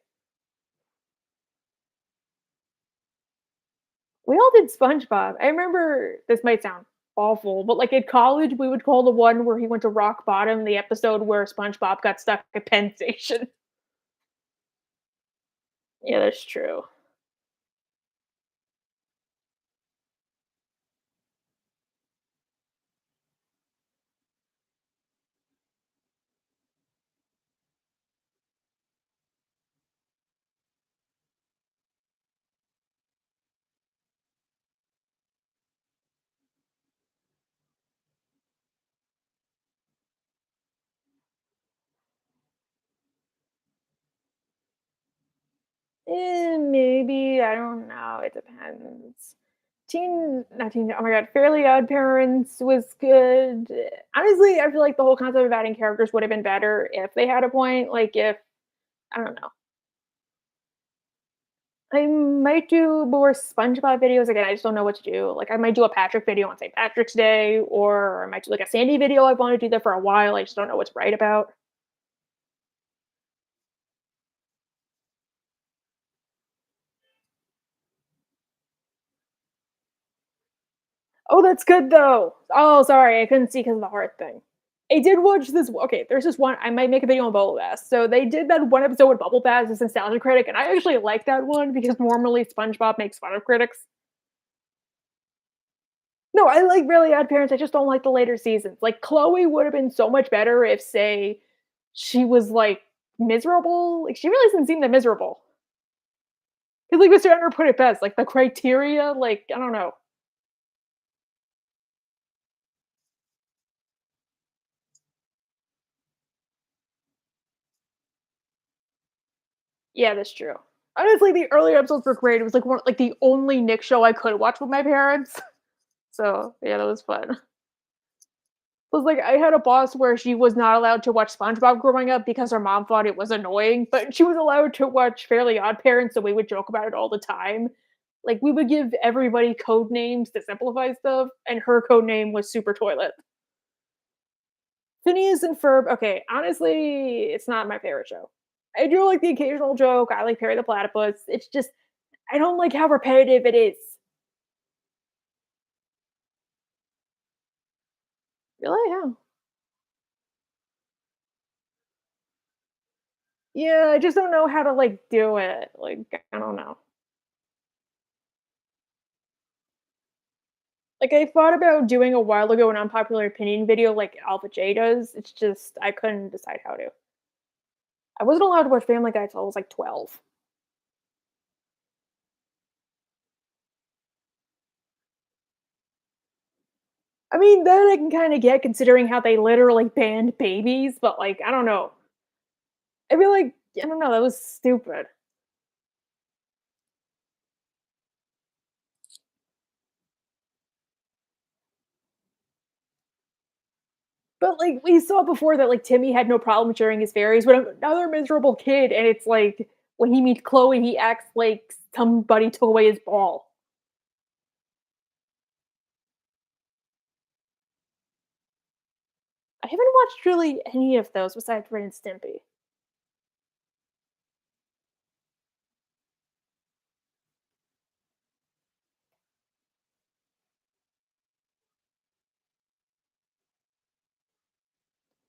We all did SpongeBob. I remember this might sound awful, but, like, at college, we would call the one where he went to rock bottom the episode where SpongeBob got stuck at Penn Station. Yeah, that's true. Maybe, I don't know, it depends. Not teen oh my god, Fairly Odd Parents was good. Honestly, I feel like the whole concept of adding characters would have been better if they had a point, like, if I don't know. I might do more SpongeBob videos again, I just don't know what to do. Like, I might do a Patrick video on St. Patrick's Day, or I might do, like, a Sandy video, I've wanted to do that for a while, I just don't know what to write about. Oh, that's good though. Oh, sorry, I couldn't see because of the heart thing. I did watch this okay, there's this one I might make a video on Bubble Bath. So they did that one episode with Bubble Bath as a nostalgia critic, and I actually like that one because normally SpongeBob makes fun of critics. No, I like Really Odd Parents, I just don't like the later seasons. Like, Chloe would have been so much better if, say, she was, like, miserable. Like, she really doesn't seem that miserable. 'Cause, like, Mr. Ender put it best, like, the criteria, like, I don't know. Yeah, that's true. Honestly, the earlier episodes were great. It was, like, the only Nick show I could watch with my parents. So, yeah, that was fun. Was like, I had a boss where she was not allowed to watch SpongeBob growing up because her mom thought it was annoying, but she was allowed to watch Fairly Odd Parents, so we would joke about it all the time. Like, we would give everybody code names to simplify stuff, and her code name was Super Toilet. Phineas and Ferb, okay, honestly, it's not my favorite show. I do like the occasional joke, I like Perry the Platypus, it's just I don't like how repetitive it is. Really? Yeah. Yeah, I just don't know how to, like, do it, like, I don't know. Like, I thought about doing a while ago an unpopular opinion video like Alpha J does, it's just I couldn't decide how to. I wasn't allowed to watch Family Guy till I was, like, 12. I mean, that I can kinda get considering how they literally banned babies, but, like, I don't know. I feel like I don't know, that was stupid. But, like, we saw before that, like, Timmy had no problem sharing his fairies with another miserable kid, and it's like, when he meets Chloe, he acts like somebody took away his ball. I haven't watched really any of those besides Ren and Stimpy.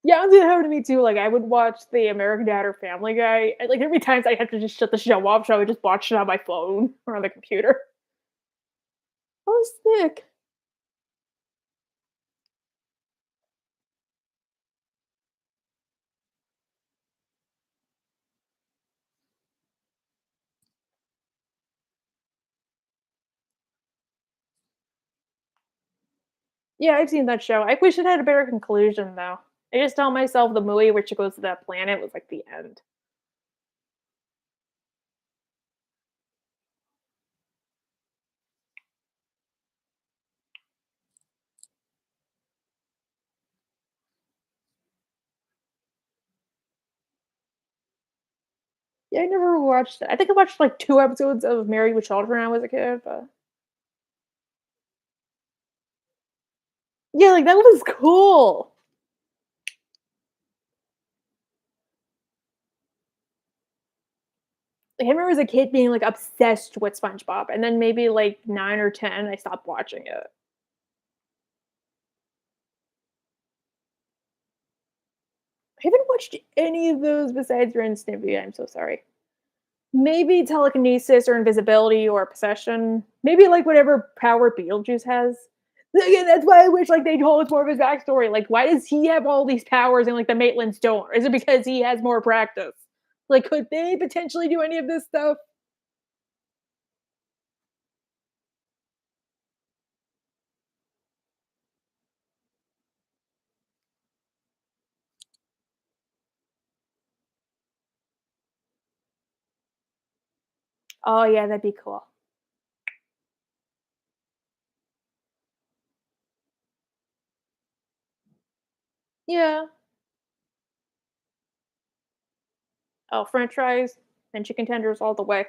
Yeah, honestly, that happened to me too. Like, I would watch the American Dad or Family Guy, and, like, there would be times I had to just shut the show off, so I would just watch it on my phone or on the computer. Oh, sick. Yeah, I've seen that show. I wish it had a better conclusion, though. I just tell myself the movie where she goes to that planet was, like, the end. Yeah, I never watched it. I think I watched, like, 2 episodes of Married with Children when I was a kid, but yeah, like, that was cool. Like, I remember as a kid being, like, obsessed with SpongeBob, and then maybe, like, 9 or 10, I stopped watching it. I haven't watched any of those besides Ren and Stimpy, I'm so sorry. Maybe telekinesis or invisibility or possession. Maybe, like, whatever power Beetlejuice has. Again, that's why I wish, like, they told us more of his backstory. Like, why does he have all these powers and, like, the Maitlands don't? Or is it because he has more practice? Like, could they potentially do any of this stuff? Oh, yeah, that'd be cool. Yeah. Oh, french fries and chicken tenders all the way.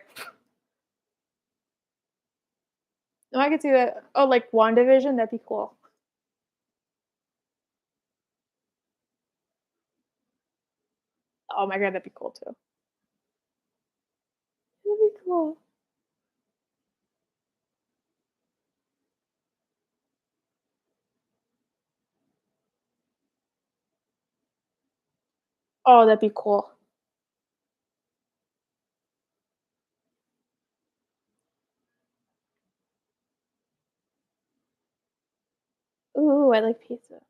No, I could see that. Oh, like WandaVision? That'd be cool. Oh my god, that'd be cool too. That'd be cool. Oh, that'd be cool. Ooh, I like pizza.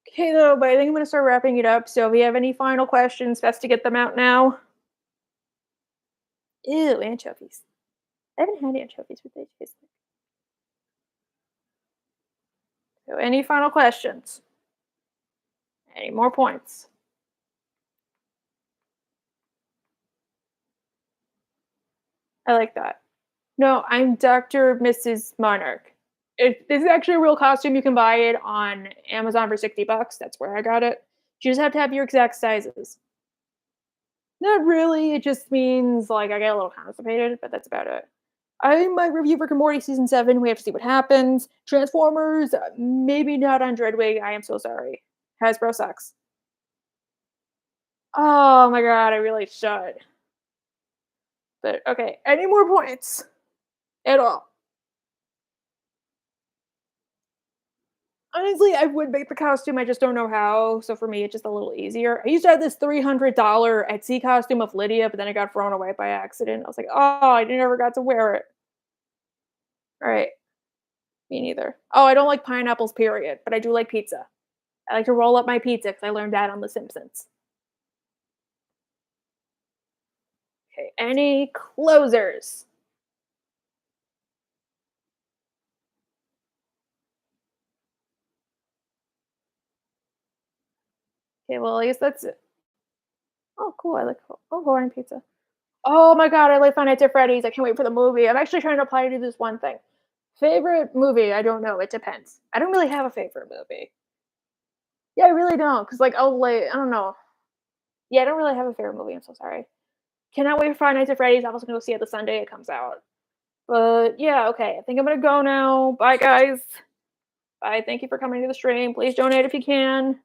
Okay, though, but I think I'm gonna start wrapping it up. So, if you have any final questions, best to get them out now. Ew, anchovies. I haven't had anchovies with taste like. So, any final questions? Any more points? I like that. No, I'm Dr. Mrs. Monarch. This is actually a real costume. You can buy it on Amazon for 60 bucks. That's where I got it. You just have to have your exact sizes. Not really. It just means like I get a little constipated, but that's about it. I might review Rick and Morty season 7. We have to see what happens. Transformers, maybe not on Dreadwing. I am so sorry. Hasbro sucks. Oh my god, I really should. But okay, any more points at all? Honestly, I would make the costume, I just don't know how, so for me, it's just a little easier. I used to have this $300 Etsy costume of Lydia, but then it got thrown away by accident. I was like, "Oh, I never got to wear it." Alright, me neither. Oh, I don't like pineapples, period, but I do like pizza. I like to roll up my pizza because I learned that on The Simpsons. Okay, any closers? Okay, well, I guess that's it. Oh, cool, I like Hawaiian pizza. Oh my god, I like Five Nights at Freddy's, I can't wait for the movie. I'm actually trying to apply to do this one thing. Favorite movie? I don't know, it depends. I don't really have a favorite movie. Yeah, I really don't, cause like, I'll like I don't know. Yeah, I don't really have a favorite movie, I'm so sorry. Cannot wait for Five Nights at Freddy's, I'm also gonna go see it the Sunday it comes out. But yeah, okay, I think I'm gonna go now. Bye, guys. Bye, thank you for coming to the stream. Please donate if you can.